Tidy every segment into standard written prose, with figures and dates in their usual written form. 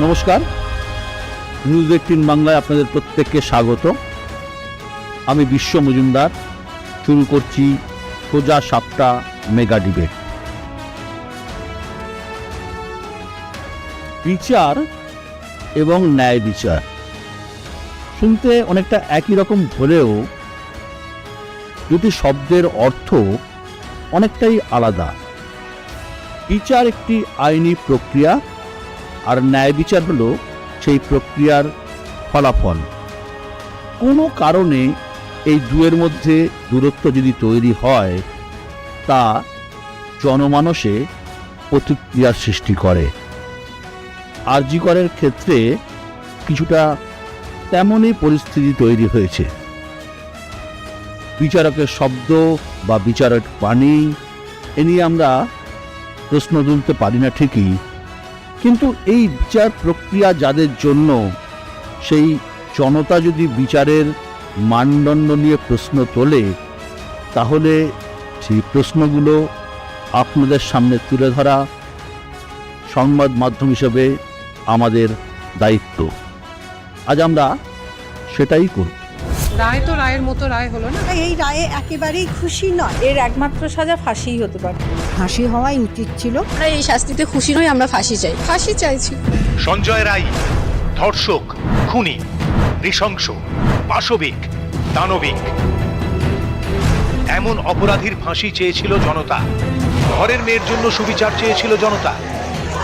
নমস্কার, নিউজ 18 বাংলায় আপনাদের প্রত্যেককে স্বাগত। আমি বিশ্ব মজুমদার। শুরু করছি সোজা সাপটা মেগা ডিবেট। বিচার এবং ন্যায় বিচার শুনতে অনেকটা একই রকম হলেও দুটি শব্দের অর্থ অনেকটাই আলাদা। বিচার একটি আইনি প্রক্রিয়া, আর ন্যায় বিচার হলো সেই প্রক্রিয়ার ফলাফল। কোনো কারণে এই দুয়ের মধ্যে দূরত্ব যদি তৈরি হয়, তা জনমানসে প্রতিক্রিয়ার সৃষ্টি করে। আরজি করের ক্ষেত্রে কিছুটা তেমনই পরিস্থিতি তৈরি হয়েছে। বিচারকের শব্দ বা বিচারক বাণী এ নিয়ে আমরা প্রশ্ন তুলতে পারি না ঠিকই, কিন্তু এই বিচার প্রক্রিয়া যাদের জন্য, সেই জনতা যদি বিচারের মানদণ্ড নিয়ে প্রশ্ন তোলে, তাহলে সেই প্রশ্নগুলো আপনাদের সামনে তুলে ধরা সংবাদ মাধ্যম হিসেবে আমাদের দায়িত্ব। আজ আমরা সেটাই করব। রায় তো রায়ের মতো রায় হলো না। এই রায়ে একেবারেই খুশি নয়। এর একমাত্র সাজা ফাঁসিই হতে পারে। ফাঁসি হওয়াই উচিত ছিল। আমরা এই শাস্তিতে খুশি নই, আমরা ফাঁসি চাই, ফাঁসি চাইছি। সঞ্জয় রায় ধর্ষক, খুনি, নৃশংস, পাশবিক, দানবিক, এমন অপরাধীর ফাঁসি চেয়েছিল জনতা। ঘরের মেয়ের জন্য সুবিচার চেয়েছিল জনতা।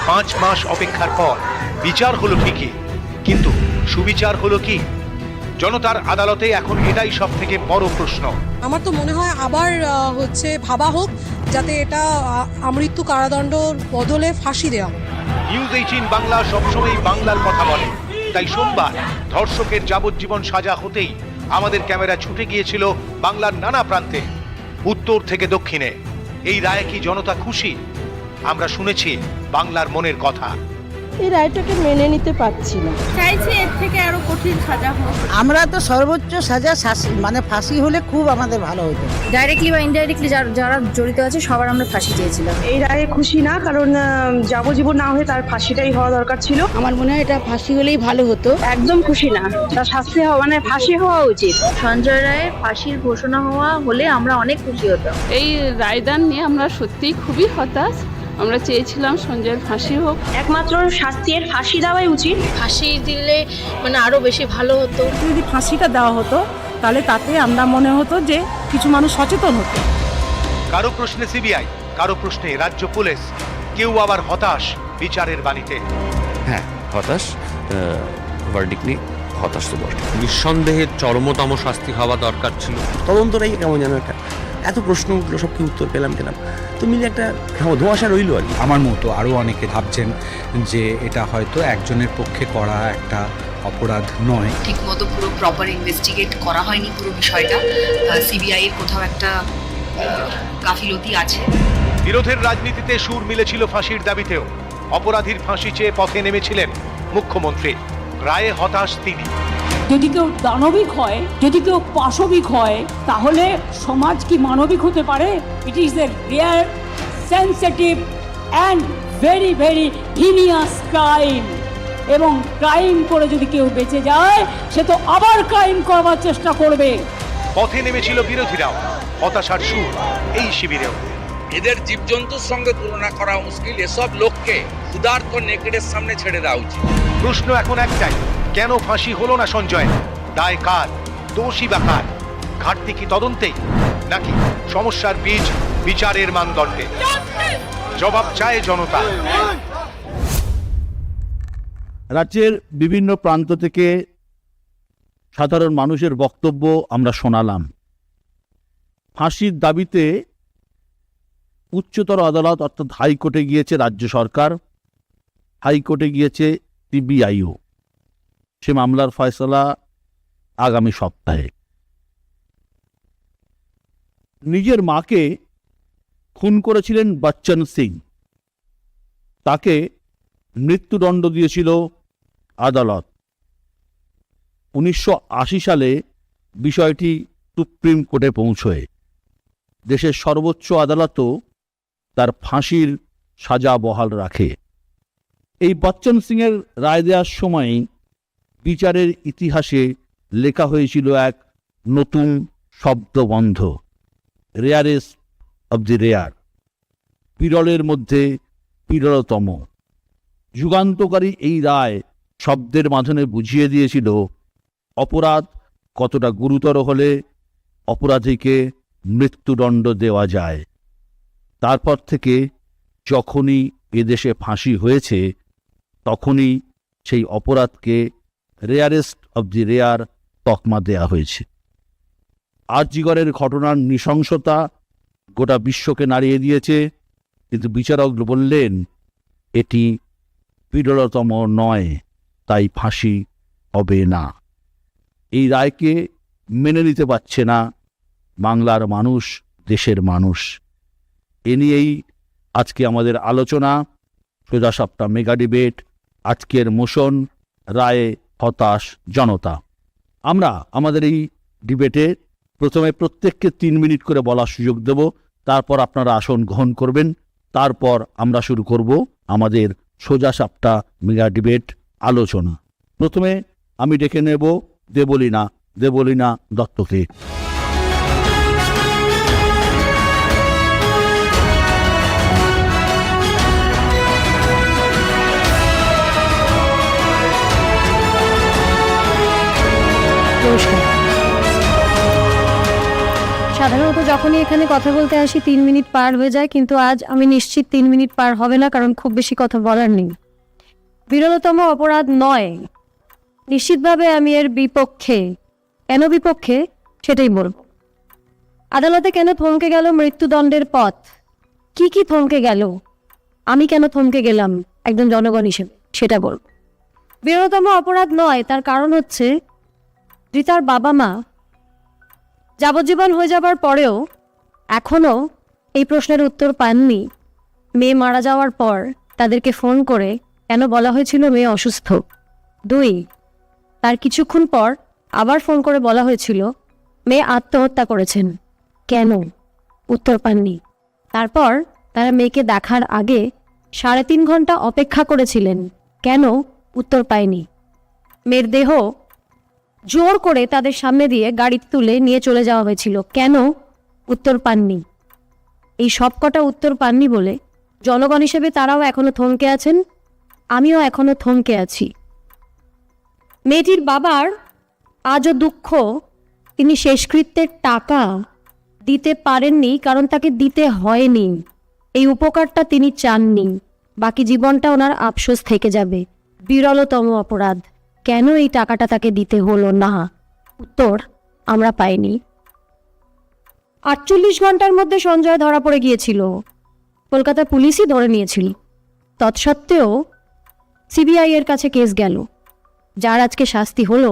5 মাস অপেক্ষার পর বিচার হলো ঠিকই, কিন্তু সুবিচার হলো কি? জনতার আদালতে এখন এটাই সব থেকে বড় প্রশ্ন। আমার তো মনে হয় আবার ভাবা হোক, যাতে এটা আমৃত্যু কারাদণ্ডর বদলে ফাঁসি দেওয়া হোক। নিউজ 18 বাংলা সবসময় বাংলার কথা বলে, তাই সোমবার ধর্ষকের যাবজ্জীবন সাজা হতেই আমাদের ক্যামেরা ছুটে গিয়েছিল বাংলার নানা প্রান্তে, উত্তর থেকে দক্ষিণে। এই রায়ে কি জনতা খুশি? আমরা শুনেছি বাংলার মনের কথা। এই রায়টাকে মেনে নিতে পারছি না। চাইছি এর থেকে আরো কঠিন সাজা হোক। আমরা তো সর্বোচ্চ সাজা ফাঁসি হলে খুব আমাদের ভালো হতো। ডাইরেক্টলি বা ইনডাইরেক্টলি যারা জড়িত আছে সবার আমরা ফাঁসি চেয়েছিলাম। এই রায়ে খুশি না, কারণ যাবজ্জীবন না হয়ে তার ফাঁসিটাই হওয়া দরকার ছিল। আমার মনে হয় এটা ফাঁসি হলেই ভালো হতো। একদম খুশি না, তার শাস্তি হওয়া মানে ফাঁসি হওয়া উচিত। সঞ্জয় রায়ের ফাঁসির ঘোষণা হওয়া হলে আমরা অনেক খুশি হতাম। এই রায়দান নিয়ে আমরা সত্যিই খুবই হতাশ। আমরা চেয়েছিলাম সঞ্জয়ের ফাঁসি হোক। একমাত্র শাস্তির ফাঁসি দেওয়াই উচিত। ফাঁসি দিলে মানে আরো বেশি ভালো হতো। যদি ফাঁসিটা দেওয়া হতো, তাহলে তাতে আমরা মনে হতো যে কিছু মানুষ সচেতন হতো। কারো প্রশ্নে সিবিআই, কারো প্রশ্নে রাজ্য পুলিশ, কেউ আবার হতাশ বিচারের বাণীতে। হ্যাঁ, হতাশ। ভার্ডিক্ট নিয়ে হতাশ তো বটে। নিঃসন্দেহে চরমতম শাস্তি হওয়া দরকার ছিল। তদন্তটাই কেমন যেন একটা, এত প্রশ্ন উঠলো, সব কি উত্তর পেলাম তো মিলে একটা ধোঁয়াশা রইল আর কি। আমার মতো আরও অনেকে ভাবছেন যে এটা হয়তো একজনের পক্ষে করা একটা অপরাধ নয়। ঠিক মতো পুরো প্রপার ইনভেস্টিগেট করা হয়নি পুরো বিষয়টা। সিবিআই এর কোথাও একটা গাফিলতি আছে। বিরোধের রাজনীতিতে সুর মিলেছিল ফাঁসির দাবিতেও। অপরাধীর ফাঁসি চেয়ে পথে নেমেছিলেন মুখ্যমন্ত্রী। রায়ে হতাশ তিনি। যদি কেউ দানবিক হয়, যদি কেউ পাশবিক হয়, তাহলে সমাজ কি মানবিক হতে পারে? It is a rear, sensitive and very very heinous crime. এবং ক্রাইম করে যদি কেউ বেঁচে যায়, সে তো আবার ক্রাইম করবার চেষ্টা করবে। পথে নেমেছিল বিরোধীরাও। হতাশার সুর এই শিবিরেও। এদের জীবজন্তুর সঙ্গে তুলনা করা মুশকিল। এসব লোককে ক্ষুধার্ত নেকড়ের সামনে ছেড়ে দেওয়া উচিত। প্রশ্ন এখন একটাই, কেন ফাঁসি হলো না সঞ্জয়? দায় কার? দোষী বা কার? ঘাটতি কি তদন্তেই, নাকি সমস্যার বীজ বিচারের মানদণ্ডে? জবাব চায় জনতা। রাজ্যের বিভিন্ন প্রান্ত থেকে সাধারণ মানুষের বক্তব্য আমরা শোনালাম। ফাঁসির দাবিতে উচ্চতর আদালত অর্থাৎ হাইকোর্টে গিয়েছে রাজ্য সরকার, হাইকোর্টে গিয়েছে সিবিআইও। সে মামলার ফয়সালা আগামী সপ্তাহে। নিজের মাকে খুন করেছিলেন বচ্চন সিং, তাকে মৃত্যুদণ্ড দিয়েছিল আদালত। 1980 সালে বিষয়টি সুপ্রিম কোর্টে পৌঁছয়। দেশের সর্বোচ্চ আদালতও তার ফাঁসির সাজা বহাল রাখে। এই বচ্চন সিংয়ের রায় দেওয়ার সময় বিচারের ইতিহাসে লেখা হয়েছিল এক নতুন শব্দবন্ধ, রেয়ারেস্ট অব দি রেয়ার, বিরলের মধ্যে বিরলতম। যুগান্তকারী এই রায় শব্দের মাধ্যমে বুঝিয়ে দিয়েছিল অপরাধ কতটা গুরুতর হলে অপরাধীকে মৃত্যুদণ্ড দেওয়া যায়। তারপর থেকে যখনই এদেশে ফাঁসি হয়েছে তখনই সেই অপরাধকে রেয়ারেস্ট অব দি রেয়ার তকমা দেয়া হয়েছে। আরজিগরের ঘটনার নৃশংসতা গোটা বিশ্বকে নাড়িয়ে দিয়েছে, কিন্তু বিচারক বললেন এটি বিরলতম নয়, তাই ফাঁসি হবে না। এই রায়কে মেনে নিতে পারছে না বাংলার মানুষ, দেশের মানুষ। এ নিয়েই আজকে আমাদের আলোচনা, সোজা সাপটা মেগা ডিবেট। আজকের মোশন, রায়ে হতাশ জনতা। আমরা আমাদের এই ডিবেটে প্রথমে প্রত্যেককে 3 মিনিট করে বলার সুযোগ দেব, তারপর আপনারা আসন গ্রহণ করবেন, তারপর আমরা শুরু করব আমাদের সোজা সাপটা মেগা ডিবেট আলোচনা। প্রথমে আমি ডেকে নেব দেবলীনা দত্তকে। সাধারণত যখনই এখানে কথা বলতে আসি 3 মিনিট পার হয়ে যায়, কিন্তু আজ আমি নিশ্চিত 3 মিনিট পার হবে না, কারণ খুব বেশি কথা বলার নেই। বিরলতম অপরাধ নয়, নিশ্চিতভাবে আমি এর বিপক্ষে। কেন বিপক্ষে সেটাই বলব। আদালতে কেন থমকে গেল মৃত্যুদণ্ডের পথ? কি কি থমকে গেল? আমি কেন থমকে গেলাম একজন জনগণ হিসেবে সেটা বলব। বিরলতম অপরাধ নয়, তার কারণ হচ্ছে রিতার বাবা মা যাবজ্জীবন হয়ে যাবার পরেও এখনও এই প্রশ্নের উত্তর পাননি। মেয়ে মারা যাওয়ার পর তাদেরকে ফোন করে কেন বলা হয়েছিল মেয়ে অসুস্থ? 2, তার কিছুক্ষণ পর আবার ফোন করে বলা হয়েছিল মেয়ে আত্মহত্যা করেছেন। কেন? উত্তর পাননি। তারপর তারা মেয়েকে দেখার আগে 3.5 ঘন্টা অপেক্ষা করেছিলেন। কেন? উত্তর পায়নি। মেয়ের দেহ জোর করে তাদের সামনে দিয়ে গাড়িতে তুলে নিয়ে চলে যাওয়া হয়েছিল। কেন? উত্তর পাননি। এই সবকটা উত্তর পাননি বলে জনগণ হিসেবে তারাও এখনো থমকে আছেন, আমিও এখনো থমকে আছি। মেয়েটির বাবার আজও দুঃখ, তিনি শেষকৃত্যের টাকা দিতে পারেননি, কারণ তাকে দিতে হয়নি। এই উপকারটা তিনি চাননি, বাকি জীবনটা ওনার আফসোস থেকে যাবে। বিরলতম অপরাধ, কেন এই টাকাটা তাকে দিতে হলো না? উত্তর আমরা পাইনি। 48 ঘন্টার মধ্যে সঞ্জয় ধরা পড়ে গিয়েছিল, কলকাতা পুলিশই ধরে নিয়েছিল। তৎসত্ত্বেও সিবিআই এর কাছে কেস গেল। যার আজকে শাস্তি হলো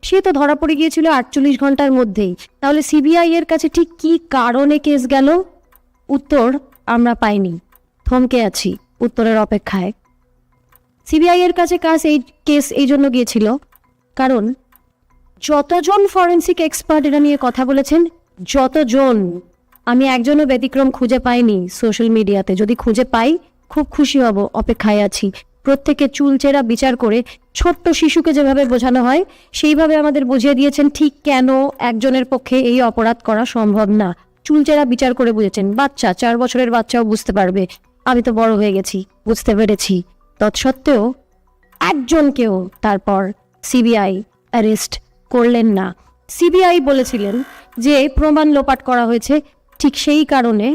সে তো ধরা পড়ে গিয়েছিল 48 ঘন্টার মধ্যেই। তাহলে সিবিআই এর কাছে ঠিক কী কারণে কেস গেল? উত্তর আমরা পাইনি, থমকে আছি উত্তরের অপেক্ষায়। সিবিআই এর কাছে কেস এই জন্য গিয়েছিল কারণ যতজন ফরেন্সিক এক্সপার্ট এটা নিয়ে কথা বলেছেন, যতজন, আমি একজনও ব্যতিক্রম খুঁজে পাইনি সোশ্যাল মিডিয়াতে। যদি খুঁজে পাই খুব খুশি হব, অপেক্ষায় আছি। প্রত্যেকে চুলচেরা বিচার করে ছোট্ট শিশুকে যেভাবে বোঝানো হয় সেইভাবে আমাদের বুঝিয়ে দিয়েছেন ঠিক কেন একজনের পক্ষে এই অপরাধ করা সম্ভব না। চুলচেরা বিচার করে বুঝেছেন। বাচ্চা, 4 বছরের বাচ্চাও বুঝতে পারবে। আমি তো বড় হয়ে গেছি, বুঝতে পেরেছি। তৎসত্ত্বেও একজনকেও তারপর সিবিআই অ্যারেস্ট করলেন না। সিবিআই বলেছিলেন যে প্রমাণ লোপাট করা হয়েছে, ঠিক সেই কারণে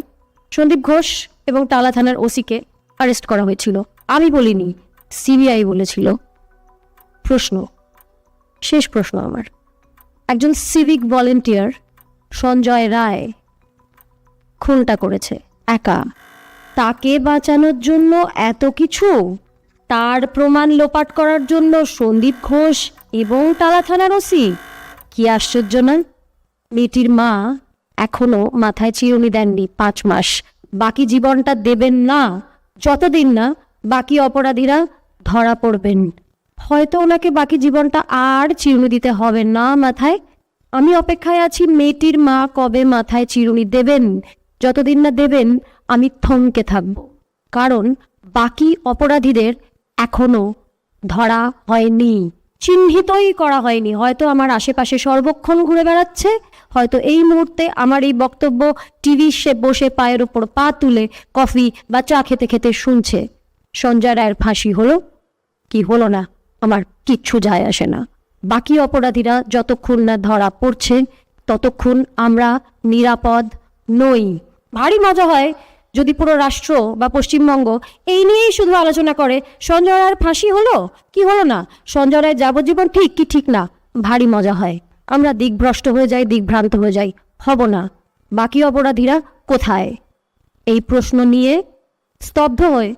সন্দীপ ঘোষ এবং টালা থানার ওসিকে অ্যারেস্ট করা হয়েছিল। আমি বলিনি, সিবিআই বলেছিল। প্রশ্ন, শেষ প্রশ্ন আমার, একজন সিভিক ভলেন্টিয়ার সঞ্জয় রায় খুনটা করেছে একা, তাকে বাঁচানোর জন্য এত কিছু, তার প্রমাণ লোপাট করার জন্য সন্দীপ ঘোষ এবং টালা থানার ওসি। কি আশ্চর্য না? মেয়েটির মা এখনো মাথায় চিরুনি দেননি 5 মাস। বাকি জীবনটা দেবেন না যতদিন না বাকি অপরাধীরা ধরা পড়বেন। হয়তো ওনাকে বাকি জীবনটা আর চিরুনি দিতে হবে না মাথায়। আমি অপেক্ষায় আছি মেয়েটির মা কবে মাথায় চিরুনি দেবেন। যতদিন না দেবেন আমি থমকে থাকব, কারণ বাকি অপরাধীদের এখনো ধরা হয়নি, চিহ্নিতই করা হয়নি। হয়তো আমার আশেপাশে সর্বক্ষণ ঘুরে বেড়াচ্ছে, হয়তো এই মুহূর্তে আমার এই বক্তব্য টিভি সে বসে পায়ের ওপর পা তুলে কফি বা চা খেতে খেতে শুনছে। সঞ্জয় রায়ের ফাঁসি হলো কি হলো না আমার কিচ্ছু যায় আসে না। বাকি অপরাধীরা যতক্ষণ না ধরা পড়ছে ততক্ষণ আমরা নিরাপদ নই। ভারী মজা হয় যদি পুরো রাষ্ট্র বা পশ্চিমবঙ্গ এই নিয়েই শুধু আলোচনা করে সঞ্জয় রায়ের ফাঁসি হলো কি হলো না, সঞ্জয় রায়ের যাবজ্জীবন ঠিক কি ঠিক না। ভারী মজা হয়, আমরা দিকভ্রষ্ট হয়ে যাই, দিকভ্রান্ত হয়ে যাই। হব না। বাকি অপরাধীরা কোথায়? এই প্রশ্ন নিয়ে স্তব্ধ হয়ে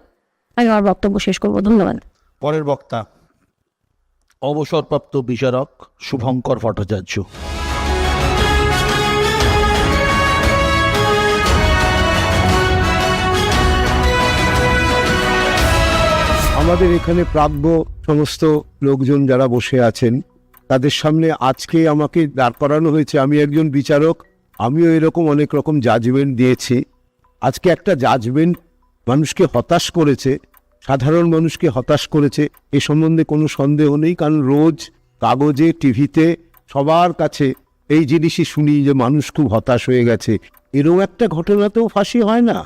আমি আমার বক্তব্য শেষ করব। ধন্যবাদ। পরের বক্তা অবসরপ্রাপ্ত বিচারক শুভঙ্কর ভট্টাচার্য। আমাদের এখানে প্রাজ্ঞ সমস্ত লোকজন যারা বসে আছেন তাদের সামনে আজকে আমাকে দাঁড় করানো হয়েছে। আমি একজন বিচারক, আমিও এরকম অনেক রকম জাজমেন্ট দিয়েছি। আজকে একটা জাজমেন্ট মানুষকে হতাশ করেছে, সাধারণ মানুষকে হতাশ করেছে, এ সম্বন্ধে কোনো সন্দেহ নেই। কারণ রোজ কাগজে, টিভিতে সবার কাছে এই জিনিসই শুনি যে মানুষ খুব হতাশ হয়ে গেছে। এরকম একটা ঘটনাতেও ফাঁসি হয় না,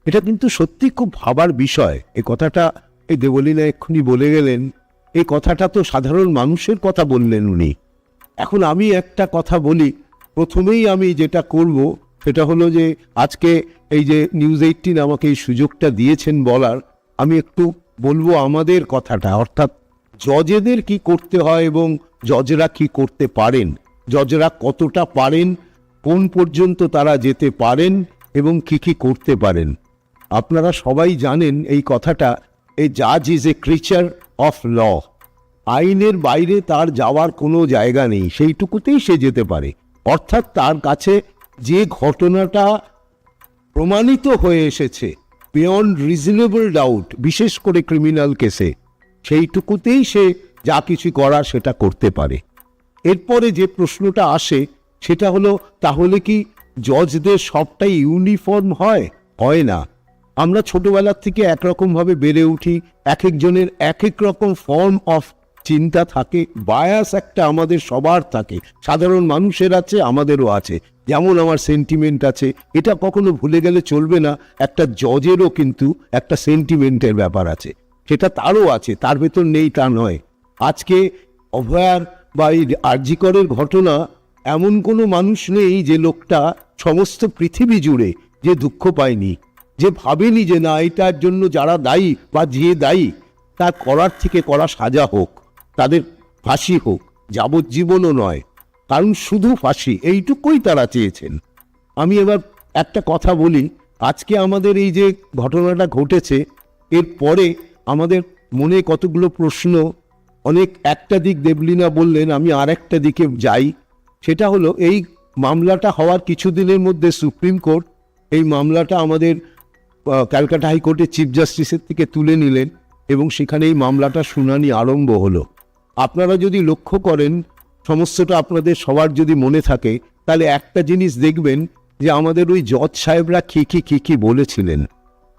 এটা কিন্তু সত্যি খুব ভাবার বিষয়। এই কথাটা এই দেবলীনা এক্ষুনি বলে গেলেন, এই কথাটা তো সাধারণ মানুষের কথা বললেন উনি। এখন আমি একটা কথা বলি, প্রথমেই আমি যেটা করব সেটা হলো যে আজকে এই যে নিউজ 18 আমাকে এই সুযোগটা দিয়েছেন বলার, আমি একটু বলবো আমাদের কথাটা, অর্থাৎ জজেদের কি করতে হয় এবং জজরা কি করতে পারেন, জজরা কতটা পারেন, কোন পর্যন্ত তারা যেতে পারেন এবং কি কি করতে পারেন। আপনারা সবাই জানেন এই কথাটা, এ জাজ is a creature of law. আইনের বাইরে তার যাওয়ার কোনো জায়গা নেই, সেইটুকুতেই সে যেতে পারে। অর্থাৎ তার কাছে যে ঘটনাটা প্রমাণিত হয়ে এসেছে বিয়ন্ড রিজনেবল ডাউট, বিশেষ করে ক্রিমিনাল কেসে, সেইটুকুতেই সে যা কিছু করার সেটা করতে পারে। এরপরে যে প্রশ্নটা আসে সেটা হলো, তাহলে কি জজদের সবটাই ইউনিফর্ম হয়? হয় না। আমরা ছোটবেলার থেকে একরকমভাবে বেড়ে উঠি, এক একজনের এক এক রকম ফর্ম অফ চিন্তা থাকে, বায়াস একটা আমাদের সবার থাকে, সাধারণ মানুষের আছে, আমাদেরও আছে। যেমন আমার সেন্টিমেন্ট আছে, এটা কখনো ভুলে গেলে চলবে না। একটা জজেরও কিন্তু একটা সেন্টিমেন্টের ব্যাপার আছে, সেটা তারও আছে, তার ভেতর নেই তা নয়। আজকে অভয়ার বা এই আরজি করের ঘটনা, এমন কোনো মানুষ নেই যে লোকটা সমস্ত পৃথিবী জুড়ে যে দুঃখ পায়নি, যে ভাবেনি যে না এটার জন্য যারা দায়ী বা যে দায়ী তার করার থেকে করা সাজা হোক, তাদের ফাঁসি হোক, যাবজ্জীবনও নয়, কারণ শুধু ফাঁসি এইটুকুই তারা চেয়েছেন। আমি এবার একটা কথা বলি, আজকে আমাদের এই যে ঘটনাটা ঘটেছে এরপরে আমাদের মনে কতগুলো প্রশ্ন, অনেক একটা দিক দেবলীনা বললেন, আমি আর একটা দিকে যাই। সেটা হলো এই মামলাটা হওয়ার কিছুদিনের মধ্যে সুপ্রিম কোর্ট এই মামলাটা আমাদের ক্যালকাটা হাইকোর্টের চিফ জাস্টিসের থেকে তুলে নিলেন এবং সেখানে এই মামলাটা শুনানি আরম্ভ হলো। আপনারা যদি লক্ষ্য করেন, সমস্তটা আপনাদের সবার যদি মনে থাকে, তাহলে একটা জিনিস দেখবেন যে আমাদের ওই জজ সাহেবরা কি বলেছিলেন।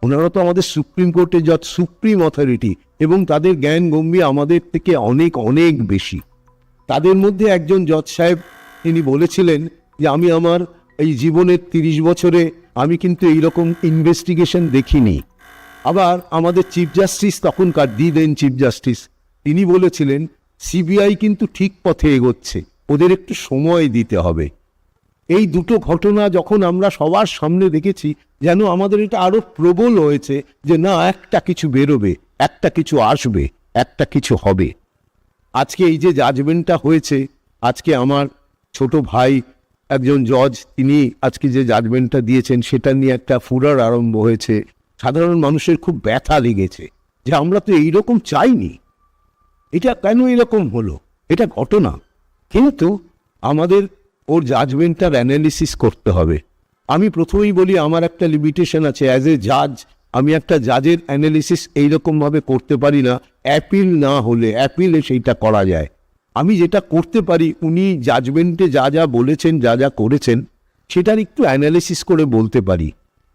ওনারা তো আমাদের সুপ্রিম কোর্টের জজ, সুপ্রিম অথরিটি, এবং তাদের জ্ঞান গম্ভীর আমাদের থেকে অনেক অনেক বেশি। তাদের মধ্যে একজন জজ সাহেব তিনি বলেছিলেন যে আমি আমার এই জীবনের 30 বছরে আমি কিন্তু এইরকম ইনভেস্টিগেশন দেখিনি। আবার আমাদের চিফ জাস্টিস তখনকার দেন চিফ জাস্টিস, তিনি বলেছিলেন সিবিআই কিন্তু ঠিক পথে এগোচ্ছে, ওদের একটু সময় দিতে হবে। এই দুটো ঘটনা যখন আমরা সবার সামনে দেখেছি, যেন আমাদের এটা আরো প্রবল হয়েছে যে না, একটা কিছু বেরোবে, একটা কিছু আসবে, একটা কিছু হবে। আজকে এই যে জাজমেন্টটা হয়েছে, আজকে আমার ছোট ভাই একজন জজ, তিনি আজকে যে জাজমেন্টটা দিয়েছেন সেটা নিয়ে একটা ফুরার আরম্ভ হয়েছে। সাধারণ মানুষের খুব ব্যথা লেগেছে যে আমরা তো এইরকম চাইনি, এটা কেন এরকম হলো, এটা ঘটনা। কিন্তু আমাদের ওর জাজমেন্টটার অ্যানালিসিস করতে হবে। আমি প্রথমেই বলি আমার একটা লিমিটেশন আছে, অ্যাজ এ জাজ আমি একটা জাজের অ্যানালিসিস এইরকমভাবে করতে পারি না, অ্যাপিল না হলে, অ্যাপিলে সেইটা করা যায়। আমি যেটা করতে পারি, উনি জাজমেন্টে যা যা বলেছেন, যা যা করেছেন, সেটার একটু অ্যানালিসিস করে বলতে পারি।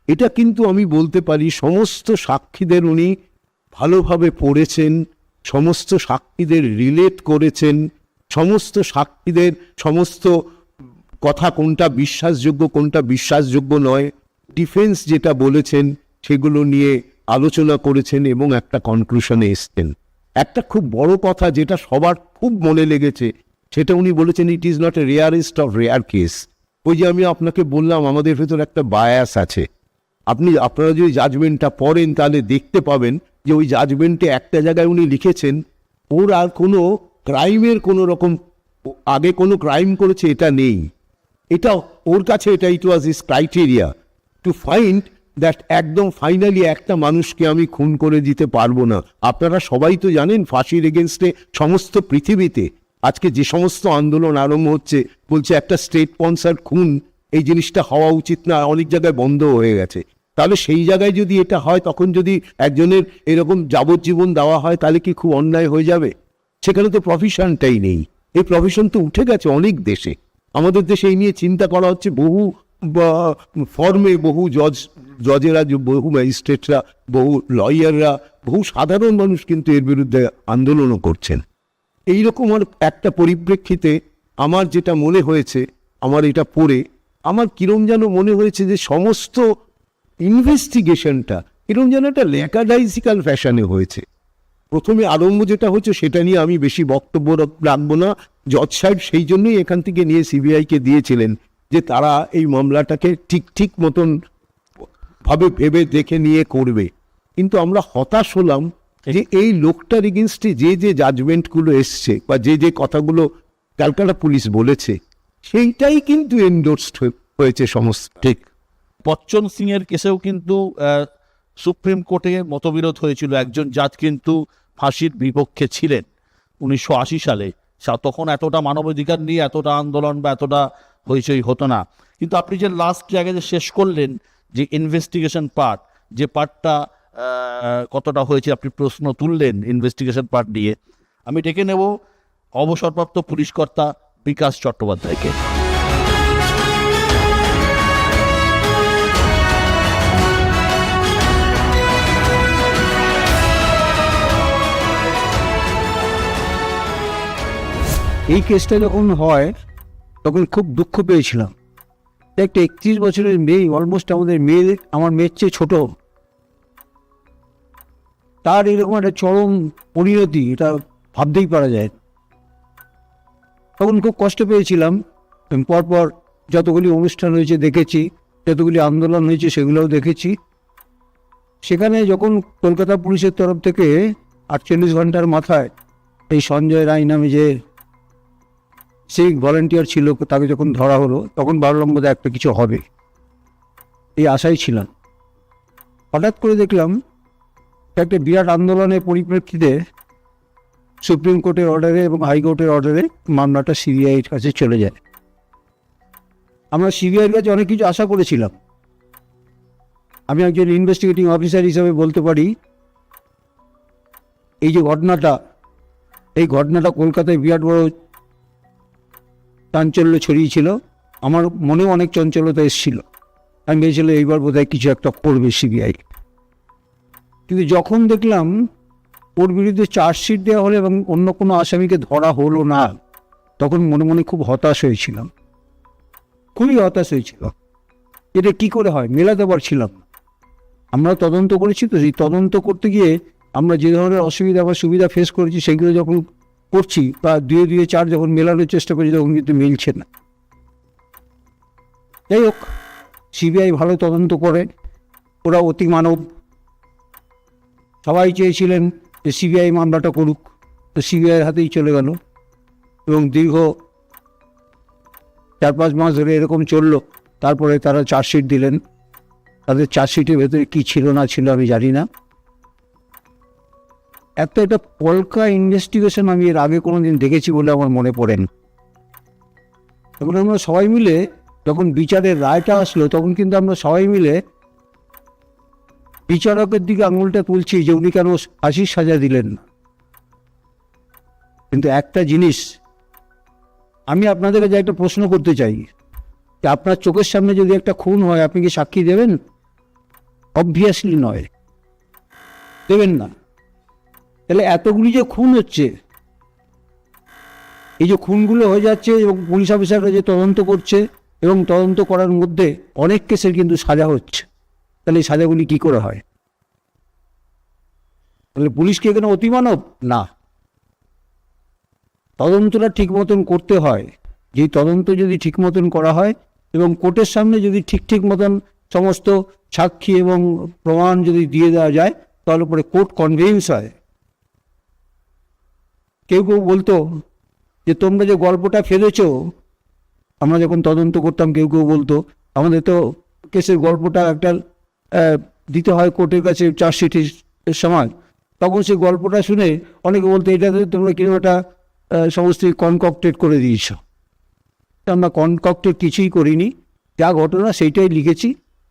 এটা কিন্তু আমি বলতে পারি সমস্ত সাক্ষীদের উনি ভালোভাবে পড়েছেন, সমস্ত সাক্ষীদের রিলেট করেছেন, সমস্ত সাক্ষীদের সমস্ত কথা কোনটা বিশ্বাসযোগ্য কোনটা বিশ্বাসযোগ্য নয়, ডিফেন্স যেটা বলেছেন সেগুলো নিয়ে আলোচনা করেছেন এবং একটা কনক্লুশনে এসছেন। একটা খুব বড় কথা যেটা সবার খুব মনে লেগেছে সেটা উনি বলেছেন, it is not a rarest of rare case. ওই যে আমি আপনাকে বললাম আমাদের ভেতর একটা বায়াস আছে, আপনারা যদি জাজমেন্টটা পড়েন তাহলে দেখতে পাবেন যে ওই জাজমেন্টে একটা জায়গায় উনি লিখেছেন ওর আর কোনো ক্রাইমের কোনো রকম আগে কোনো ক্রাইম করেছে এটা নেই, এটা ওর কাছে এটা ইট ওয়াজ ইস ক্রাইটেরিয়া টু ফাইন্ড দ্যাট একদম ফাইনালি একটা মানুষকে আমি খুন করে দিতে পারবো না। আপনারা সবাই তো জানেন ফাঁসির এগেনস্টে সমস্ত পৃথিবীতে আজকে যে সমস্ত আন্দোলন আরম্ভ হচ্ছে, বলছে একটা স্টেট স্পন্সার্ড খুন এই জিনিসটা হওয়া উচিত না, অনেক জায়গায় বন্ধ হয়ে গেছে। তাহলে সেই জায়গায় যদি এটা হয় তখন যদি একজনের এরকম যাবজ্জীবন দেওয়া হয় তাহলে কি খুব অন্যায় হয়ে যাবে? সেখানে তো প্রফেশনটাই নেই, এই প্রফেশন তো উঠে গেছে অনেক দেশে। আমাদের দেশে এই নিয়ে চিন্তা করা হচ্ছে, বহু ফর্মে বহু জজেরা, বহু ম্যাজিস্ট্রেটরা, বহু লয়াররা, বহু সাধারণ মানুষ কিন্তু এর বিরুদ্ধে আন্দোলনও করছেন। এইরকম একটা পরিপ্রেক্ষিতে আমার যেটা মনে হয়েছে, আমার এটা পড়ে আমার কিরম যেন মনে হয়েছে যে সমস্ত ইনভেস্টিগেশনটা কিরম যেন একটা ল্যাকাডাইজিক্যাল ফ্যাশনে হয়েছে। প্রথমে আরম্ভ যেটা হচ্ছে সেটা নিয়ে আমি বেশি বক্তব্য রাখবো না। জজ সাহেব সেই জন্যই এখান থেকে নিয়ে সিবিআইকে দিয়েছিলেন যে তারা এই মামলাটাকে ঠিক মতন ভাবে ভেবে দেখে নিয়ে করবে। কিন্তু আমরা হতাশ হলাম যে এই লোকটার এগেনস্টে যে জাজমেন্টগুলো এসছে বা যে কথাগুলো ক্যালকাটা পুলিশ বলেছে সেইটাই কিন্তু এন্ডোর্সড হয়েছে সমস্ত। ঠিক, বচ্চন সিং এর কেসেও কিন্তু সুপ্রিম কোর্টে মতবিরোধ হয়েছিল, একজন জাজ কিন্তু ফাঁসির বিপক্ষে ছিলেন 1980 সালে। তখন এতটা মানবাধিকার নিয়ে এতটা আন্দোলন বা এতটা হইচই হতো না। কিন্তু আপনি যে লাস্ট জায়গায় যে শেষ করলেন যে ইনভেস্টিগেশন পার্ট, যে পার্টটা কতটা হয়েছে আপনি প্রশ্ন তুললেন ইনভেস্টিগেশন পার্ট নিয়ে, আমি ডেকে নেব অবসরপ্রাপ্ত পুলিশ কর্তা বিকাশ চট্টোপাধ্যায়কে। এই কেসটা যখন হয় তখন খুব দুঃখ পেয়েছিলাম। একটা 31 বছরের মেয়ে, অলমোস্ট আমার মেয়ের চেয়ে ছোট, তার এরকম একটা চরম পরিণতি, এটা ভাবতেই পারা যায়। তখন খুব কষ্ট পেয়েছিলাম। পরপর যতগুলি অনুষ্ঠান হয়েছে দেখেছি, যতগুলি আন্দোলন হয়েছে সেগুলোও দেখেছি। সেখানে যখন কলকাতা পুলিশের তরফ থেকে 48 ঘন্টার মাথায় এই সঞ্জয় রায় নামে যে সিভিক ভলেন্টিয়ার ছিল তাকে যখন ধরা হলো, তখন ভাবলাম বোধহয় একটা কিছু হবে, এই আশাই ছিলাম। হঠাৎ করে দেখলাম একটা বিরাট আন্দোলনের পরিপ্রেক্ষিতে সুপ্রিম কোর্টের অর্ডারে এবং হাইকোর্টের অর্ডারে মামলাটা সিবিআইয়ের কাছে চলে যায়। আমরা সিবিআইয়ের কাছে অনেক কিছু আশা করেছিলাম। আমি একজন ইনভেস্টিগেটিং অফিসার হিসাবে বলতে পারি, এই যে এই ঘটনাটা কলকাতায় বিরাট বড় চাঞ্চল্য ছড়িয়েছিল। আমার মনেও অনেক চঞ্চলতা এসেছিল। আমি ভেবেছিলাম এইবার বোধহয় কিছু একটা করবে সিবিআই। কিন্তু যখন দেখলাম ওর বিরুদ্ধে চার্জশিট দেওয়া হলো এবং অন্য কোনো আসামিকে ধরা হলো না, তখন মনে মনে খুব হতাশ হয়েছিলাম, খুবই হতাশ হয়েছিল। এটা কি করে হয় মেলাতে পারছিলাম না। আমরা তদন্ত করেছি, তো সেই তদন্ত করতে গিয়ে আমরা যে ধরনের অসুবিধা বা সুবিধা ফেস করেছি সেগুলো যখন করছি বা 2 2 4 যখন মেলানোর চেষ্টা করছি তখন কিন্তু মিলছে না। যাই হোক, সিবিআই ভালো তদন্ত করে, ওরা অতি মানব। সবাই চেয়েছিলেন যে সিবিআই মামলাটা করুক, তো সিবিআইয়ের হাতেই চলে গেল এবং দীর্ঘ 4-5 মাস ধরে এরকম চলল। তারপরে তারা চার্জশিট দিলেন। তাদের চার্জশিটের ভেতরে কী ছিল না ছিল আমি জানি না। একটা পলকা ইনভেস্টিগেশন আমি এর আগে কোনো দিন দেখেছি বলে আমার মনে পড়েন। তখন আমরা সবাই মিলে, যখন বিচারের রায়টা আসলো, তখন কিন্তু আমরা সবাই মিলে বিচারকের দিকে আঙুলটা তুলছি যে উনি কেন ফাঁসির সাজা দিলেন না। কিন্তু একটা জিনিস আমি আপনাদের কাছে একটা প্রশ্ন করতে চাই, যে আপনার চোখের সামনে যদি একটা খুন হয় আপনি কি সাক্ষী দেবেন? অবভিয়াসলি নয়, দেবেন না। তাহলে এতগুলি যে খুন হচ্ছে, এই যে খুনগুলো হয়ে যাচ্ছে এবং পুলিশ অফিসাররা যে তদন্ত করছে এবং তদন্ত করার মধ্যে অনেক কেসের কিন্তু সাজা হচ্ছে, তাহলে এই সাজাগুলি কী করে হয়? তাহলে পুলিশ কি এখানে অতিমানব? না, তদন্তটা ঠিক মতন করতে হয়। যেই তদন্ত যদি ঠিক মতন করা হয় এবং কোর্টের সামনে যদি ঠিক মতন সমস্ত সাক্ষী এবং প্রমাণ যদি দিয়ে দেওয়া যায়, তাহলে পরে কোর্ট কনভিন্স হয়। কেউ বলতো যে তোমরা যে গল্পটা ফেলেছ, আমরা যখন তদন্ত করতাম কেউ বলতো আমাদের তো কেসের গল্পটা একটা দিতে হয় কোর্টের কাছে চার্জশিটের সময়, তখন সেই গল্পটা শুনে অনেকে বলতো এটাতে তোমরা কিরকম একটা সমস্ত কনকক্টেড করে দিয়েছ। আমরা কনকক্টেড কিছুই করিনি, যা ঘটনা সেইটাই লিখেছি,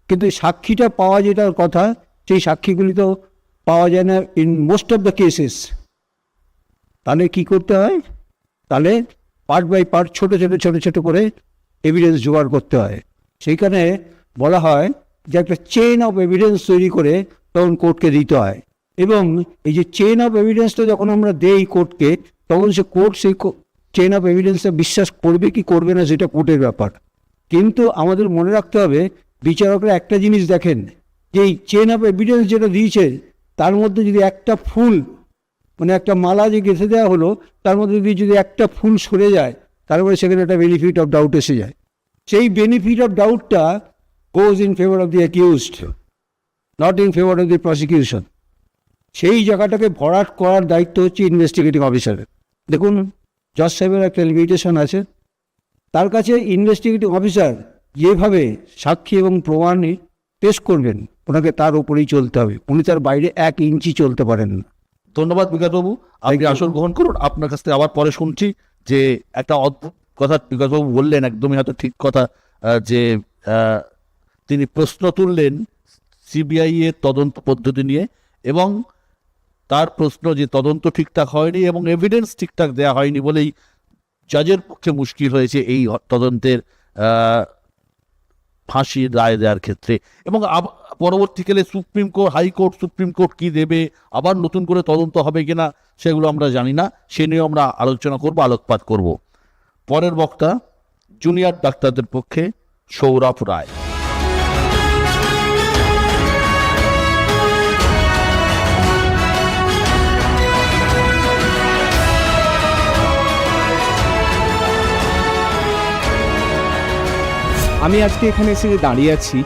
কিন্তু সাক্ষীটা পাওয়া যেটার কথা, সেই সাক্ষীগুলি তো পাওয়া যায় না in most of the cases. তাহলে কি করতে হয়? তাহলে পার্ট বাই পার্ট ছোট করে এভিডেন্স জোগাড় করতে হয়। সেইখানে বলা হয় যে একটা চেইন অফ এভিডেন্স তৈরি করে তখন কোর্টকে দিতে হয়, এবং এই যে চেইন অফ এভিডেন্সটা যখন আমরা দেই কোর্টকে, তখন সে কোর্ট সেই চেইন অফ এভিডেন্সটা বিশ্বাস করবে কি করবে না সেটা কোর্টের ব্যাপার। কিন্তু আমাদের মনে রাখতে হবে, বিচারকরা একটা জিনিস দেখেন, যে এই চেইন অফ এভিডেন্স যেটা দিয়েছে তার মধ্যে যদি একটা ফুল, মানে একটা মালা যে গেঁথে দেওয়া হলো, তার মধ্যে যদি একটা ফুল সরে যায়, তারপরে সেখানে একটা বেনিফিট অফ ডাউট এসে যায়। সেই বেনিফিট অফ ডাউটটা goes in favour of the accused, not in favour of the prosecution. সেই জায়গাটাকে ভরাট করার দায়িত্ব হচ্ছে ইনভেস্টিগেটিং অফিসারের। দেখুন, জজ সাহেবের একটা লিমিটেশন আছে, তার কাছে ইনভেস্টিগেটিং অফিসার যেভাবে সাক্ষী এবং প্রমাণ পেশ করবেন, ওনাকে তার ওপরেই চলতে হবে, উনি তার বাইরে 1 ইঞ্চি চলতে পারেন না। ধন্যবাদ বিকাশবাবু, আপনি আসন গ্রহণ করুন। আপনার কাছ থেকে আবার পরে শুনছি যে একটা অদ্ভুত কথা বিকাশবাবু বললেন, একদমই হয়তো ঠিক কথা, যে তিনি প্রশ্ন তুললেন সিবিআই এর তদন্ত পদ্ধতি নিয়ে, এবং তার প্রশ্ন যে তদন্ত ঠিকঠাক হয়নি এবং এভিডেন্স ঠিকঠাক দেওয়া হয়নি বলেই জাজের পক্ষে মুশকিল হয়েছে এই তদন্তের ফাঁসির রায় দেওয়ার ক্ষেত্রে। এবং পরবর্তীকালে supreme court, high court, supreme court কি দেবে, আবার নতুন করে তদন্ত হবে কিনা সেগুলো আমরা জানি না, সে নিয়ে আমরা আলোচনা করব, আলোকপাত করব। পরের বক্তা জুনিয়র ডাক্তারদের পক্ষে সৌরভ রায়। আমি আজকে এখানে এসে যে দাঁড়িয়ে আছি,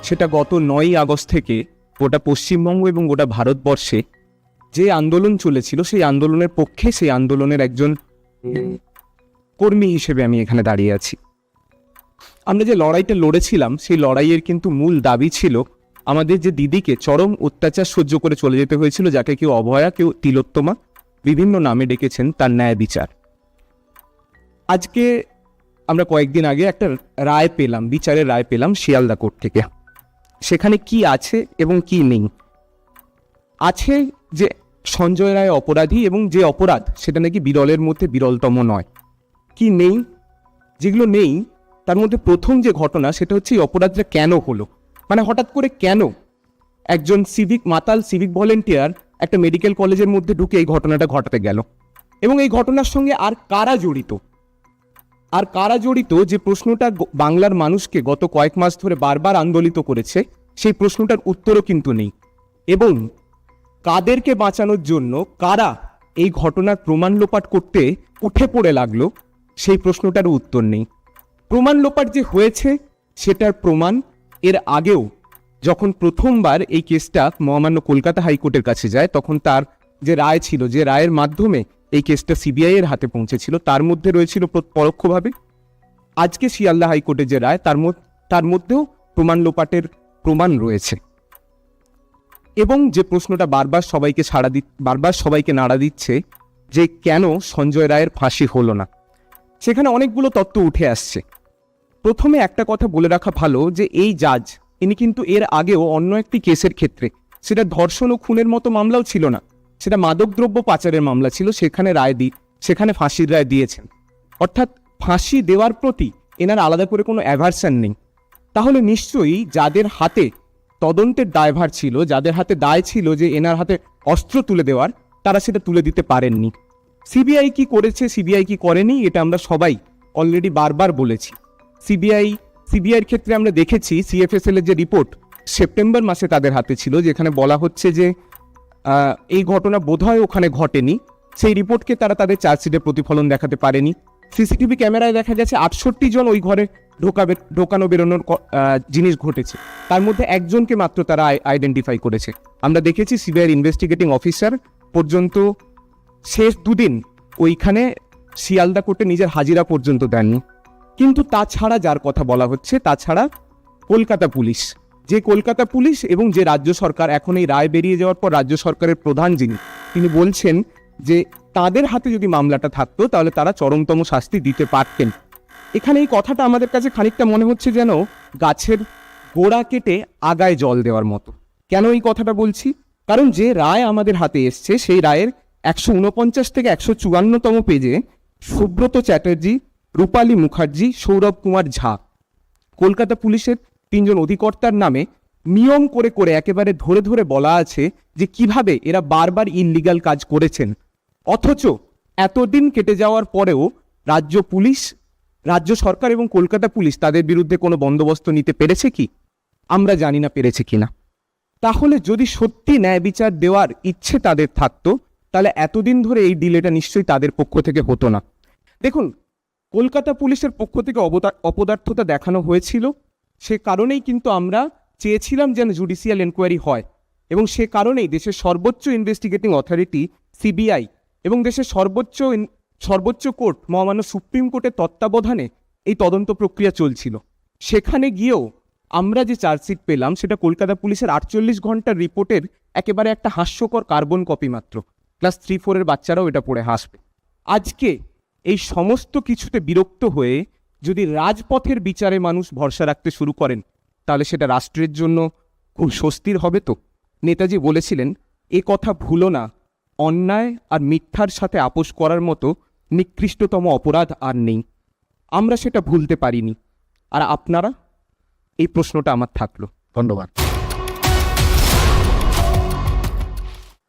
সেটা গত 9ই আগস্ট থেকে গোটা পশ্চিমবঙ্গ এবং গোটা ভারতবর্ষে যে আন্দোলন চলেছিল, সেই আন্দোলনের পক্ষে, সেই আন্দোলনের একজন কর্মী হিসেবে আমি এখানে দাঁড়িয়ে আছি। আমরা যে লড়াইটা লড়েছিলাম, সেই লড়াইয়ের কিন্তু মূল দাবি ছিল আমাদের যে দিদিকে চরম অত্যাচার সহ্য করে চলে যেতে হয়েছিল, যাকে কেউ অভয়া, কেউ তিলোত্তমা, বিভিন্ন নামে ডেকেছেন, তার ন্যায় বিচার। আজকে আমরা কয়েকদিন আগে একটা রায় পেলাম, বিচারের রায় পেলাম শিয়ালদা কোর্ট থেকে। সেখানে কি আছে এবং কি নেই? আছে যে সঞ্জয় রায় অপরাধী, এবং যে অপরাধ সেটা নাকি বিরলের মধ্যে বিরলতম নয়। কি নেই? যেগুলো নেই তার মধ্যে প্রথম যে ঘটনা, সেটা হচ্ছে এই অপরাধটা কেন হলো, মানে হঠাৎ করে কেন একজন মাতাল সিভিক ভলেন্টিয়ার একটা মেডিকেল কলেজের মধ্যে ঢুকে এই ঘটনাটা ঘটাতে গেল, এবং এই ঘটনার সঙ্গে আর কারা জড়িত, যে প্রশ্নটা বাংলার মানুষকে গত কয়েক মাস ধরে বারবার আন্দোলিত করেছে, সেই প্রশ্নটার উত্তরও কিন্তু নেই। এবং কাদেরকে বাঁচানোর জন্য কারা এই ঘটনার প্রমাণ লোপাট করতে উঠে পড়ে লাগলো, সেই প্রশ্নটারও উত্তর নেই। প্রমাণ লোপাট যে হয়েছে সেটার প্রমাণ এর আগেও যখন প্রথমবার এই কেসটা মহামান্য কলকাতা হাইকোর্টের কাছে যায়, তখন তার যে রায় ছিল, যে রায়ের মাধ্যমে এই কেসটা সিবিআই এর হাতে পৌঁছেছিল, তার মধ্যে রয়েছিল পরোক্ষভাবে আজকে শিয়ালদা হাইকোর্টের যে রায়, তার মধ্যেও প্রমাণ লোপাটের প্রমাণ রয়েছে। এবং যে প্রশ্নটা বারবার সবাইকে নাড়া দিচ্ছে, যে কেন সঞ্জয় রায়ের ফাঁসি হলো না, সেখানে অনেকগুলো তত্ত্ব উঠে আসছে। প্রথমে একটা কথা বলে রাখা ভালো, যে এই জাজ ইনি কিন্তু এর আগেও অন্য একটি কেসের ক্ষেত্রে, সেটা ধর্ষণ ও খুনের মতো মামলাও ছিল না, সেটা মাদকদ্রব্য পাচারের মামলা ছিল, সেখানে ফাঁসির রায় দিয়েছেন। অর্থাৎ ফাঁসি দেওয়ার প্রতি এনার আলাদা করে কোনো অ্যাভারশন নেই। তাহলে নিশ্চয়ই যাদের হাতে তদন্তের দায়ভার ছিল, যাদের হাতে দায় ছিল যে এনার হাতে অস্ত্র তুলে দেওয়ার, তারা সেটা তুলে দিতে পারেননি। সিবিআই কি করেছে, সিবিআই কি করেনি, এটা আমরা সবাই অলরেডি বারবার বলেছি। সিবিআইয়ের ক্ষেত্রে আমরা দেখেছি সিএফএসএল এর যে রিপোর্ট সেপ্টেম্বর মাসে তাদের হাতে ছিল, যেখানে বলা হচ্ছে যে এই ঘটনা বোধহয় ওখানে ঘটেনি। সেই রিপোর্টকে তারা তাদের চার্জশিটে প্রতিফলন দেখাতে পারেনি। সিসিটিভি ক্যামেরায় দেখা গেছে 68 জন ওই ঘরে ঢোকানো বেরোনোর জিনিস ঘটেছে, তার মধ্যে একজনকে মাত্র তারা আইডেন্টিফাই করেছে। আমরা দেখেছি সিবিআইয়ের ইনভেস্টিগেটিং অফিসার পর্যন্ত শেষ দুদিন ওইখানে শিয়ালদা কোর্টে নিজের হাজিরা পর্যন্ত দেননি। কিন্তু তাছাড়া যার কথা বলা হচ্ছে, তাছাড়া কলকাতা পুলিশ, যে কলকাতা পুলিশ এবং যে রাজ্য সরকার, এখন এই রায় বেরিয়ে যাওয়ার পর রাজ্য সরকারের প্রধান যিনি, তিনি বলছেন যে তাদের হাতে যদি মামলাটা থাকতো তাহলে তারা চরমতম শাস্তি দিতে পারতেন। এখানে এই কথাটা আমাদের কাছে খানিকটা মনে হচ্ছে যেন গাছের গোড়া কেটে আগায় জল দেওয়ার মতো। কেন এই কথাটা বলছি? কারণ যে রায় আমাদের হাতে এসছে সেই রায়ের 149 থেকে 154তম পেজে সুব্রত চ্যাটার্জি, রূপালী মুখার্জি, সৌরভ কুমার ঝা, কলকাতা পুলিশের 3 জন অধিকর্তার নামে নিয়ম করে করে একেবারে ধরে ধরে বলা আছে যে কিভাবে এরা বারবার ইললিগাল কাজ করেছেন। অথচ এতদিন কেটে যাওয়ার পরেও রাজ্য সরকার এবং কলকাতা পুলিশ তাদের বিরুদ্ধে কোনো বন্দোবস্ত নিতে পেরেছে কি? আমরা জানি না পেরেছে কিনা। তাহলে যদি সত্যি ন্যায় বিচার দেওয়ার ইচ্ছে তাদের থাকতো, তাহলে এতদিন ধরে এই ডিলেটা নিশ্চয়ই তাদের পক্ষ থেকে হতো না। দেখুন, কলকাতা পুলিশের পক্ষ থেকে অপদার্থতা দেখানো হয়েছিল, সে কারণেই কিন্তু আমরা চেয়েছিলাম যেন জুডিশিয়াল এনকোয়ারি হয়, এবং সে কারণেই দেশের সর্বোচ্চ ইনভেস্টিগেটিং অথরিটি সিবিআই এবং দেশের সর্বোচ্চ কোর্ট মহামান্য সুপ্রিম কোর্টের তত্ত্বাবধানে এই তদন্ত প্রক্রিয়া চলছিল। সেখানে গিয়েও আমরা যে চার্জশিট পেলাম সেটা কলকাতা পুলিশের 48 ঘন্টার রিপোর্টের একেবারে একটা হাস্যকর কার্বন কপি মাত্র। ক্লাস 3-4 বাচ্চারাও এটা পড়ে হাসবে। আজকে এই সমস্ত কিছুতে বিরক্ত হয়ে যদি রাজপথের বিচারে মানুষ ভরসা রাখতে শুরু করেন, তাহলে সেটা রাষ্ট্রের জন্য খুব স্বস্তির হবে। তো নেতাজি বলেছিলেন, এ কথা ভুলো না, অন্যায় আর মিথ্যার সাথে আপোষ করার মতো নিকৃষ্টতম অপরাধ আর নেই। আমরা সেটা ভুলতে পারিনি। আর আপনারা? এই প্রশ্নটা আমার থাকলো। ধন্যবাদ।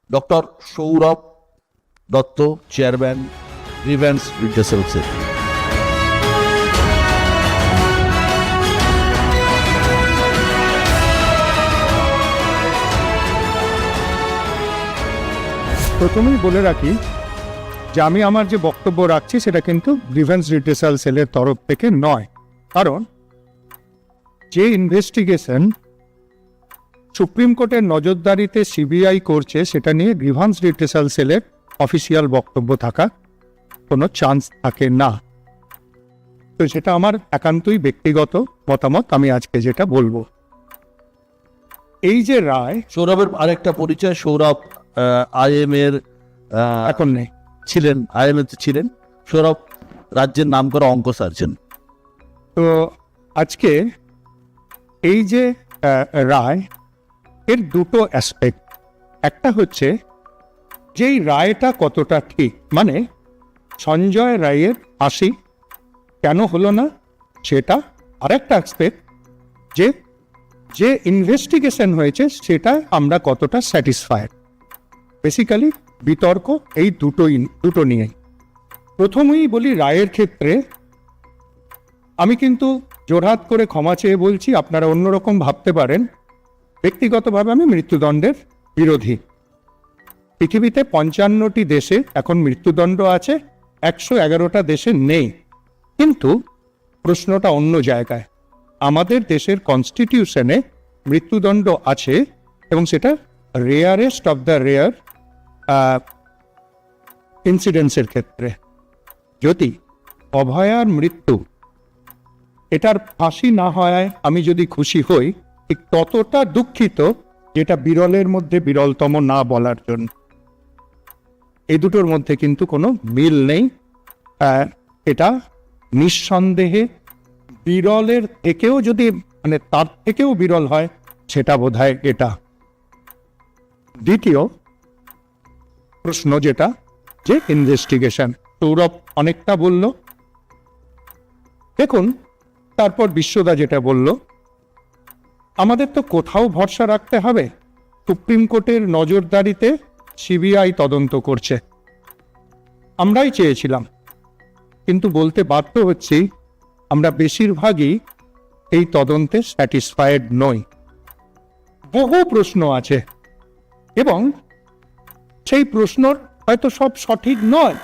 Doctor Sourav Dutta, chairman, grievance redressal cell. প্রথমেই বলে রাখি যে আমি আমার যে বক্তব্য রাখছি সেটা কিন্তু গ্রিভেন্স রিড্রেসাল সেলের তরফ থেকে নয়। কারণ যে ইনভেস্টিগেশন সুপ্রিম কোর্টের নজরদারিতে সিবিআই করছে, সেটা নিয়ে গ্রিভেন্স রিড্রেসাল সেলের অফিসিয়াল বক্তব্য থাকার কোনো চান্স থাকে না। তো সেটা আমার একান্তই ব্যক্তিগত মতামত, আমি আজকে যেটা বলবো। এই যে রায়, সৌরভের আরেকটা পরিচয়, সৌরভ আইএম এর এখন নেই, ছিলেন, আইএম এর ছিলেন। সৌরভ রাজ্যের নাম করা অঙ্ক সার্জন। তো আজকে এই যে রায়, এর দুটো অ্যাসপেক্ট। একটা হচ্ছে যেই রায়টা কতটা ঠিক, মানে সঞ্জয় রায়ের ফাঁসি কেন হলো না সেটা। আরেকটা অ্যাসপেক্ট যে ইনভেস্টিগেশন হয়েছে সেটা আমরা কতটা স্যাটিসফাইড। বেসিক্যালি বিতর্ক এই দুটো নিয়ে। প্রথমেই বলি, রায়ের ক্ষেত্রে আমি কিন্তু জোরহাত করে ক্ষমা চেয়ে বলছি, আপনারা অন্যরকম ভাবতে পারেন। ব্যক্তিগতভাবে আমি মৃত্যুদণ্ডের বিরোধী। পৃথিবীতে 55টি দেশে এখন মৃত্যুদণ্ড আছে, 111টা দেশে নেই। কিন্তু প্রশ্নটা অন্য জায়গায়। আমাদের দেশের কনস্টিটিউশনে মৃত্যুদণ্ড আছে, এবং সেটা রেয়ারেস্ট অফ দ্য রেয়ার ইনসিডেন্টসের ক্ষেত্রে। যদি অভয়ার মৃত্যু, এটার ফাঁসি না হয় আমি যদি খুশি হই, ঠিক ততটা দুঃখিত যেটা বিরলের মধ্যে বিরলতম না বলার জন্য। এই দুটোর মধ্যে কিন্তু কোনো মিল নেই। এটা নিঃসন্দেহে বিরলের থেকেও, যদি মানে তার থেকেও বিরল হয়, সেটা বোধহয় এটা। দ্বিতীয় প্রশ্ন যেটা, যে ইনভেস্টিগেশন, সৌরভ অনেকটা বলল। দেখুন, তারপর বিশ্বদা যেটা বলল, আমাদের তো কোথাও ভরসা রাখতে হবে। সুপ্রিম কোর্টের নজরদারিতে সিবিআই তদন্ত করছে। আমরাই চেয়েছিলাম, কিন্তু বলতে বাধ্য হচ্ছি আমরা বেশিরভাগই এই তদন্তে স্যাটিসফাইড নই। বহু প্রশ্ন আছে এবং সেই প্রশ্নর হয়তো সব সঠিক নয়,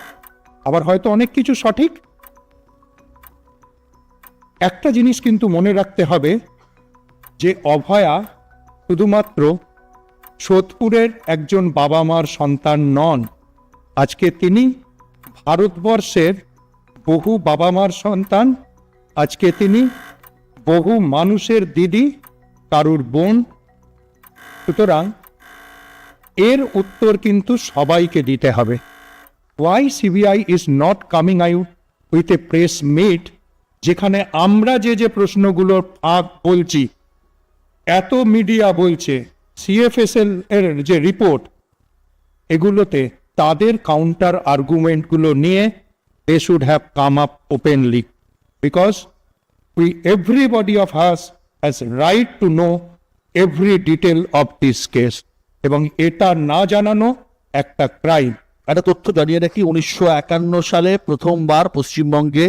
আবার হয়তো অনেক কিছু সঠিক। একটা জিনিস কিন্তু মনে রাখতে হবে যে অভয়া শুধুমাত্র সোদপুরের একজন বাবা মার সন্তান নন, আজকে তিনি ভারতবর্ষের বহু বাবা মার সন্তান। আজকে তিনি বহু মানুষের দিদি, কারুর বোন। সুতরাং এর উত্তর কিন্তু সবাইকে দিতে হবে। Why CBI is not coming out with a press meet, যেখানে আমরা যে প্রশ্নগুলোর ফাঁক বলছি, এত মিডিয়া বলছে, সিএফএসএল এর যে রিপোর্ট, এগুলোতে তাদের কাউন্টার আর্গুমেন্টগুলো নিয়ে they should have come up openly, because everybody of us has right to know every detail of this case, এবং এটা না জানানো একটা ক্রাইম। একটা তথ্য জানিয়ে রাখি, 1951 সালে প্রথমবার পশ্চিমবঙ্গে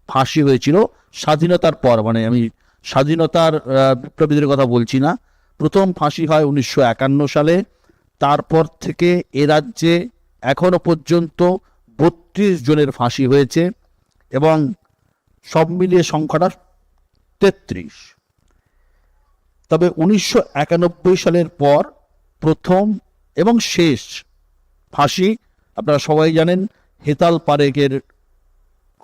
ফাঁসি হয়েছিল স্বাধীনতার পর। মানে আমি স্বাধীনতার বিপ্লবীদের কথা বলছি না, প্রথম ফাঁসি হয় 1951 সালে। তারপর থেকে এ রাজ্যে এখনো পর্যন্ত 32 জনের ফাঁসি হয়েছে এবং সব মিলিয়ে সংখ্যাটা 33। তবে 1991 সালের পর প্রথম এবং শেষ ফাঁসি আপনারা সবাই জানেন, হেতাল পারেকের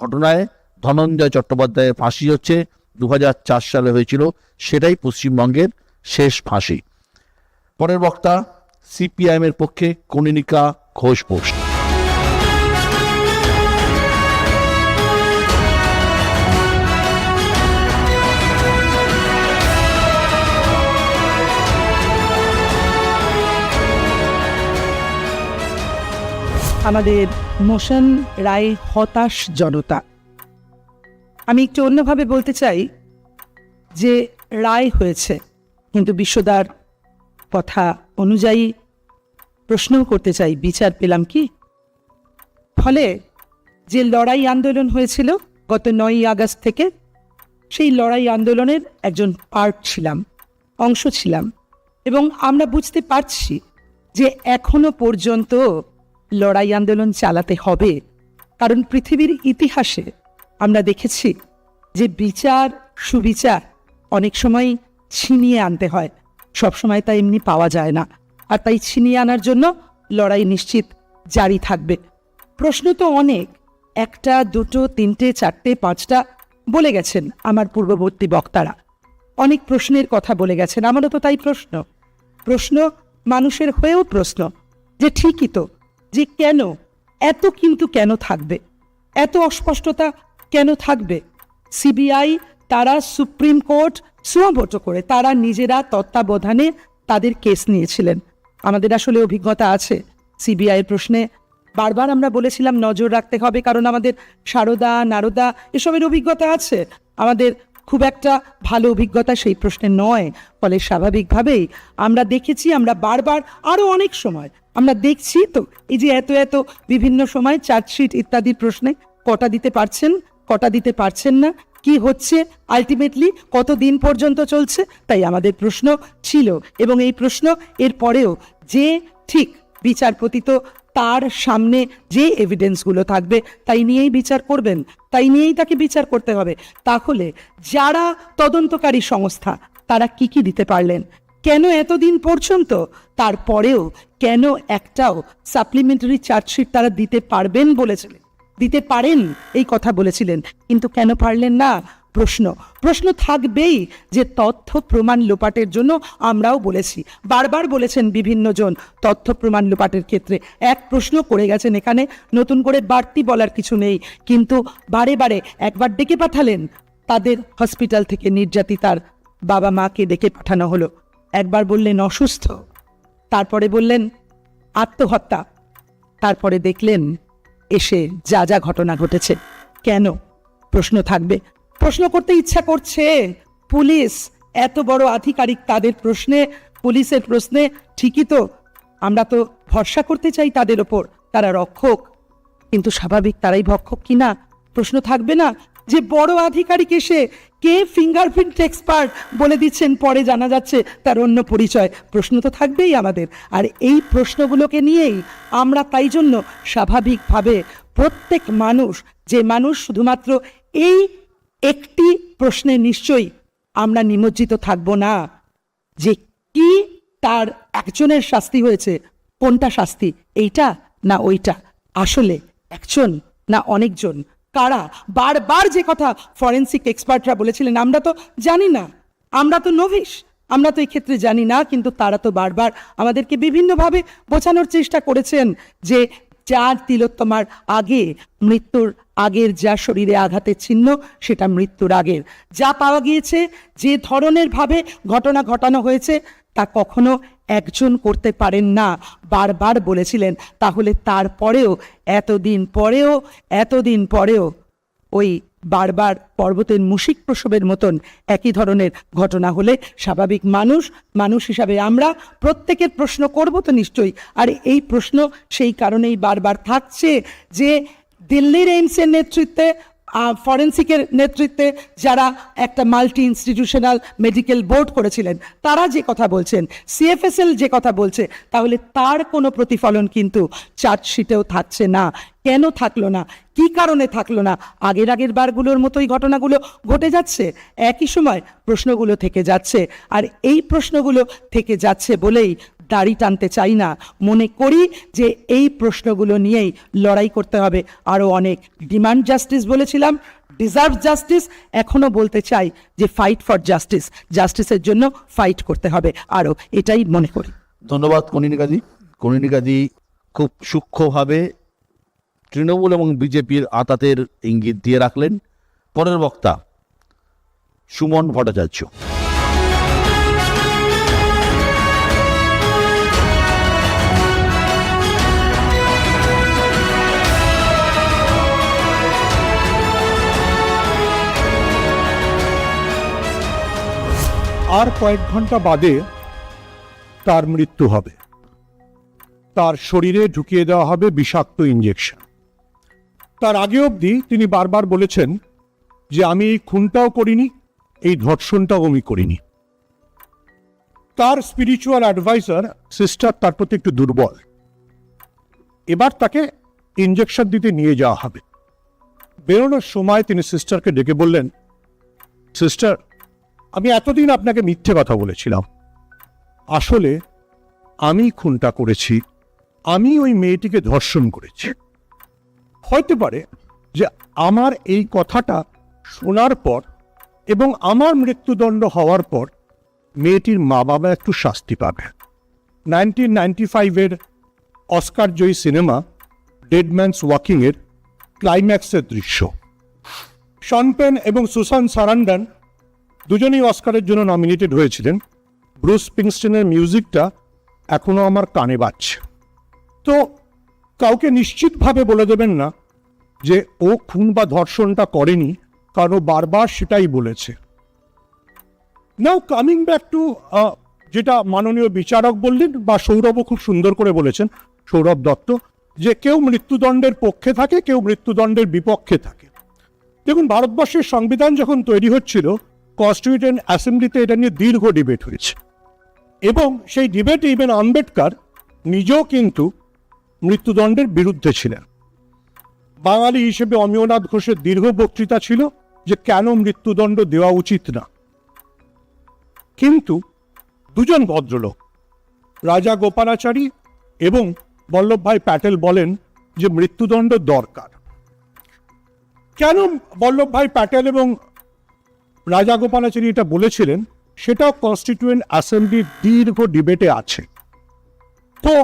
ঘটনায় ধনঞ্জয় চট্টোপাধ্যায়ের ফাঁসি হচ্ছে 2004 সালে হয়েছিল, সেটাই পশ্চিমবঙ্গের শেষ ফাঁসি। পরের বক্তা সিপিআইএম এর পক্ষে কনিনিকা ঘোষ পোস্ট। আমাদের মোশন রায় হতাশ জনতা। আমি একটু অন্যভাবে বলতে চাই যে রায় হয়েছে, কিন্তু বিশ্বদার কথা অনুযায়ী প্রশ্নও করতে চাই, বিচার পেলাম কি? ফলে যে লড়াই আন্দোলন হয়েছিল গত 9ই আগস্ট থেকে, সেই লড়াই আন্দোলনের একজন পার্ট ছিলাম, অংশ ছিলাম, এবং আমরা বুঝতে পারছি যে এখনো পর্যন্ত লড়াই আন্দোলন চালাতে হবে। কারণ পৃথিবীর ইতিহাসে আমরা দেখেছি যে বিচার, সুবিচার অনেক সময় ছিনিয়ে আনতে হয়, সবসময় তা এমনি পাওয়া যায় না। আর তাই ছিনিয়ে আনার জন্য লড়াই নিশ্চিত জারি থাকবে। প্রশ্ন তো অনেক, 1, 2, 3, 4, 5টা বলে গেছেন আমার পূর্ববর্তী বক্তারা, অনেক প্রশ্নের কথা বলে গেছেন। আমারও তো তাই প্রশ্ন মানুষের হয়েও প্রশ্ন যে ঠিকই তো, যে কেন এত কিন্তু কেন থাকবে, এত অস্পষ্টতা কেন থাকবে? সিবিআই তারা সুপ্রিম কোর্ট সুমোটো করে তারা নিজেরা তত্ত্বাবধানে তাদের কেস নিয়েছিলেন। আমাদের আসলে অভিজ্ঞতা আছে সিবিআইয়ের প্রশ্নে, বারবার আমরা বলেছিলাম নজর রাখতে হবে, কারণ আমাদের সারদা, নারদা এসবের অভিজ্ঞতা আছে, আমাদের খুব একটা ভালো অভিজ্ঞতা সেই প্রশ্নে নয়। ফলে স্বাভাবিকভাবেই আমরা দেখেছি, আমরা বারবার আরও অনেক সময় আমরা দেখছি তো, এই যে এত বিভিন্ন সময় চার্জশিট ইত্যাদি প্রশ্নে কটা দিতে পারছেন না, কি হচ্ছে আলটিমেটলি, কত দিন পর্যন্ত চলছে। তাই আমাদের প্রশ্ন ছিল, এবং এই প্রশ্ন এর পরেও যে ঠিক বিচারপতি তো তার সামনে যে এভিডেন্সগুলো থাকবে তাই নিয়েই বিচার করবেন, তাই নিয়েই তাকে বিচার করতে হবে। তাহলে যারা তদন্তকারী সংস্থা তারা কি দিতে পারলেন, কেন এতদিন পর্যন্ত, তারপরেও কেন একটাও সাপ্লিমেন্টারি চার্জশিট তারা দিতে পারবেন বলেছিলেন, দিতে পারেন এই কথা বলেছিলেন, কিন্তু কেন পারলেন না? প্রশ্ন থাকবেই। যে তথ্য প্রমাণ লোপাটের জন্য আমরাও বলেছি, বারবার বলেছেন বিভিন্ন জন তথ্য প্রমাণ লোপাটের ক্ষেত্রে এক প্রশ্ন করে গেছেন, এখানে নতুন করে বাড়তি বলার কিছু নেই। কিন্তু বারে একবার ডেকে পাঠালেন, তাদের হসপিটাল থেকে নির্যাতিতার বাবা মাকে ডেকে পাঠানো হলো, একবার বললেন অসুস্থ, তারপরে বললেন আত্মহত্যা, তারপরে দেখলেন এসে যা ঘটনা ঘটেছে। কেন? প্রশ্ন থাকবে, প্রশ্ন করতে ইচ্ছা করছে। পুলিশ এত বড় আধিকারিক, তাদের প্রশ্নে, পুলিশের প্রশ্নে ঠিকই তো আমরা তো ভরসা করতে চাই তাদের ওপর, তারা রক্ষক, কিন্তু স্বাভাবিক তারাই ভক্ষক কিনা প্রশ্ন থাকবে না? যে বড় আধিকারিক এসে কে ফিঙ্গারপ্রিন্ট এক্সপার্ট বলে দিচ্ছেন, পরে জানা যাচ্ছে তার অন্য পরিচয়, প্রশ্ন তো থাকবেই আমাদের। আর এই প্রশ্নগুলোকে নিয়েই আমরা তাই জন্য স্বাভাবিকভাবে প্রত্যেক মানুষ, যে মানুষ শুধুমাত্র এই একটি প্রশ্নে নিশ্চয়ই আমরা নিমজ্জিত থাকব না যে কি তার একজনের শাস্তি হয়েছে, কোনটা শাস্তি, এইটা না ওইটা, আসলে একজন না অনেকজন, কারা, বারবার যে কথা ফরেন্সিক এক্সপার্টরা বলেছিলেন, আমরা তো জানি না, আমরা তো নোভিস, আমরা তো এই ক্ষেত্রে জানি না, কিন্তু তারা তো বারবার আমাদেরকে বিভিন্নভাবে বোঝানোর চেষ্টা করেছেন যে যার তিলোত্তমার আগে, মৃত্যুর আগের যা শরীরে আঘাতের চিহ্ন, সেটা মৃত্যুর আগের। যা পাওয়া গিয়েছে, যে ধরনের ভাবে ঘটনা ঘটানো হয়েছে, তা কখনো একজন করতে পারেন না, বারবার বলেছিলেন। তাহলে তারপরেও এতদিন পরেও ওই বারবার পর্বতের মুশিক প্রসবের মতন একই ধরনের ঘটনা হলে স্বাভাবিক মানুষ হিসাবে আমরা প্রত্যেকের প্রশ্ন করব তো নিশ্চয়ই। আর এই প্রশ্ন সেই কারণেই বারবার থাকছে যে দিল্লির এইমসের নেতৃত্বে, ফরেন্সিকের নেতৃত্বে যারা একটা মাল্টি ইনস্টিটিউশনাল মেডিকেল বোর্ড করেছিলেন, তারা যে কথা বলছেন, সিএফএসএল যে কথা বলছে, তাহলে তার কোনো প্রতিফলন কিন্তু চার্জশিটেও থাকছে না। কেন থাকলো না, কি কারণে থাকলো না? আগের বারগুলোর মতোই ঘটনাগুলো ঘটে যাচ্ছে, একই সময় প্রশ্নগুলো থেকে যাচ্ছে। আর এই প্রশ্নগুলো থেকে যাচ্ছে বলেই দাড়ি টানতে চাই না, মনে করি যে এই প্রশ্নগুলো নিয়েই লড়াই করতে হবে আরও অনেক। ডিমান্ড জাস্টিস বলেছিলাম, ডিজার্ভ জাস্টিস, এখনও বলতে চাই যে ফাইট ফর জাস্টিস, জাস্টিসের জন্য ফাইট করতে হবে আরও, এটাই মনে করি। ধন্যবাদ কনিনিকাদি। কনিনিকাদি খুব সূক্ষ্মভাবে তৃণমূল এবং বিজেপির আঁতাতের ইঙ্গিত দিয়ে রাখলেন। পরের বক্তা সুমন ভট্টাচার্য। আর কয়েক ঘন্টা বাদে তার মৃত্যু হবে, তার শরীরে ঢুকিয়ে দেওয়া হবে বিষাক্ত ইঞ্জেকশন। তার আগে অবধি তিনি বারবার বলেছেন যে আমি এই খুনটাও করিনি, এই ধর্ষণটাও আমি করিনি। তার স্পিরিচুয়াল অ্যাডভাইজার সিস্টার তার প্রতি একটু দুর্বল, এবার তাকে ইঞ্জেকশন দিতে নিয়ে যাওয়া হবে। বেরোনোর সময় তিনি সিস্টারকে ডেকে বললেন, সিস্টার, আমি এতদিন আপনাকে মিথ্যে কথা বলেছিলাম, আসলে আমি খুনটা করেছি, আমি ওই মেয়েটিকে ধর্ষণ করেছি। হতে পারে যে আমার এই কথাটা শোনার পর এবং আমার মৃত্যুদণ্ড হওয়ার পর মেয়েটির মা বাবা একটু শাস্তি পাবে। 1995-এর অস্কার জয়ী সিনেমা ডেড ম্যানস ওয়াকিংয়ের ক্লাইম্যাক্সের দৃশ্য। শন পেন এবং সুসান সারান্ডন দুজনেই অস্কারের জন্য নমিনেটেড হয়েছিলেন। ব্রুস স্প্রিংস্টিনের মিউজিকটা এখনো আমার কানে বাজছে। তো কাউকে নিশ্চিতভাবে বলে দেবেন না যে ও খুন বা ধর্ষণটা করেনি, কারণ বারবার সেটাই বলেছে। নাও কামিং ব্যাক টু যেটা মাননীয় বিচারক বললেন, বা সৌরভও খুব সুন্দর করে বলেছেন, সৌরভ দত্ত, যে কেউ মৃত্যুদণ্ডের পক্ষে থাকে, কেউ মৃত্যুদণ্ডের বিপক্ষে থাকে। দেখুন, ভারতবর্ষের সংবিধান যখন তৈরি হচ্ছিল, কনস্টিটিউয়েন্ট অ্যাসেম্বলিতে এটা নিয়ে দীর্ঘ ডিবেট হয়েছে, এবং সেই ডিবেটে ইভেন আম্বেদকর নিজেও কিন্তু মৃত্যুদণ্ডের বিরুদ্ধে ছিলেন। বাঙালি হিসেবে অমিয়নাথ ঘোষের দীর্ঘ বক্তৃতা ছিল যে কেন মৃত্যুদণ্ড দেওয়া উচিত না। কিন্তু দুজন ভদ্রলোক, রাজা গোপালাচারী এবং বল্লভভাই প্যাটেল, বলেন যে মৃত্যুদণ্ড দরকার। কেন বল্লভভাই প্যাটেল এবং রাজা গোপালাচারী এটা বলেছিলেন, সেটাও কনস্টিটিউয়েন্ট অ্যাসেম্বলির দীর্ঘ ডিবেটে আছে। তো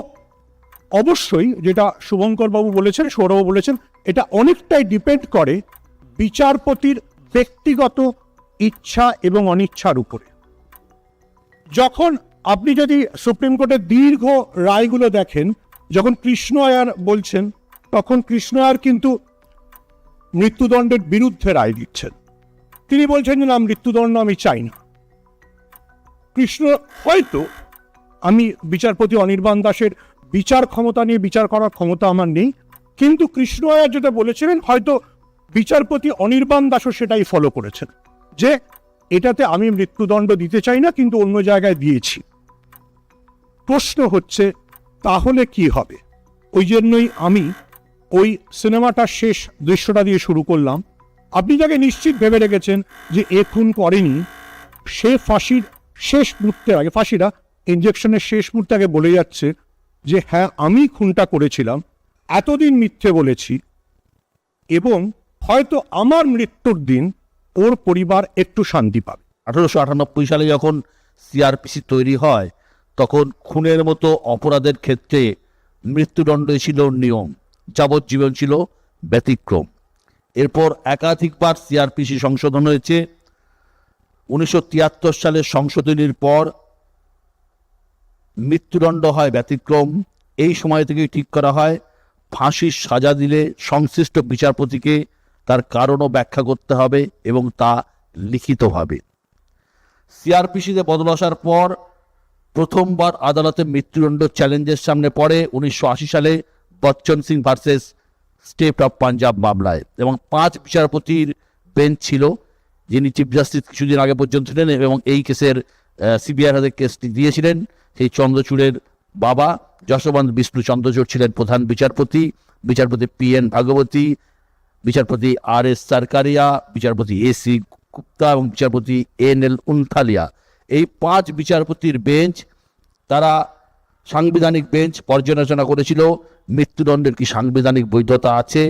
অবশ্যই যেটা শুভঙ্কর বাবু বলেছেন, সৌরভ বলেছেন, এটা অনেকটাই ডিপেন্ড করে বিচারপতির ব্যক্তিগত ইচ্ছা এবং অনিচ্ছার উপরে। যখন আপনি যদি সুপ্রিম কোর্টের দীর্ঘ রায়গুলো দেখেন, যখন কৃষ্ণ আয়ার বলছেন, তখন কৃষ্ণ আয়ার কিন্তু মৃত্যুদণ্ডের বিরুদ্ধে রায় দিচ্ছেন। তিনি বলছেন যে না, মৃত্যুদণ্ড আমি চাই না। কৃষ্ণ হয়তো, আমি বিচারপতি অনির্বাণ দাসের বিচার ক্ষমতা নিয়ে বিচার করার ক্ষমতা আমার নেই, কিন্তু কৃষ্ণ আয়ার যেটা বলেছিলেন হয়তো বিচারপতি অনির্বাণ দাসও সেটাই ফলো করেছেন, যে এটাতে আমি মৃত্যুদণ্ড দিতে চাই না কিন্তু অন্য জায়গায় দিয়েছি। প্রশ্ন হচ্ছে তাহলে কি হবে? ওই জন্যই আমি ওই সিনেমাটার শেষ দৃশ্যটা দিয়ে শুরু করলাম। আপনি যাকে নিশ্চিত ভেবে রেখেছেন যে এ খুন করেনি, সে ফাঁসির শেষ মুহূর্তে আগে, ফাঁসিটা ইঞ্জেকশনের শেষ মুহূর্তে আগে বলে যাচ্ছে যে হ্যাঁ আমি খুনটা করেছিলাম, এতদিন মিথ্যে বলেছি, এবং হয়তো আমার মৃত্যুর দিন ওর পরিবার একটু শান্তি পাবে। 1898 সালে যখন সিআরপিসি তৈরি হয় তখন খুনের মতো অপরাধের ক্ষেত্রে মৃত্যুদণ্ড ছিল নিয়ম, যাবজ্জীবন ছিল ব্যতিক্রম। এরপর একাধিকবার সিআরপিসি সংশোধন হয়েছে। 1973 সালের সংশোধনীর পর মৃত্যুদণ্ড হয় ব্যতিক্রম। এই সময় থেকেই ঠিক করা হয় ফাঁসির সাজা দিলে সংশ্লিষ্ট বিচারপতিকে তার কারণও ব্যাখ্যা করতে হবে এবং তা লিখিতভাবে। সিআরপিসিতে বদল আসার পর প্রথমবার আদালতে মৃত্যুদণ্ড চ্যালেঞ্জের সামনে পড়ে 1980 সালে Bachchan Singh versus state of Punjab মামলায়, এবং 5 বিচারপতির বেঞ্চ ছিল, যিনি চিফ জাস্টিস কিছুদিন আগে পর্যন্ত ছিলেন এবং এই কেসের সিবিআই হাতে কেসটি দিয়েছিলেন। সেই চন্দ্রচূড়ের বাবা যশবন্ত বিষ্ণু চন্দ্রচূড় ছিলেন প্রধান বিচারপতি, বিচারপতি PN ভাগবতী, বিচারপতি RS সারকারিয়া, বিচারপতি AC গুপ্তা এবং বিচারপতি NL উনথালিয়া। এই 5 বিচারপতির বেঞ্চ, তারা সাংবিধানিক বেঞ্চ পর্যালোচনা করেছিল মৃত্যুদণ্ডের কি সাংবিধানিক বৈধতা আছে,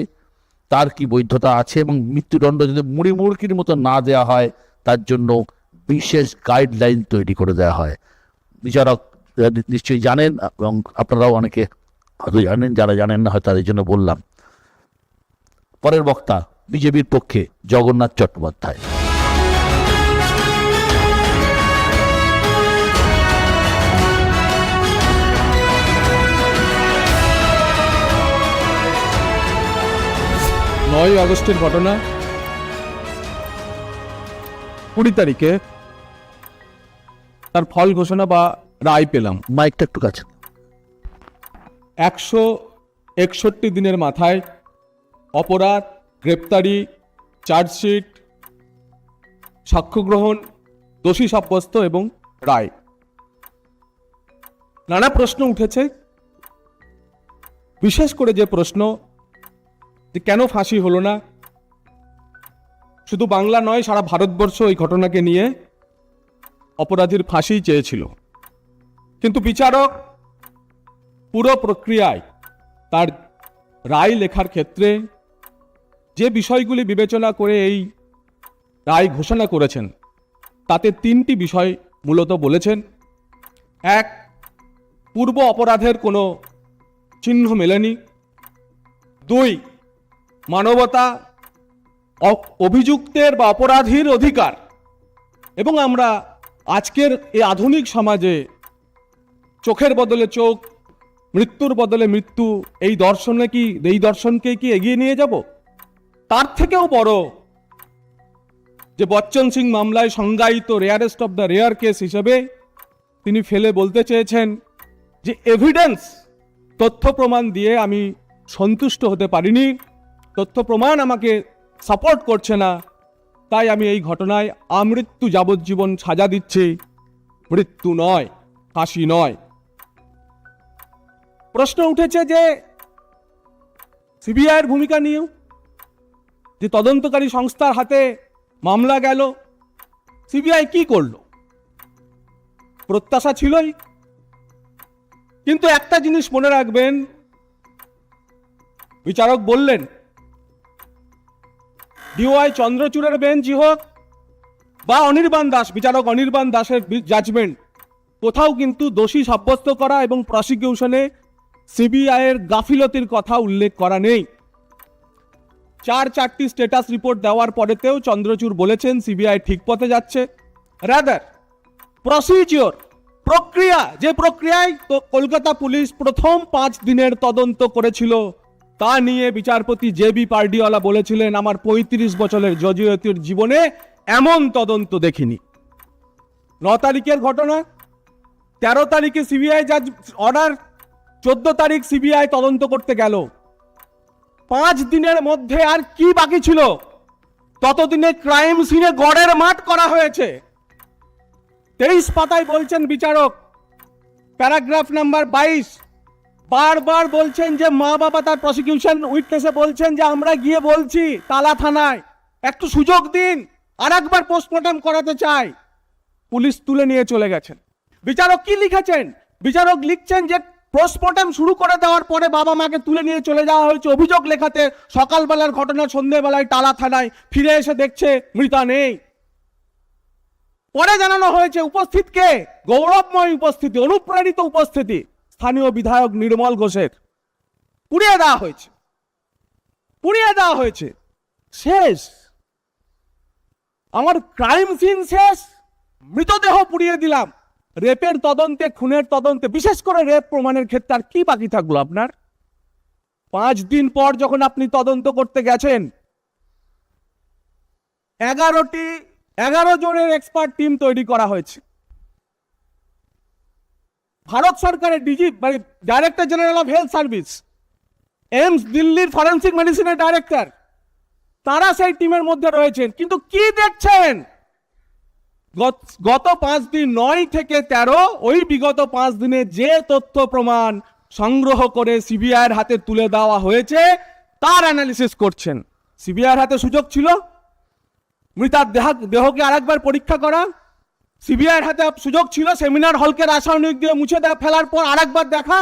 তার কি বৈধতা আছে, এবং মৃত্যুদণ্ড যদি মুড়িমুড়কির মতো না দেওয়া হয় তার জন্য বিশেষ গাইডলাইন তৈরি করে দেওয়া হয়। বিচারক নিশ্চয়ই জানেন এবং আপনারাও অনেকে হয়তো জানেন, যারা জানেন না হয়তো তাদের জন্য বললাম। পরের বক্তা বিজেপির পক্ষে জগন্নাথ চট্টোপাধ্যায়। নয় আগস্টের ঘটনা। 20 তারিখে তার ফল ঘোষণা বা রায় পেলাম। মাইকটা একটু কাছে। 161 দিনের মাথায় অপরাধ, গ্রেপ্তারি, চার্জশিট, সাক্ষ্য গ্রহণ, দোষী সাব্যস্ত এবং রায়। নানা প্রশ্ন উঠেছে, বিশেষ করে যে প্রশ্ন যে কেন ফাঁসি হলো না। শুধু বাংলা নয়, সারা ভারতবর্ষ এই ঘটনাকে নিয়ে অপরাধীর ফাঁসি চেয়েছিল, কিন্তু বিচারক পুরো প্রক্রিয়ায় তার রায় লেখার ক্ষেত্রে যে বিষয়গুলি বিবেচনা করে এই রায় ঘোষণা করেছেন তাতে 3টি বিষয় মূলত বলেছেন। 1, পূর্ব অপরাধের কোনো চিহ্ন মেলেনি। 2, মানবতা, অভিযুক্তের বা অপরাধীর অধিকার, এবং আমরা আজকের এই আধুনিক সমাজে চোখের বদলে চোখ, মৃত্যুর বদলে মৃত্যু, এই দর্শনকে কি এগিয়ে নিয়ে যাব? তার থেকেও বড় যে বচ্চন সিং মামলায় সংজ্ঞায়িত rarest of the rare case হিসেবে তিনি ফেলে বলতে চেয়েছেন যে এভিডেন্স, তথ্য প্রমাণ দিয়ে আমি সন্তুষ্ট হতে পারিনি, তথ্য প্রমাণ আমাকে সাপোর্ট করছে না, তাই আমি এই ঘটনায় আমৃত্যু যাবজ্জীবন সাজা দিচ্ছি, মৃত্যু নয়, ফাঁসি নয়। প্রশ্ন উঠেছে যে সিবিআইয়ের ভূমিকা নিয়েও, যে তদন্তকারী সংস্থার হাতে মামলা গেল, সিবিআই কি করল? প্রত্যাশা ছিলই, কিন্তু একটা জিনিস মনে রাখবেন, বিচারক বললেন DOI চন্দ্রচূড়ের বেঞ্চই হোক বা অনির্বাণ দাস, বিচারক অনির্বাণ দাসের জাজমেন্ট, কোথাও কিন্তু দোষী সাব্যস্ত করা এবং প্রসিকিউশনে সিবিআইয়ের গাফিলতির কথা উল্লেখ করা নেই। 4টি স্ট্যাটাস রিপোর্ট দেওয়ার পরেতেও চন্দ্রচূড় বলেছেন সিবিআই ঠিক পথে যাচ্ছে। রাদার প্রসিজিওর, প্রক্রিয়া, যে প্রক্রিয়ায় তো কলকাতা পুলিশ প্রথম 5 দিনের তদন্ত করেছিল, তা নিয়ে বিচারপতি JB পার্ডিওয়ালা বলেছিলেন, আমার 35 বছরের জজুয়তির জীবনে এমন তদন্ত দেখিনি। 9 তারিখের ঘটনা, 13 তারিখে সিবিআই জাজ অর্ডার, 14 তারিখ সিবিআই তদন্ত করতে গেল, 5 দিনের মধ্যে আর কি বাকি ছিল? ততদিনে ক্রাইম সিনে গড়ের মাঠ করা হয়েছে। 23 পাতায় বলছেন বিচারক, প্যারাগ্রাফ নাম্বার 22, বারবার বলছেন যে মা বাবা তার প্রসিকিউশন উইটনেসে বলছেন যে আমরা গিয়ে বলছি তালা থানায়, একটু সুযোগ দিন, আর একবার পোস্টমর্টম করাতে চাই। পুলিশ তুলে নিয়ে চলে গেছেন। বিচারক কি লিখেছেন? বিচারক লিখছেন যে পোস্টমর্টম শুরু করে দেওয়ার পরে বাবা মাকে তুলে নিয়ে চলে যাওয়া হয়েছে অভিযোগ লেখাতে, সকালবেলার ঘটনা সন্ধ্যেবেলায় টালা থানায়, ফিরে এসে দেখছে মৃতা নেই। পরে জানানো হয়েছে উপস্থিত কে? গৌরবময় উপস্থিতি, অনুপ্রাণিত উপস্থিতি স্থানীয় বিধায়ক নির্মল ঘোষের। পুড়িয়ে দেওয়া হয়েছে, পুড়িয়ে দেওয়া হয়েছে। শেষ, আমার ক্রাইম সিন শেষ, মৃতদেহ পুড়িয়ে দিলাম। রেপের তদন্তে, খুনের তদন্তে, বিশেষ করে রেপ প্রমাণের ক্ষেত্রে আর কি বাকি থাকলো আপনার? 5 দিন পর যখন আপনি তদন্ত করতে গেছেন, 11 জনের এক্সপার্ট টিম তৈরি করা হয়েছে। ভারত সরকারের ডিজি মানে director general of health service, AIIMS দিল্লির ফরেন্সিক মেডিসিনের ডাইরেক্টর, তারা সেই টিমের মধ্যে রয়েছেন। কিন্তু কি দেখছেন? গত 5 দিন 9 থেকে 13, ওই বিগত 5 দিনে যে তথ্য প্রমাণ সংগ্রহ করে সিবিআইয়ের হাতে তুলে দেওয়া হয়েছে তার অ্যানালিসিস করছেন। সিবিআইয়ের হাতে সুযোগ ছিল মৃতার দেহকে আরেকবার পরীক্ষা করা, সিবিআইয়ের হাতে সুযোগ ছিল সেমিনার হলকে রাসায়নিক দিয়ে মুছে ফেলার পর আরেকবার দেখা,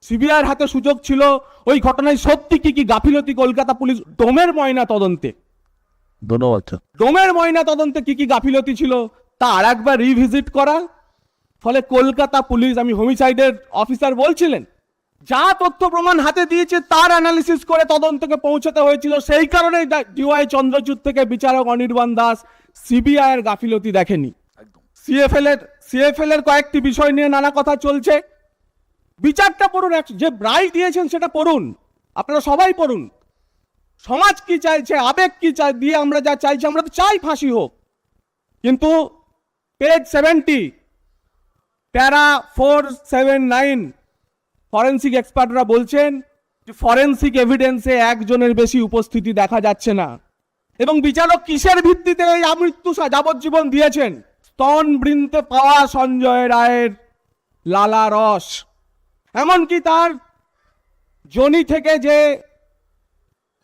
সিবিআইয়ের হাতে সুযোগ ছিল ওই ঘটনায় সত্যি কি গাফিলতি কলকাতা পুলিশ ডোমের ময়না তদন্তে, ধন্যবাদ, ডোমের ময়না তদন্তে কি গাফিলতি ছিল তা আরেকবার রিভিজিট করা। ফলে কলকাতা পুলিশ, আমি হোমিসাইডের অফিসার বলছিলেন, যা তথ্য প্রমাণ হাতে দিয়েছে তার অ্যানালিসিস করে তদন্তকে পৌঁছাতে হয়েছিল। সেই কারণেই ডিওয়াই চন্দ্রচূড় থেকে বিচারক অনির্বাণ দাস সিবিআই এর গাফিলতি দেখেনি। সিএফএল এর কয়েকটি বিষয় নিয়ে নানা কথা চলছে। বিচারটা পড়ুন, যে রায় দিয়েছেন সেটা পড়ুন, আপনারা সবাই পড়ুন। সমাজ কি চাইছে, আবেগ কি চাই, দিয়ে আমরা যা চাইছি, আমরা তো চাই ফাঁসি হোক, কিন্তু পেজ 70 প্যারা 479 ফরেন্সিক এক্সপার্টরা বলছেন যে ফরেন্সিক এভিডেন্সে একজনের বেশি উপস্থিতি দেখা যাচ্ছে না। এবং বিচারক কিসের ভিত্তিতে এই আমৃত্যু যাবজ্জীবন দিয়েছেন? স্তন বৃন্তে পাওয়া সঞ্জয় রায়ের লালা রস, এমনকি তার যোনি থেকে যে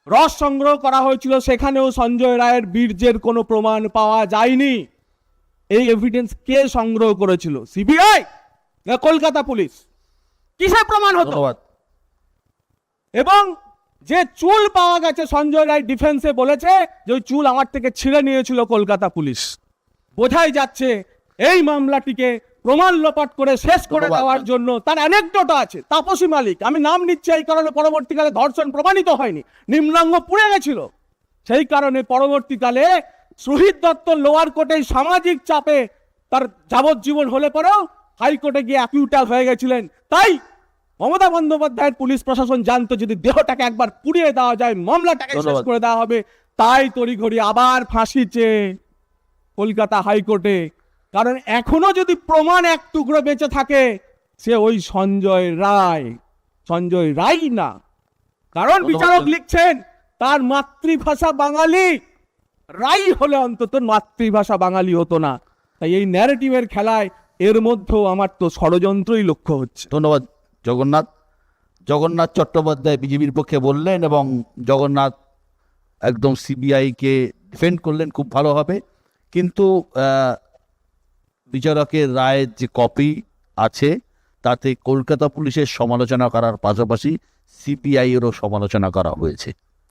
রস সংগ্রহ করা হয়েছিল সেখানেও সঞ্জয় রায়ের বীর্যের কোনো প্রমাণ পাওয়া যায়নি। এই এভিডেন্স কে সংগ্রহ করেছিল? সিবিআই না কলকাতা পুলিশ? কিসের প্রমাণ হতো? এবং যে চুল পাওয়া গেছে, সঞ্জয় রায় ডিফেন্সে বলেছে যে ওই চুল আমার থেকে ছিঁড়ে নিয়েছিল কলকাতা পুলিশ। বোঝাই যাচ্ছে এই মামলাটিকে প্রমাণ লোপাট করে শেষ করে দেওয়ার জন্য তার অ্যানেকডোট আছে। তাপসী মালিক, আমি নাম নিচ্ছি এই কারণে, পরবর্তীকালে ধর্ষণ প্রমাণিত হয়নি, নিম্নাঙ্গ পুড়ে গেছিল, সেই কারণে পরবর্তীকালে শহীদ দত্ত লোয়ার কোর্টে সামাজিক চাপে তার যাবজ্জীবন হলে পরেও হাইকোর্টে গিয়ে অ্যাকিউটাল হয়ে গেছিলেন। তাই মমতা বন্দ্যোপাধ্যায়ের পুলিশ প্রশাসন জানতো যদি দেহটাকে একবার পুড়িয়ে দেওয়া যায় মামলাটাকে শেষ করে দেওয়া হবে, তাই তড়িঘড়ি আবার ফাঁসি চেয়ে কলকাতা হাইকোর্টে। কারণ এখনো যদি প্রমাণ এক টুকরো বেঁচে থাকে, সে ওই সঞ্জয় রায় না। কারণ বিচারক লিখছেন তার মাতৃভাষা বাঙালি, রাই হলে অন্তত মাতৃভাষা বাঙালি হতো না। তাই এই ন্যারেটিভের খেলায় এর মধ্যেও আমার তো ষড়যন্ত্রই লক্ষ্য হচ্ছে। ধন্যবাদ জগন্নাথ চট্টোপাধ্যায় বিজেপির পক্ষে বললেন এবং জগন্নাথ একদম সিবিআইকে ডিফেন্ড করলেন, খুব ভালো হবে। কিন্তু বিচারকের রায়ের যে কপি আছে তাতে কলকাতা পুলিশের সমালোচনা করার পাশাপাশি সিপিআইয়েরও সমালোচনা করা হয়েছে,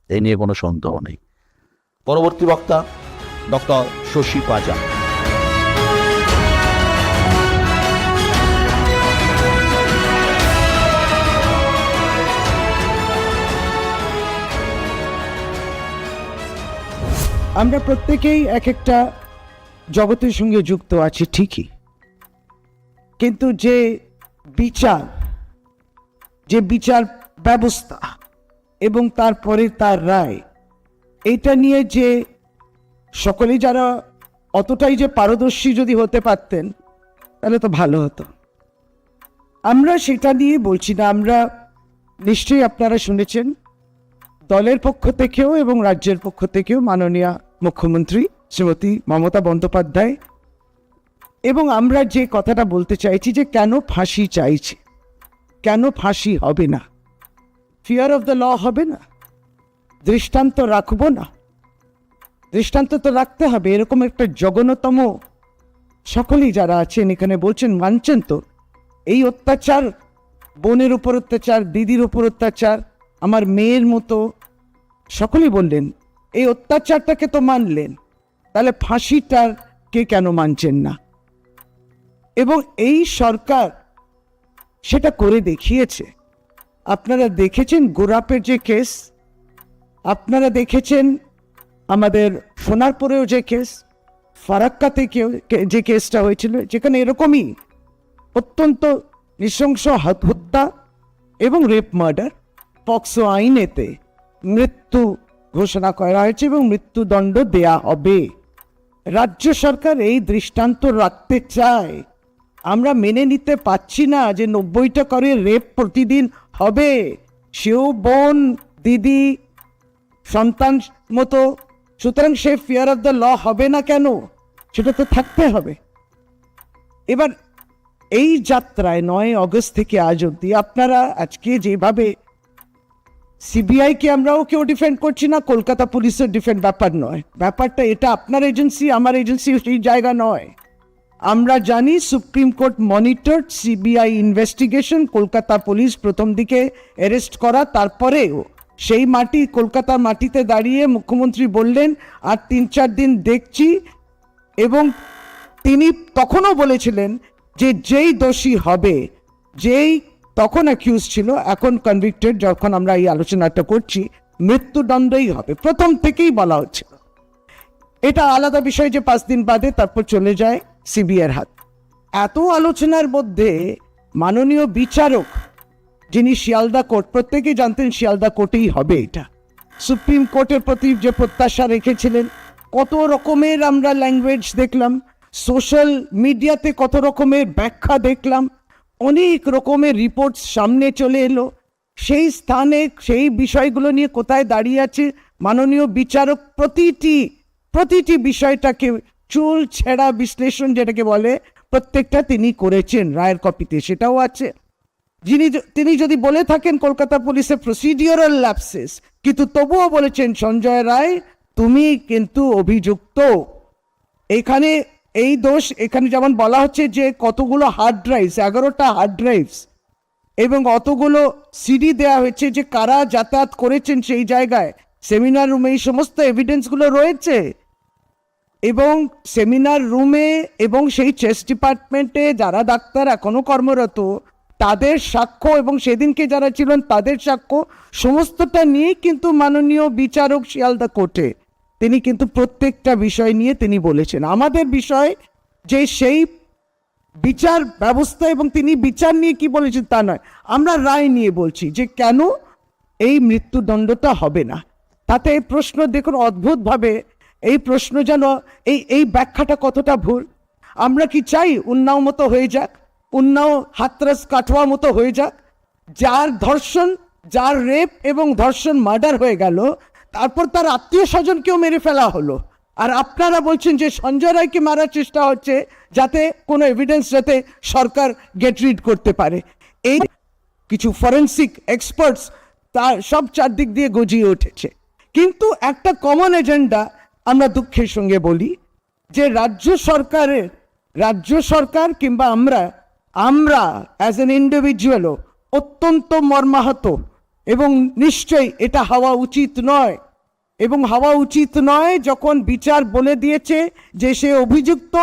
এই নিয়ে কোনো সন্দেহ নেই। পরবর্তী বক্তা ডক্টর শশী পাজা। আমরা প্রত্যেকেই এক একটা জগতের সঙ্গে যুক্ত আছি ঠিকই, কিন্তু যে বিচার ব্যবস্থা এবং তারপরে তার রায়, এইটা নিয়ে যে সকলেই যারা অতটাই যে পারদর্শী যদি হতে পারতেন তাহলে তো ভালো হতো। আমরা সেটা নিয়ে বলছি না, আমরা নিশ্চয়ই আপনারা শুনেছেন দলের পক্ষ থেকেও এবং রাজ্যের পক্ষ থেকেও মাননীয় মুখ্যমন্ত্রী শ্রীমতী মমতা বন্দ্যোপাধ্যায়, এবং আমরা যে কথাটা বলতে চাইছি যে কেন ফাঁসি চাইছে, কেন ফাঁসি হবে না, ফিয়ার অফ দ্য ল হবে না, দৃষ্টান্ত রাখবো না, দৃষ্টান্ত তো রাখতে হবে। এরকম একটা জঘন্যতম, সকলেই যারা আছেন এখানে বলছেন মানছেন তো, এই অত্যাচার, বোনের উপর অত্যাচার, দিদির উপর অত্যাচার, আমার মেয়ের মতো, সকলেই বললেন এই অত্যাচারটাকে তো মানলেন, তাহলে ফাঁসিটার কে কেন মানছেন না? এবং এই সরকার সেটা করে দেখিয়েছে। আপনারা দেখেছেন গোরাপের যে কেস, আপনারা দেখেছেন আমাদের সোনারপুরেও যে কেস, ফারাক্কাতে যে কেসটা হয়েছিল, যেখানে এরকমই অত্যন্ত নৃশংস হত্যা এবং রেপ মার্ডার, পক্সো আইনেতে মৃত্যু ঘোষণা করা হয়েছে এবং মৃত্যুদণ্ড দেয়া হবে। রাজ্য সরকার এই দৃষ্টান্ত রাখতে চায়। আমরা মেনে নিতে পারছি না যে 90টা করে রেপ প্রতিদিন হবে, সেও বোন, দিদি, সন্তান মতো। সুতরাং সে ফিয়ার অফ দ্য ল হবে না কেন? সেটা তো থাকতে হবে। এবার এই যাত্রায় 9 আগস্ট থেকে আজ অব্দি আপনারা আজকে যেভাবে সিবিআইকে আমরাও কেউ ডিফেন্ড করছি না, কলকাতা পুলিশের ডিফেন্ড ব্যাপার নয়, ব্যাপারটা এটা আপনার এজেন্সি, আমার এজেন্সি সেই জায়গা নয়। আমরা জানি supreme court monitored CBI investigation, Kolkata police প্রথম দিকে অ্যারেস্ট করা, তারপরেও সেই মাটি, কলকাতার মাটিতে দাঁড়িয়ে মুখ্যমন্ত্রী বললেন আর 3-4 দিন দেখছি, এবং তিনি তখনও বলেছিলেন যে যেই দোষী হবে, যেই তখন অ্যাকিউজ ছিল, এখন কনভিক্টেড, যখন আমরা এই আলোচনাটা করছি মৃত্যুদণ্ডই হবে, প্রথম থেকেই বলা হচ্ছিল। এটা আলাদা বিষয় যে 5 দিন বাদে তারপর চলে যায় সিবিআইয়ের হাত। এত আলোচনার মধ্যে মাননীয় বিচারক, যিনি শিয়ালদা কোর্ট, প্রত্যেকেই জানতেন শিয়ালদা কোর্টেই হবে এটা, সুপ্রিম কোর্টের প্রতি যে প্রত্যাশা রেখেছিলেন, কত রকমের আমরা ল্যাঙ্গুয়েজ দেখলাম, সোশ্যাল মিডিয়াতে কত রকমের ব্যাখ্যা দেখলাম, অনেক রকমের রিপোর্টস সামনে চলে এলো। সেই স্থানে সেই বিষয়গুলো নিয়ে কোথায় দাঁড়িয়ে আছে মাননীয় বিচারক, প্রতিটি বিষয়টাকে চুল ছেঁড়া বিশ্লেষণ যেটাকে বলে, প্রত্যেকটা তিনি করেছেন রায়ের কপিতে, সেটাও আছে। তিনি যদি বলে থাকেন কলকাতা পুলিশের প্রসিডিওরাল ল্যাপসেস, কিন্তু তবুও বলেছেন সঞ্জয় রায় তুমি কিন্তু অভিযুক্ত। এখানে এই দোষ, এখানে যেমন বলা হচ্ছে যে কতগুলো হার্ড ড্রাইভস, 11টা হার্ড ড্রাইভস, এবং অতগুলো সিডি দেওয়া হয়েছে যে কারা যাতায়াত করেছেন সেই জায়গায়, সেমিনার রুমে এই সমস্ত এভিডেন্সগুলো রয়েছে। এবং সেমিনার রুমে এবং সেই চেস্ট ডিপার্টমেন্টে যারা ডাক্তার এখনো কর্মরত, তাদের সাক্ষ্য এবং সেদিনকে যারা ছিলেন তাদের সাক্ষ্য, সমস্তটা নিয়ে কিন্তু মাননীয় বিচারক শিয়ালদা কোর্টে তিনি কিন্তু প্রত্যেকটা বিষয় নিয়ে তিনি বলেছেন। আমাদের বিষয় যে সেই বিচার ব্যবস্থা, এবং তিনি বিচার নিয়ে কি বলেছেন তা নয়, আমরা রায় নিয়ে বলছি যে কেন এই মৃত্যুদণ্ডটা হবে না। তাতে এই প্রশ্ন দেখুন অদ্ভুতভাবে, এই প্রশ্ন যেন এই ব্যাখ্যাটা কতটা ভুল। আমরা কি চাই উন্নাও মতো হয়ে যাক, উন্নাও হাতরাস কাঠোয়া মতো হয়ে যাক, যার ধর্ষণ, যার রেপ এবং ধর্ষণ মার্ডার হয়ে গেল, তারপর তার আত্মীয় স্বজনকেও মেরে ফেলা হলো, আর আপনারা বলছেন যে সঞ্জয় রায়কে মারার চেষ্টা হচ্ছে যাতে কোনো এভিডেন্স যাতে সরকার গেট রিড করতে পারে। এই কিছু ফরেন্সিক এক্সপার্টস তার সব চারদিক দিয়ে গজিয়ে উঠেছে, কিন্তু একটা কমন এজেন্ডা আমরা দুঃখের সঙ্গে বলি যে রাজ্য সরকার কিংবা আমরা অ্যাজ এন ইন্ডিভিজুয়ালও অত্যন্ত মর্মাহত, এবং নিশ্চয়ই এটা হওয়া উচিত নয়। এবং হওয়া উচিত নয় যখন বিচার বলে দিয়েছে যে সে অভিযুক্ত,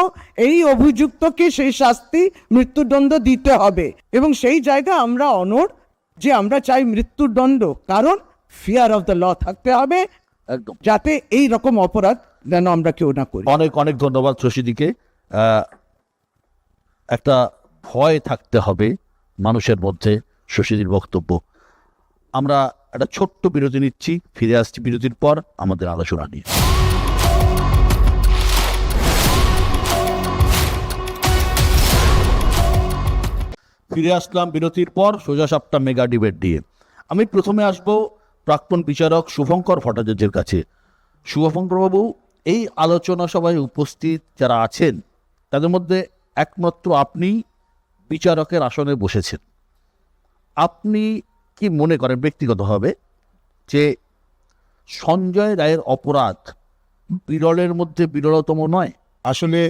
এই অভিযুক্তকে সেই শাস্তি মৃত্যুদণ্ড দিতে হবে। এবং সেই জায়গা আমরা অনড় যে আমরা চাই মৃত্যুদণ্ড, কারণ ফিয়ার অফ দ্য ল থাকতে হবে, যাতে এই রকম অপরাধ যেন আমরা কেউ না করি। অনেক অনেক ধন্যবাদ শশীদিকে। একটা ভয় থাকতে হবে মানুষের মধ্যে, শশীদির বক্তব্য। আমরা একটা ছোট্ট বিরতি নিচ্ছি, ফিরে আসছি বিরতির পর আমাদের আলোচনা নিয়ে। ফিরে আসলাম বিরতির পর সোজা সাপটা মেগা ডিবেট দিয়ে। আমি প্রথমে আসব প্রাক্তন বিচারক শুভঙ্কর ভট্টাচার্যের কাছে। শুভঙ্করবাবু, এই আলোচনা সভায় উপস্থিত যারা আছেন তাদের মধ্যে একমাত্র আপনি বিচারকের আসনে বসেছেন। আপনি কি মনে করেন ব্যক্তিগতভাবে যে সঞ্জয় রায়ের অপরাধ বিরলের মধ্যে বিরলতম নয়? আসলে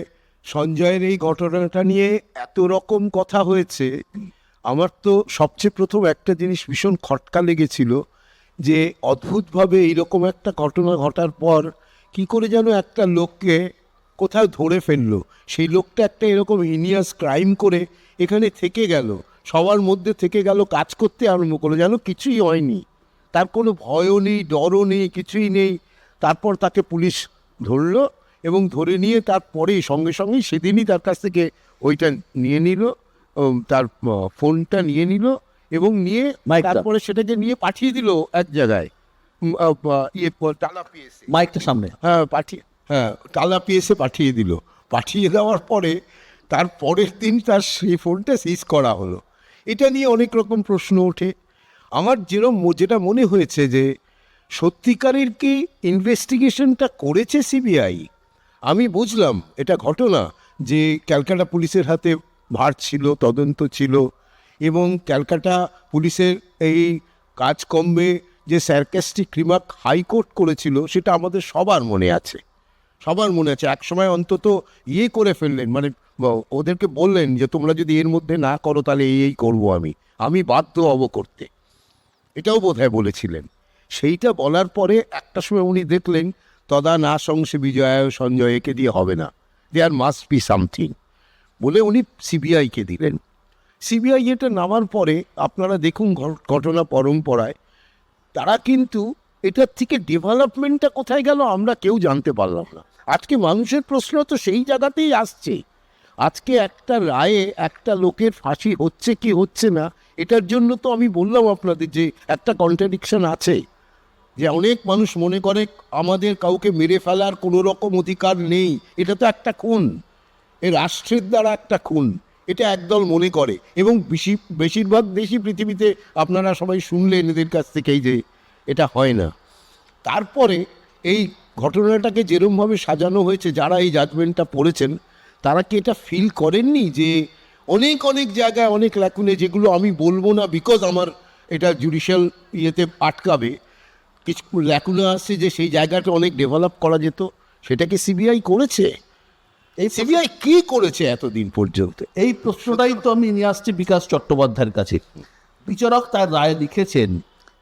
সঞ্জয়ের এই ঘটনাটা নিয়ে এত রকম কথা হয়েছে, আমার তো সবচেয়ে প্রথম একটা জিনিস ভীষণ খটকা লেগেছিল যে অদ্ভুতভাবে এইরকম একটা ঘটনা ঘটার পর কি করে যেন একটা লোককে কোথাও ধরে ফেললো, সেই লোকটা একটা এরকম হিনিয়াস ক্রাইম করে এখানে থেকে গেল, সবার মধ্যে থেকে গেল, কাজ করতে আরম্ভ করলো, যেন কিছুই হয়নি, তার কোনো ভয়ও নেই, ডরও নেই, কিছুই নেই। তারপর তাকে পুলিশ ধরলো এবং ধরে নিয়ে তারপরে সঙ্গে সঙ্গেই সেদিনই তার কাছ থেকে ওইটা নিয়ে নিল, তার ফোনটা নিয়ে নিল এবং নিয়ে তারপরে সেটাকে নিয়ে পাঠিয়ে দিল এক জায়গায়, টালা পিএসে, মাইকটা সামনে, টালা পিএসে পাঠিয়ে দিল। পাঠিয়ে দেওয়ার পরে তার পরের দিন তার সেই ফোনটা সিজ করা হলো। এটা নিয়ে অনেক রকম প্রশ্ন ওঠে। আমার যেটা মনে হয়েছে যে সত্যিকারের কি ইনভেস্টিগেশনটা করেছে সিবিআই। আমি বুঝলাম এটা ঘটনা যে ক্যালকাটা পুলিশের হাতে ভার ছিল, তদন্ত ছিল, এবং ক্যালকাটা পুলিশের এই কাজকর্মে যে স্যারকাস্টিক রিমার্ক হাইকোর্ট করেছিল সেটা আমাদের সবার মনে আছে। একসময় অন্তত করে ফেললেন, মানে ওদেরকে বললেন যে তোমরা যদি এর মধ্যে না করো তাহলে এই করবো, আমি বাধ্য হব করতে, এটাও বোধহয় বলেছিলেন। সেইটা বলার পরে একটা সময় উনি দেখলেন তদা না সংশে বিজয় সঞ্জয়, একে দিয়ে হবে না, দেয়ার মাস্ট বি সামথিং, বলে উনি সিবিআইকে দিলেন। সিবিআই এটা নামার পরে আপনারা দেখুন ঘটনা পরম্পরায় তারা কিন্তু এটার থেকে ডেভেলপমেন্টটা কোথায় গেল আমরা কেউ জানতে পারলাম না। আজকে মানুষের প্রশ্ন তো সেই জায়গাতেই আসছে। আজকে একটা রায়ে একটা লোকের ফাঁসি হচ্ছে কি হচ্ছে না, এটার জন্য তো আমি বললাম আপনাদের যে একটা কন্ট্রাডিকশন আছে, যে অনেক মানুষ মনে করে আমাদের কাউকে মেরে ফেলার কোনো রকম অধিকার নেই, এটা তো একটা খুন, এ রাষ্ট্রের দ্বারা একটা খুন, এটা একদল মনে করে। এবং বেশিরভাগ দেশই পৃথিবীতে আপনারা সবাই শুনলেন এদের কাছ থেকেই যে এটা হয় না। তারপরে এই ঘটনাটাকে যেরমভাবে সাজানো হয়েছে, যারা এই জাজমেন্টটা পড়েছেন তারা কি এটা ফিল করেননি যে অনেক অনেক জায়গায় অনেক ল্যাকুনে, যেগুলো আমি বলবো না বিকজ আমার এটা জুডিশিয়াল ইয়েতে আটকাবে, কিছু ল্যাকুনা আসছে যে সেই জায়গাটা অনেক ডেভেলপ করা যেত, সেটাকে সিবিআই করেছে। এই সিবিআই কি করেছে এতদিন পর্যন্ত? এই প্রশ্নটাই তো আমি নিয়ে আসছি বিকাশ চট্টোপাধ্যায়ের কাছে। বিচারক তার রায় লিখেছেন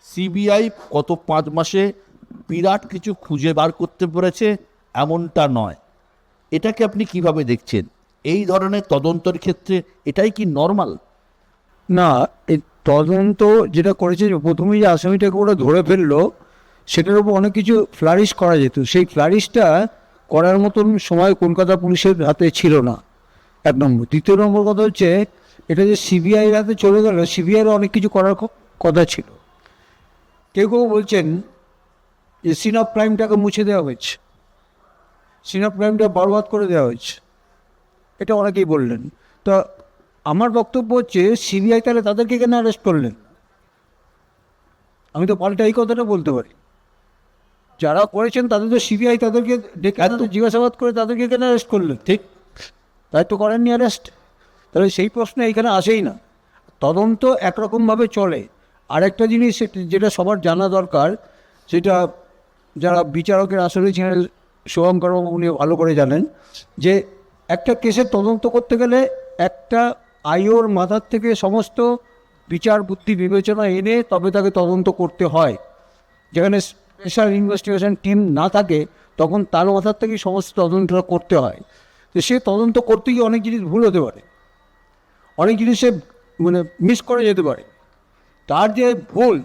সিবিআই গত 5 মাসে বিরাট কিছু খুঁজে বার করতে পেরেছে, এমনটা নয়। এটাকে আপনি কিভাবে দেখছেন? এই ধরনের তদন্তের ক্ষেত্রে এটাই কি নর্মাল? না, এই তদন্ত যেটা করেছে, প্রথমেই যে আসামিটাকে ওরা ধরে ফেললো সেটার উপর অনেক কিছু ফ্লারিশ করা যেত, সেই ফ্লারিশটা করার মতন সময় কলকাতা পুলিশের হাতে ছিল না, 1 নম্বর। 2 নম্বর কথা হচ্ছে এটা যে সিবিআইয়ের হাতে চলে গেল, সিবিআইয়ের অনেক কিছু করার কথা ছিল। কেউ বলছেন যে সিন অফ ক্রাইমটাকে মুছে দেওয়া হয়েছে, সিন অফ ক্রাইমটা বরবাদ করে দেওয়া হয়েছে, এটা অনেকেই বললেন। তো আমার বক্তব্য হচ্ছে সিবিআই তাহলে তাদেরকে কেন অ্যারেস্ট করলেন? আমি তো পাল্টা এই কথাটা বলতে পারি, যারা করেছেন তাদের তো সিবিআই তাদেরকে ডেকে জিজ্ঞাসাবাদ করে তাদেরকে কেন অ্যারেস্ট করলেন? ঠিক তাই তো করেননি অ্যারেস্ট। তাহলে সেই প্রশ্ন এইখানে আসেই না। তদন্ত একরকমভাবে চলে। আরেকটা জিনিস যেটা সবার জানা দরকার, সেটা যারা বিচারকের আসলে ছিলেন শুভঙ্করবাবু উনি ভালো করে জানেন, যে একটা কেসের তদন্ত করতে গেলে একটা আইওর মাথার থেকে সমস্ত বিচার বুদ্ধি বিবেচনা এনে তবে তাকে তদন্ত করতে হয়। যেখানে স্পেশাল ইনভেস্টিগেশন টিম না থাকে তখন তার মাথার থেকেই সমস্ত তদন্তটা করতে হয়। তো সে তদন্ত করতে গিয়ে অনেক জিনিস ভুল হতে পারে, অনেক জিনিসে মিস করে যেতে পারে। তার যে ভুল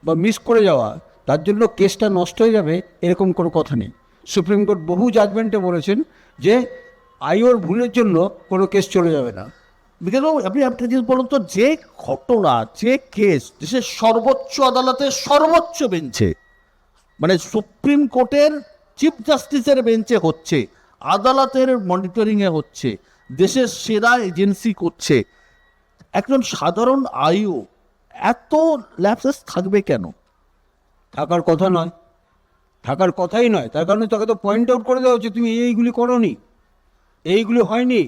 বা মিস করে যাওয়া, তার জন্য কেসটা নষ্ট হয়ে যাবে এরকম কোনো কথা নেই। সুপ্রিম কোর্ট বহু জাজমেন্টে বলেছেন যে আইওর ভুলের জন্য কোনো কেস চলে যাবে না। বিকাশবাবু, আপনি একটা জিনিস বলুন তো, যে ঘটনা, যে কেস দেশের সর্বোচ্চ আদালতের সর্বোচ্চ বেঞ্চে, মানে সুপ্রিম কোর্টের চিফ জাস্টিসের বেঞ্চে হচ্ছে, আদালতের মনিটরিংয়ে হচ্ছে, দেশের সেরা এজেন্সি করছে, একজন সাধারণ আয়ু এত ল্যাপসেস থাকবে কেন? থাকার কথা নয়, থাকার কথাই নয়, তার কারণে তোকে তো পয়েন্ট আউট করে দেওয়া হচ্ছে তুমি এইগুলি করোনি, এইগুলি হয়নি,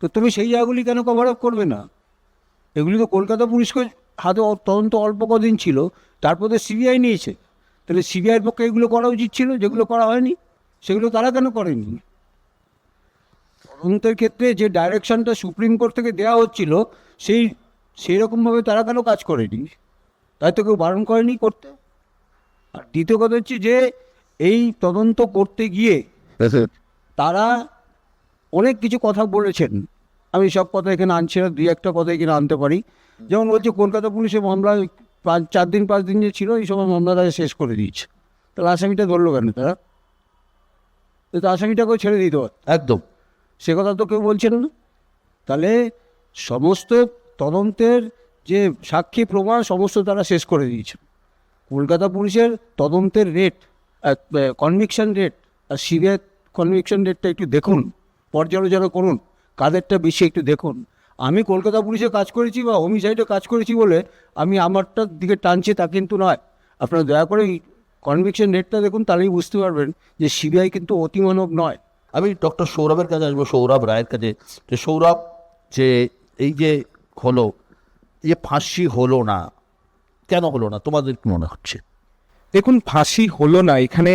তো তুমি সেই জায়গাগুলি কেন কভার আপ করবে না? এগুলি তো কলকাতা পুলিশকে হাতে তদন্ত অল্প কদিন ছিল, তারপরে সিবিআই নিয়েছে, তাহলে সিবিআইয়ের পক্ষে এগুলো করা উচিত ছিল, যেগুলো করা হয়নি সেগুলো তারা কেন করেনি? তদন্তের ক্ষেত্রে যে ডাইরেকশনটা সুপ্রিম কোর্ট থেকে দেওয়া হচ্ছিল সেই রকমভাবে তারা কেন কাজ করেনি? তাই তো কেউ বারণ করেনি করতে। আর দ্বিতীয় কথা হচ্ছে যে এই তদন্ত করতে গিয়ে তারা অনেক কিছু কথা বলেছেন, আমি সব কথা এখানে আনছি না, 2-1টা কথা এখানে আনতে পারি। যেমন বলছে কলকাতা পুলিশের মামলা 4 দিন 5 দিন যে ছিল এই সময় মামলা তারা শেষ করে দিয়েছে, তাহলে আসামিটা ধরলো কেন তারা? তো আসামিটাকেও ছেড়ে দিতে পারে, একদম সে কথা তো কেউ বলছেন না। তাহলে সমস্ত তদন্তের যে সাক্ষী প্রমাণ সমস্ত তারা শেষ করে দিয়েছে। কলকাতা পুলিশের তদন্তের রেট, কনভিকশন রেট আর সিবিআই কনভিকশন রেটটা একটু দেখুন, পর্যালোচনা করুন, কাদেরটা বেশি একটু দেখুন। আমি কলকাতা পুলিশে কাজ করেছি বা হোমিসাইডে কাজ করেছি বলে আমি আমারটার দিকে টানছি তা কিন্তু নয়। আপনারা দয়া করে কনভিকশন রেটটা দেখুন, তাহলেই বুঝতে পারবেন যে সিবিআই কিন্তু অতিমানব নয়। আমি ডক্টর সৌরভের কাছে আসবো, সৌরভ রায়ের কাছে। যে সৌরভ, যে এই যে হলো, এই যে ফাঁসি হলো না, কেন হলো না তোমাদের কি মনে হচ্ছে? দেখুন, ফাঁসি হলো না, এখানে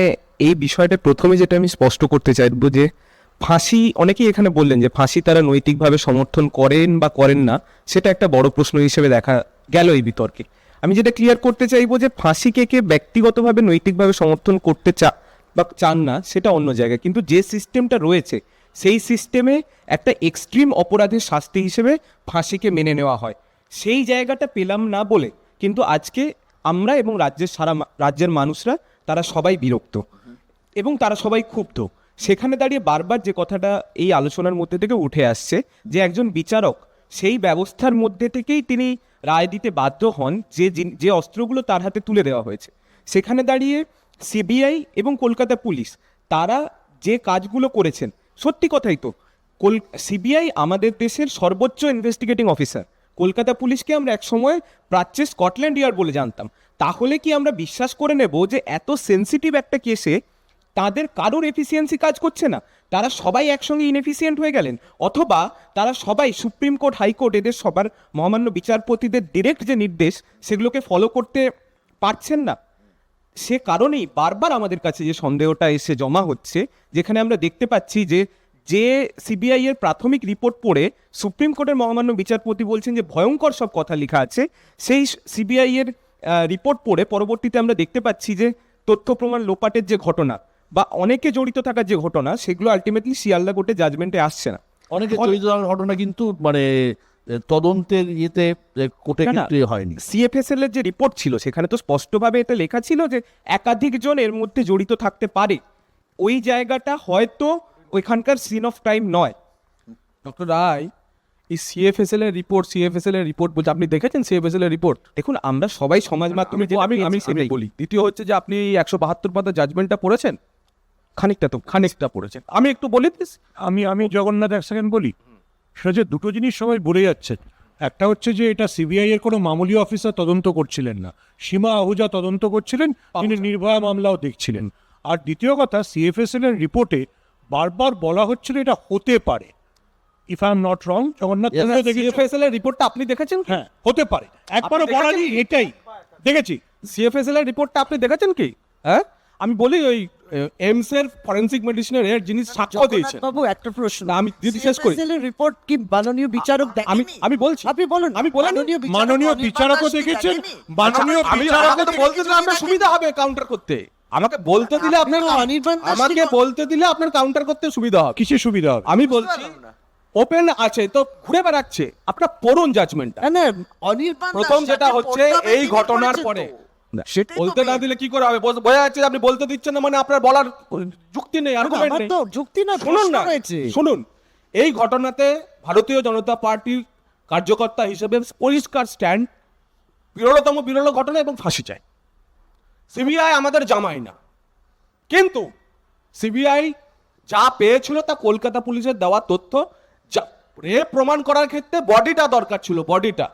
এই বিষয়টা প্রথমে যেটা আমি স্পষ্ট করতে চাইব যে ফাঁসি, অনেকেই এখানে বললেন যে ফাঁসি তারা নৈতিকভাবে সমর্থন করেন বা করেন না, সেটা একটা বড় প্রশ্ন হিসেবে দেখা গেল এই বিতর্কে। আমি যেটা ক্লিয়ার করতে চাইবো যে ফাঁসিকে কে ব্যক্তিগতভাবে নৈতিকভাবে সমর্থন করতে চান না সেটা অন্য জায়গায়, কিন্তু যে সিস্টেমটা রয়েছে সেই সিস্টেমে একটা এক্সট্রিম অপরাধের শাস্তি হিসেবে ফাঁসিকে মেনে নেওয়া হয়, সেই জায়গাটা পেলাম না বলে কিন্তু আজকে আমরা এবং রাজ্যের মানুষরা তারা সবাই বিরক্ত এবং তারা সবাই ক্ষুব্ধ। সেখানে দাঁড়িয়ে বারবার যে কথাটা এই আলোচনার মধ্যে থেকে উঠে আসছে যে একজন বিচারক সেই ব্যবস্থার মধ্যে থেকেই তিনি রায় দিতে বাধ্য হন যে অস্ত্রগুলো তার হাতে তুলে দেওয়া হয়েছে। সেখানে দাঁড়িয়ে সিবিআই এবং কলকাতা পুলিশ তারা যে কাজগুলো করেছেন, সত্যি কথাই তো, সিবিআই আমাদের দেশের সর্বোচ্চ ইনভেস্টিগেটিং অফিসার, কলকাতা পুলিশকে আমরা একসময় প্রাচ্যে স্কটল্যান্ড ইয়ার্ড বলে জানতাম। তাহলে কি আমরা বিশ্বাস করে নেব যে এত সেন্সিটিভ একটা কেসে তাদের কারোর এফিসিয়েন্সি কাজ করছে না, তারা সবাই একসঙ্গে ইনএফিসিয়েন্ট হয়ে গেলেন, অথবা তারা সবাই সুপ্রিম কোর্ট, হাইকোর্ট এদের সবার মহামান্য বিচারপতিদের ডিরেক্ট যে নির্দেশ সেগুলোকে ফলো করতে পারছেন না? সে কারণেই বারবার আমাদের কাছে যে সন্দেহটা এসে জমা হচ্ছে, যেখানে আমরা দেখতে পাচ্ছি যে সিবিআই এর প্রাথমিক রিপোর্ট পড়ে সুপ্রিম কোর্টের মহামান্য বিচারপতি বলছেন যে ভয়ঙ্কর সব কথা লেখা আছে, সেই সিবিআই এর রিপোর্ট পড়ে পরবর্তীতে আমরা দেখতে পাচ্ছি যে তথ্য প্রমাণ লোপাটের যে ঘটনা বা অনেকে জড়িত থাকার যে ঘটনা, সেগুলো আলটিমেটলি শিয়ালদা কোর্টে জাজমেন্টে আসছে না। অনেকে জড়িত থাকার ঘটনা কিন্তু মানে তদন্তের ইয়েতে কোর্টে হয়নি। সিএফএসএল এর যে রিপোর্ট ছিল সেখানে তো স্পষ্টভাবে এটা লেখা ছিল যে একাধিক জন এর মধ্যে জড়িত থাকতে পারে, ওই জায়গাটা হয়তো ওইখানকার সিন অফ ক্রাইম নয়। ডক্টর রায়, এই সিএফএসএল এর রিপোর্ট বলছে, আপনি দেখেছেন সিএফএসএল এর রিপোর্ট? দেখুন, আমরা সবাই সমাজ মাধ্যমে আমি বলি। দ্বিতীয় হচ্ছে যে আপনি 172 পাতা জাজমেন্টটা পড়েছেন? খানিকটা পড়েছেন। আমি একটু বলি প্লিজ। আমি জগন্নাথ এক সেকেন্ড বলি। সেটা যে দুটো জিনিস সবাই বলে যাচ্ছে, একটা হচ্ছে যে এটা সিবিআই এর কোনো মামুলি অফিসার তদন্ত করছিলেন না, সীমা আহুজা তদন্ত করছিলেন, তিনি নির্ভয়া মামলাও দেখছিলেন। আর দ্বিতীয় কথা, সিএফএসএল এর রিপোর্টে বারবার বলা হচ্ছিল এটা হতে পারে, if I am not wrong. Jagannath CFSL এর রিপোর্টটা আপনি দেখেছেন? হ্যাঁ, হতে পারে, একবারও বলা নেই, এটাই দেখেছি। সিএফএসএল এর রিপোর্টটা আপনি দেখেছেন কি? হ্যাঁ, আমি বলি ওই এমস এর ফরেনসিক মেডিসিনের এর যিনি সাক্ষ্য দিয়েছেন। বাবু, একটা প্রশ্ন, আমি দিদি শেষ করি। রিপোর্ট কি মাননীয় বিচারক দেখেনি? আমি বলছি, আপনি বলুন। আমি বলেন, মাননীয় বিচারকও দেখেছেন, মাননীয় বিচারকও বলতে দিলে আপনার সুবিধা হবে কাউন্টার করতে। আমাকে বলতে দিলে আপনার কাউন্টার করতে সুবিধা হবে। কিসের সুবিধা হবে? আমি বলছি ওপেন আছে তো ঘুরে বেড়াচ্ছে, আপনার পড়ুন জাজমেন্টটা। প্রথম যেটা হচ্ছে এই ঘটনার পরে বলতে না দিলে কি করে হবে? বোঝা যাচ্ছে আপনি বলতে দিচ্ছেন না, মানে আপনার বলার যুক্তি নেই, আর্গুমেন্ট নেই। যুক্তি না, শুনুন না, শুনুন। এই ঘটনাতে ভারতীয় জনতা পার্টির কার্যকর্তা হিসেবে পরিষ্কার স্ট্যান্ড, বিরল ঘটনা এবং ফাঁসি চাই। সিবিআই আমাদের জামাই না, কিন্তু সিবিআই যা পেয়েছিল তা কলকাতা পুলিশের দেওয়া তথ্য রেপ প্রমাণ করার ক্ষেত্রে বডিটা দরকার ছিল, বডিটা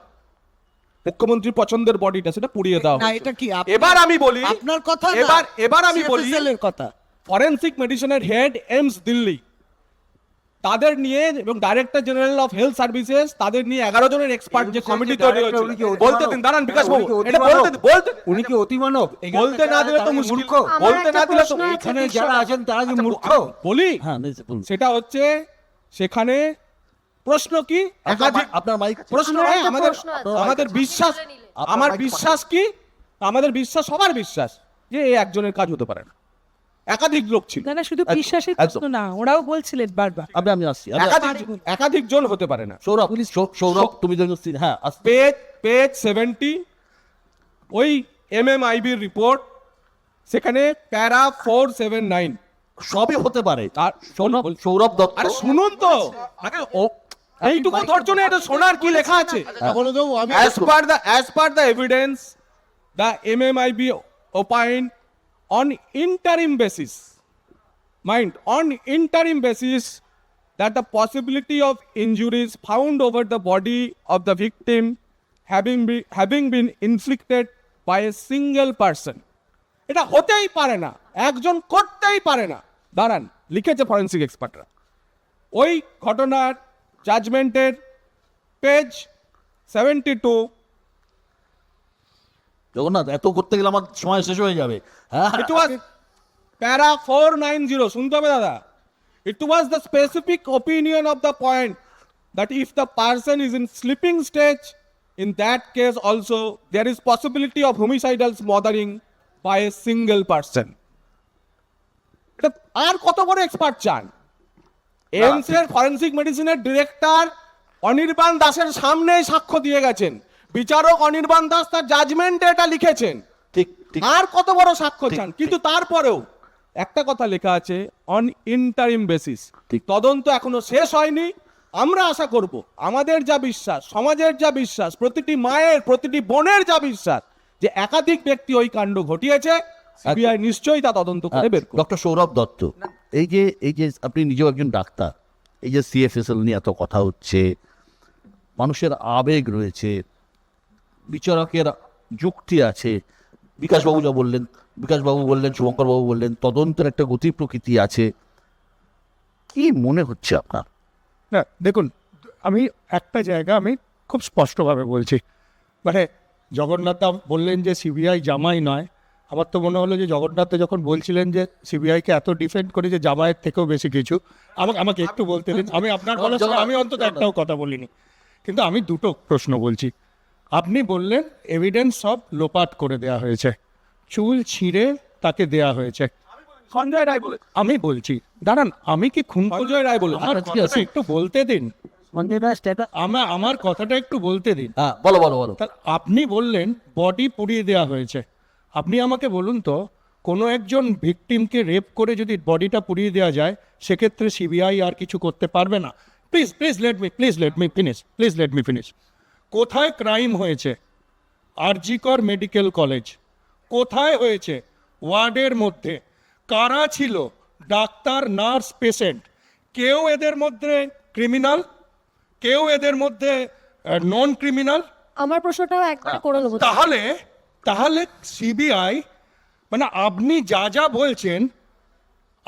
মুখ্যমন্ত্রীর পছন্দের বডিটা, সেটা পুড়িয়ে দেওয়া না, হয়েছে। এটা কি এবার আমি বলি, আপনার কথা না, এবার আমি বলি CFSL এর কথা। ফরেন্সিক মেডিসিনের হেড এমস দিল্লি, তাদের নিয়ে এবং director general of health services, তাদের নিয়ে 11 জনের এক্সপার্ট যে কমিটি তৈরি হয়েছিল, বলতে দিন, দাঁড়ান বিকাশ বাবু, এটা বলতে উনি কি অতিমানব? বলতে না দিলে তো মুশকিল, বলতে না দিলে তো এখানে যারা আছেন তারা কি মূর্খ? বলি, হ্যাঁ, সেটা হচ্ছে সেখানে প্রশ্ন কি একাধিক আপনার মাইক প্রশ্ন নয়, আমাদের বিশ্বাস, আমার বিশ্বাস কি, আমাদের বিশ্বাস, সবার বিশ্বাস যে এই একজনের কাজ হতে পারে না, একাধিক লোক ছিল। না শুধু বিশ্বাসের প্রশ্ন না, ওরাও বলছিলেন বারবার। আমি আসছি, একাধিক জন হতে পারে না। সৌরভ তুমি হ্যাঁ, পেজ 70 ওই MMIBর রিপোর্ট, সেখানে প্যারা 479 সবই হতে পারে। আর সৌরভ দত্ত, আরে শুনুন তো, আগে এইটুকু ধৈর্য নেই, এটা শোনার কি লেখা আছে। বলে দেবো আমি। As per the evidence, the MMIB opined on interim basis, that the possibility of injuries found over the body of the victim having been inflicted by a single person. এটা হতেই পারে না, একজন করতেই পারে না। দাঁড়ান, লিখেছে ফরেন্সিক এক্সপার্টরা ওই ঘটনার জাজমেন্টের পেজ 72। জগন্নাথ, এত করতে গেলে আমার সময় শেষ হয়ে যাবে। হ্যাঁ, It was para 490, শুনতে হবে দাদা। It was the specific opinion of the point that if the person is in sleeping stage, in that case also there is possibility of homicidal smothering by a single person. এটা আর কত বড় expert চান? AIIMS এর forensic মেডিসিনের director Anirban দাসের সামনেই সাক্ষ্য দিয়ে গেছেন, বিচারক অনির্বাণ দাস তার জাজমেন্টে এটা লিখেছেন। ঠিক। আর কত বড় সাক্ষ্য চান? কিন্তু তারপরেও একটা কথা লেখা আছে, অন ইন্টারিম বেসিস। তদন্ত এখনো শেষ হয়নি। আমরা আশা করব, আমাদের যা বিশ্বাস, সমাজের যা বিশ্বাস, প্রতিটি মায়ের, প্রতিটি বোনের যা বিশ্বাস, যে একাধিক ব্যক্তি ওই কাণ্ড ঘটিয়েছে, সিবিআই নিশ্চয়ই তা তদন্ত করে বের করবে। ডক্টর সৌরভ দত্ত, এই যে আপনি নিজেও একজন ডাক্তার, এই যে CFSL নিয়ে এত কথা হচ্ছে, মানুষের আবেগ রয়েছে, বিচারকের যুক্তি আছে, বিকাশবাবু যা বললেন, বিকাশবাবু বললেন, শুভঙ্করবাবু বললেন, তদন্তের একটা গতি প্রকৃতি আছে, কি মনে হচ্ছে আপনার? না দেখুন, আমি একটা জায়গা আমি খুব স্পষ্টভাবে বলছি, মানে জগন্নাথ বললেন যে সিবিআই জামাই নয়, আমার তো মনে হলো যে জগন্নাথ যখন বলছিলেন যে সিবিআইকে এত ডিফেন্ড করে যে জামাইয়ের থেকেও বেশি কিছু, আমাকে একটু বলতে দিন। আমি আপনার বলার সময় আমি অন্তত একটাও কথা বলিনি, কিন্তু আমি দুটো প্রশ্ন বলছি। আপনি বললেন এভিডেন্স সব লোপাট করে দেয়া হয়েছে, চুল ছিঁড়ে তাকে দেয়া হয়েছে। সঞ্জয় রায় বলে, আমি বলছি, দাঁড়ান, আমি কি খুন? সঞ্জয় রায় বলে, আমার কথাটা একটু বলতে দিন, আমার কথাটা একটু বলতে দিন। বলো। আপনি বললেন বডি পুড়িয়ে দেওয়া হয়েছে। আপনি আমাকে বলুন তো, কোনো একজন ভিকটিমকে রেপ করে যদি বডিটা পুড়িয়ে দেওয়া যায়, সেক্ষেত্রে সিবিআই আর কিছু করতে পারবে না? Please let me finish. কোথায় ক্রাইম হয়েছে? RG Kar medical college. কোথায় হয়েছে? ওয়ার্ডের মধ্যে। কারা ছিল? Doctor, nurse, patient. কেউ এদের মধ্যে ক্রিমিনাল, কেউ এদের মধ্যে নন ক্রিমিনাল। আমার প্রশ্নটাও একবার করে নেব। তাহলে সিবিআই, মানে আপনি যা বলছেন,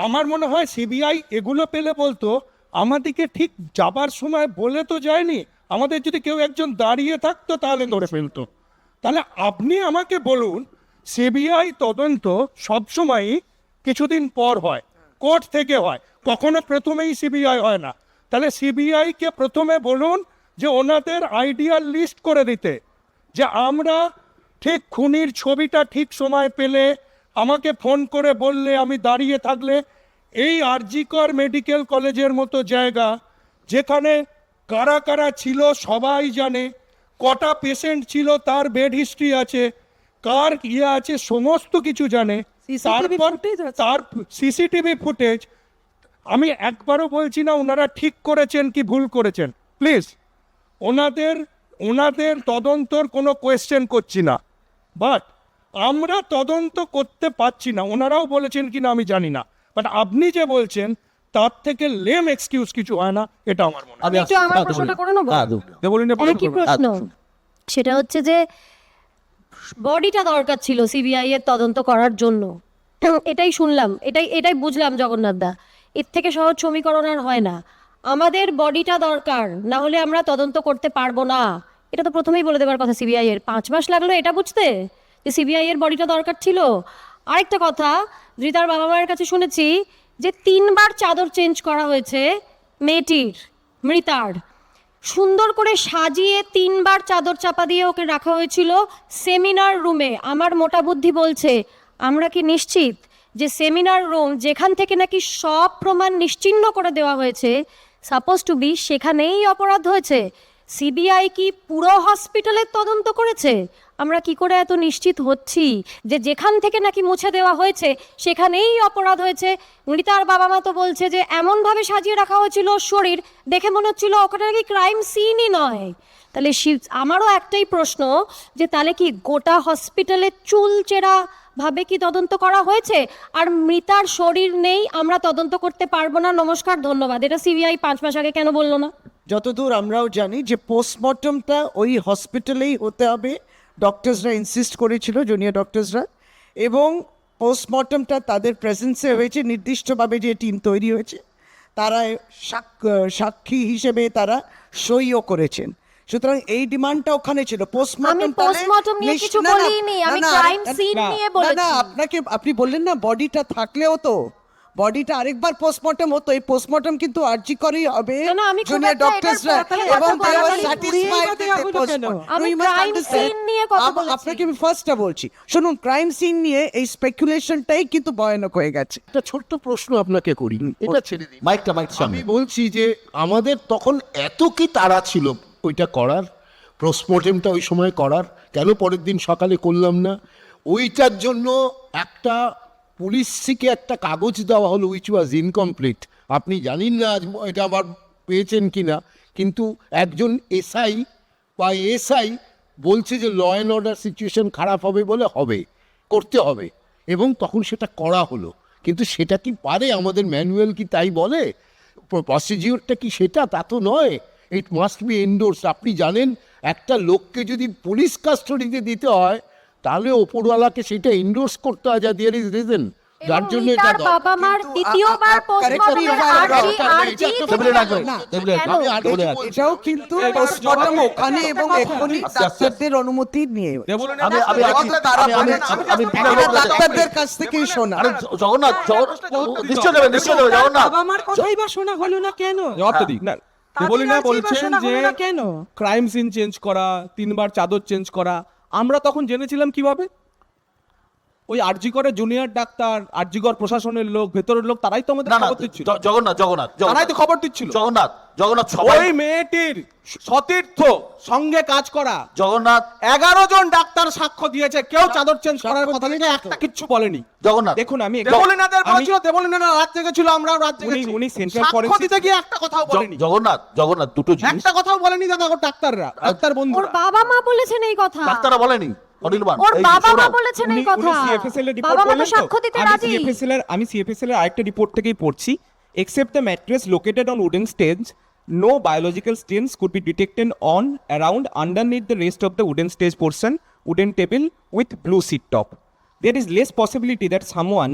আমার মনে হয় সিবিআই এগুলো পেলে বলতো, আমাদেরকে ঠিক যাবার সময় বলে তো যায়নি, আমাদের যদি কেউ একজন দাঁড়িয়ে থাকতো তাহলে ধরে ফেলতো। তাহলে আপনি আমাকে বলুন, সিবিআই তদন্ত সবসময়ই কিছুদিন পর হয়, কোর্ট থেকে হয়, কখনো প্রথমেই সিবিআই হয় না। তাহলে সিবিআইকে প্রথমে বলুন যে ওনাদের আইডিয়াল লিস্ট করে দিতে, যে আমরা ঠিক খুনির ছবিটা ঠিক সময় পেলে, আমাকে ফোন করে বললে, আমি দাঁড়িয়ে থাকলে, এই আরজিকর মেডিকেল কলেজের মতো জায়গা, যেখানে কারা কারা ছিল সবাই জানে, কটা পেশেন্ট ছিল তার বেড হিস্ট্রি আছে, কার আছে সমস্ত কিছু জানে। তারপর তার সিসিটিভি ফুটেজ। আমি একবারও বলছি না ওনারা ঠিক করেছেন কি ভুল করেছেন, প্লিজ, ওনাদের তদন্তর কোনো কোয়েশ্চেন করছি না, বাট আমরা তদন্ত করতে পারছি না। ওনারাও বলেছেন কি না আমি জানি না, বাট আপনি যে বলছেন তার থেকে লেম এক্সকিউজ কিছু হয় না, এটা আমার মনে হয়। আমি একটু আমার প্রশ্নটা করে নেবো। একই প্রশ্ন, সেটা হচ্ছে যে বডিটা দরকার ছিল সিবিআই এর তদন্ত করার জন্য, এটাই শুনলাম, এটাই বুঝলাম জগন্নাথ দা, এর থেকে সহজ সমীকরণ আর হয় না। আমাদের বডিটা দরকার, না হলে আমরা তদন্ত করতে পারবো না, এটা তো প্রথমেই বলে দেওয়ার কথা সিবিআই এর। 5 মাস লাগলো এটা বুঝতে যে সিবিআই এর বডিটা দরকার ছিল। আরেকটা কথা, ধৃতার বাবা মায়ের কাছে শুনেছি যে 3 বার চাদর চেঞ্জ করা হয়েছে মেয়েটির, মৃতার, সুন্দর করে সাজিয়ে 3 বার চাদর চাপা দিয়ে ওকে রাখা হয়েছিল সেমিনার রুমে। আমার মোটা বুদ্ধি বলছে, আমরা কি নিশ্চিত যে সেমিনার রুম যেখান থেকে নাকি সব প্রমাণ নিশ্চিহ্ন করে দেওয়া হয়েছে, সাপোজ টু বি, সেখানেই অপরাধ হয়েছে? সিবিআই কি পুরো হসপিটালের তদন্ত করেছে? আমরা কি করে এত নিশ্চিত হচ্ছি যে যেখান থেকে নাকি মুছে দেওয়া হয়েছে সেখানেই অপরাধ হয়েছে? মৃতার বাবা মা তো বলছে যে এমনভাবে সাজিয়ে রাখা হয়েছিল শরীর, দেখে মনে হচ্ছিল ওখানে নাকি ক্রাইম সিনই নয়। তাহলে আমারও একটাই প্রশ্ন, যে তাহলে কি গোটা হসপিটালে চুলচেরা ভাবে কি তদন্ত করা হয়েছে? আর মৃতার শরীর নেই, আমরা তদন্ত করতে পারবো না, নমস্কার ধন্যবাদ, এটা সিবিআই 5 মাস আগে কেন বললো না? যতদূর আমরাও জানি যে পোস্টমর্টমটা ওই হসপিটালেই হতে হবে, ডক্টরসরা ইনসিস্ট করেছিল, জুনিয়র ডক্টরসরা, এবং পোস্টমর্টমটা তাদের প্রেজেন্সে হয়েছে, নির্দিষ্টভাবে যে টিম তৈরি হয়েছে তারা সাক্ষী হিসেবে তারা সইও করেছেন। সুতরাং এই ডিমান্ডটা ওখানে ছিল। পোস্টমর্টম নিয়ে কিছু বলিনি, আমি ক্রাইম সিন নিয়ে বলেছি। আপনি বললেন না বডিটা থাকলেও তো বডিটা আরেকবার পোস্টমর্টম হতো, এই পোস্টমর্টম কিন্তু আরজি করেই হবে জুনিয়র ডক্টরসরা, এবং they were satisfied with the postmortem. আমি ক্রাইম সিন নিয়ে কথা বলছি। আপনাকে আমি ফার্স্টটা বলছি, শুনুন, ক্রাইম সিন নিয়ে এই স্পেকুলেশনটাই কিন্তু ভয়ানক হয়ে গেছে। একটা ছোট্ট প্রশ্ন আপনাকে করি, এটা ছেড়ে দিন, মাইকটা আমি বলছি যে আমাদের তখন এত কি তাড়া ছিল ওইটা করার, পোস্টমর্টেমটা ওই সময় করার, কেন পরের দিন সকালে করলাম না? ওইটার জন্য একটা পুলিশকে একটা কাগজ দেওয়া হলো উইচ ওয়াজ ইনকমপ্লিট। আপনি জানেন না আজ এটা আবার পেয়েছেন কি না, কিন্তু একজন এসআই বা এসআই বলছে যে ল অ্যান্ড অর্ডার সিচুয়েশন খারাপ হবে বলে করতে হবে, এবং তখন সেটা করা হলো। কিন্তু সেটা কি পারে? আমাদের ম্যানুয়াল কি তাই বলে? প্রসিডিওরটা কি সেটা? তা তো নয়। It must be endorse. আপনি জানেন একটা লোককে যদি পুলিশ কাস্টডিতে দিতে হয় তাহলে ওপরওয়ালাকে সেটা এন্ডোর্স করতে হয়, যা দেয়ার ইজ রিজন, যার জন্য এটা বাবা মার দ্বিতীয়বার এটাও কিন্তু পোস্টমর্টম ওখানে এবং এখনই ডাক্তারদের অনুমতি নিয়ে ডাক্তারদের কাছ থেকেই শোনা। জগন্নাথ নিশ্চয় দেবেন, নিশ্চয় দেবেন জগন্নাথ। বাবা মার কথাই বা শোনা হলো না কেন? বলছেন যে কেন ক্রাইম সিন চেঞ্জ করা, 3 বার চাদর চেঞ্জ করা, আমরা তখন জেনেছিলাম কিভাবে? ওই আরজিকরের জুনিয়র ডাক্তার, আরজিকর প্রশাসনের লোক, ভেতরের লোক, তারাই তো আমাদের খবর দিচ্ছিল। জগন্নাথ তারাই তো খবর দিচ্ছিল। জগন্নাথ ওই মেয়েটির সতীর্থ সঙ্গে কাজ করা জগন্নাথ 11 জন ডাক্তার সাক্ষ্য দিয়েছে, কেউ চাদর চেঞ্জ করার কথা নেই, একটা কিচ্ছু বলেনি। জগন্নাথ দেখুন, আমি দেবলীনাদের বলেছিল, দেবলীনারা রাত জেগেছিল, আমরাও রাত জেগেছি। উনি সেন্ট্রাল ফরেন্সিক দিতে গিয়ে একটা কথাও বলেনি। জগন্নাথ দুটো জিনিস, একটা কথাও বলেনি দাদা। ডাক্তাররা, ডাক্তার বন্ধু, ওর বাবা মা বলেছেন এই কথা, ডাক্তাররা বলেনি। ওর বাবা মা বলেছেন এই কথা, সিএফএসএল এর রিপোর্ট বাবা মা তো বললেন সাক্ষ্য দিতে রাজি। আমি সিএফএসএল এর আরেকটা রিপোর্ট থেকেই পড়ছি, except the mattress located on wooden stage, no biological stains could be detected on, around, underneath the rest of the wooden stage portion, wooden table with blue seat top. There is less possibility that someone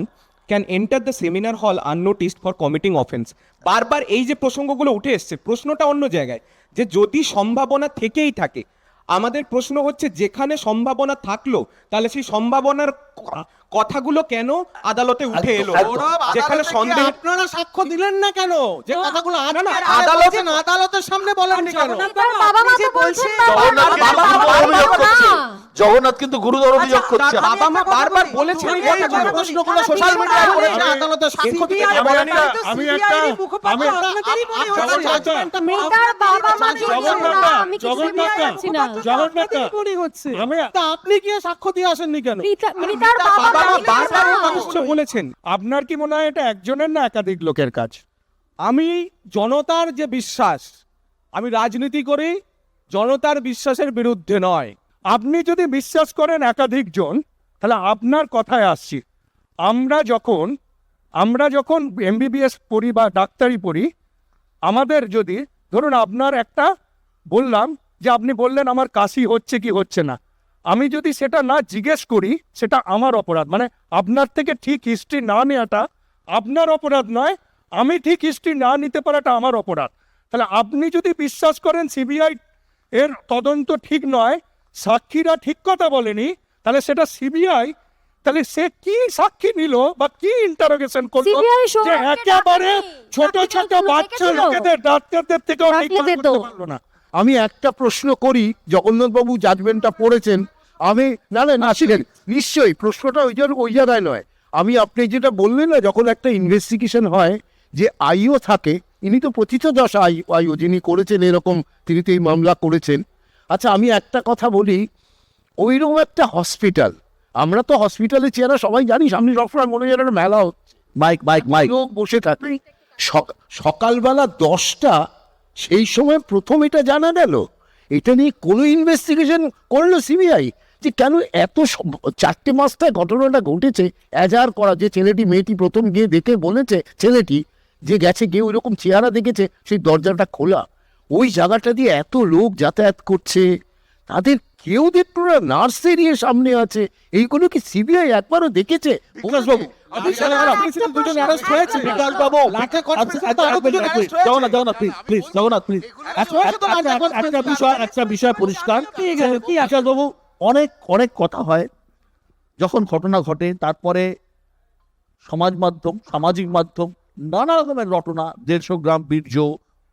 can enter the seminar hall unnoticed for committing offense. বারবার এই যে প্রসঙ্গগুলো উঠে এসছে, প্রশ্নটা অন্য জায়গায়, যে যদি সম্ভাবনা থেকেই থাকে, আমাদের প্রশ্ন হচ্ছে যেখানে সম্ভাবনা থাকলো তাহলে সেই সম্ভাবনার কথাগুলো কেন আদালতে উঠে এলো? যেখানে সন্দেহ, আপনারা সাক্ষ্য দিলেন না কেন? যে কথাগুলো আদালতের সামনে বলেননি কেন? জগন্নাথ কিন্তু গুরুতর অভিযোগ করছে। বাবা মা বারবার বলেছেন এই প্রশ্নগুলো সোশ্যাল মিডিয়ায় করেছে, আদালতে সাক্ষ্য দিতে আপনি কি সাক্ষ্য দিয়ে আসেননি কেন? বলেছেন। আপনার কি মনে হয় এটা একজনের না একাধিক লোকের কাজ? আমি জনতার যে বিশ্বাস, আমি রাজনীতি করি জনতার বিশ্বাসের বিরুদ্ধে নয়। আপনি যদি বিশ্বাস করেন একাধিক জন, তাহলে আপনার কথায় আসছি। আমরা যখন আমরা যখন এমবিবিএস পড়ি বা ডাক্তারি পড়ি, আমাদের যদি ধরুন আপনার একটা বললাম যে আপনি বললেন আমার কাশি হচ্ছে কি হচ্ছে না, আমি যদি সেটা না জিজ্ঞেস করি সেটা আমার অপরাধ। মানে আপনার থেকে ঠিক হিস্ট্রি না নেওয়াটা আপনার অপরাধ নয়, আমি ঠিক হিস্ট্রি না নিতে পারাটা আমার অপরাধ। তাহলে আপনি যদি বিশ্বাস করেন সিবিআই এর তদন্ত ঠিক নয়, সাক্ষীরা ঠিক কথা বলেনি, তাহলে সেটা সিবিআই, তাহলে সে কি সাক্ষী নিল বা কি ইন্টারোগেশন করলো যে একেবারে ছোট ছোট বাচ্চা লোকেদের ডাক্তারদের থেকেও ঠিক করতে পারলো না। আমি একটা প্রশ্ন করি, জগন্নাথবাবু জাজমেন্টটা পড়েছেন, আমি না ছিলেন নিশ্চয়ই, প্রশ্নটা ওই জায়গায় নয়। আমি আপনি যেটা বললেন না, যখন একটা ইনভেস্টিগেশন হয় যে আইও থাকে, ইনি তো প্রথিতযশা আইও যিনি করেছেন এরকম, তিনি তো এই মামলা করেছেন। আচ্ছা আমি একটা কথা বলি, ওইরকম একটা হসপিটাল, আমরা তো হসপিটালে চেহারা সবাই জানি, সামনে সবসময় মনে হয় একটা মেলা হচ্ছে, মাইক লোক বসে থাকে, সকালবেলা 10টা, সেই সময় প্রথম এটা জানা গেল, এটা নিয়ে কোনো ইনভেস্টিগেশন করলো সিবিআই যে কেন এত 4টে মাসটায় ঘটনাটা ঘটেছে, এজাহার করা যে ছেলেটি মেয়েটি প্রথম গিয়ে দেখে বলেছে, ছেলেটি যে গেছে গিয়ে ওই রকম চেহারা দেখেছে, সেই দরজাটা খোলা, ওই জায়গাটা দিয়ে এত লোক যাতায়াত করছে, তাদের কেউ দেখলো না, নার্স এরিয়ে সামনে আছে, এইগুলো কি সিবিআই একবারও দেখেছে? বিকাশবাবু একটা বিষয় পরিষ্কার, বাবু অনেক অনেক কথা হয় যখন ঘটনা ঘটে, তারপরে সামাজিক মাধ্যম নানা রকমের রটনা, 150 গ্রাম বীর্য,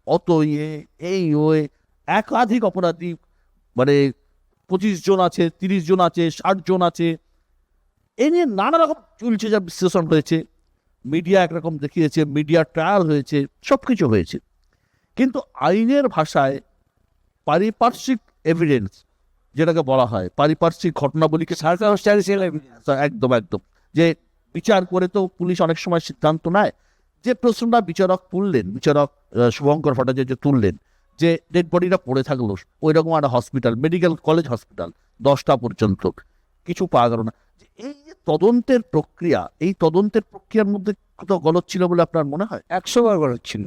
অত এই একাধিক অপরাধী, মানে 25 জন আছে, 30 জন আছে, 60 জন আছে, এ নিয়ে নানা রকম চলছে, যা বিশ্লেষণ হয়েছে, মিডিয়া একরকম দেখিয়েছে, মিডিয়া ট্রায়াল হয়েছে, সব কিছু হয়েছে। কিন্তু আইনের ভাষায় পারিপার্শ্বিক এভিডেন্স যেটাকে বলা হয়, পারিপার্শ্বিক ঘটনাবলীকে সার্কামস্ট্যান্সিয়াল এভিডেন্স, একদম যে বিচার করে তো পুলিশ অনেক সময় সিদ্ধান্ত নেয়, যে প্রশ্নটা বিচারক শুভঙ্কর ভট্টাচার্য তুললেন, যে ডেড বডিটা পড়ে থাকলো ওই রকম একটা হসপিটাল, মেডিকেল কলেজ হসপিটাল, 10টা পর্যন্ত কিছু পাওয়া গেল না। এই যে তদন্তের প্রক্রিয়া, এই তদন্তের প্রক্রিয়ার মধ্যে কোথাও গলদ ছিল বলে আপনার মনে হয়? 100 বার গলদ ছিল,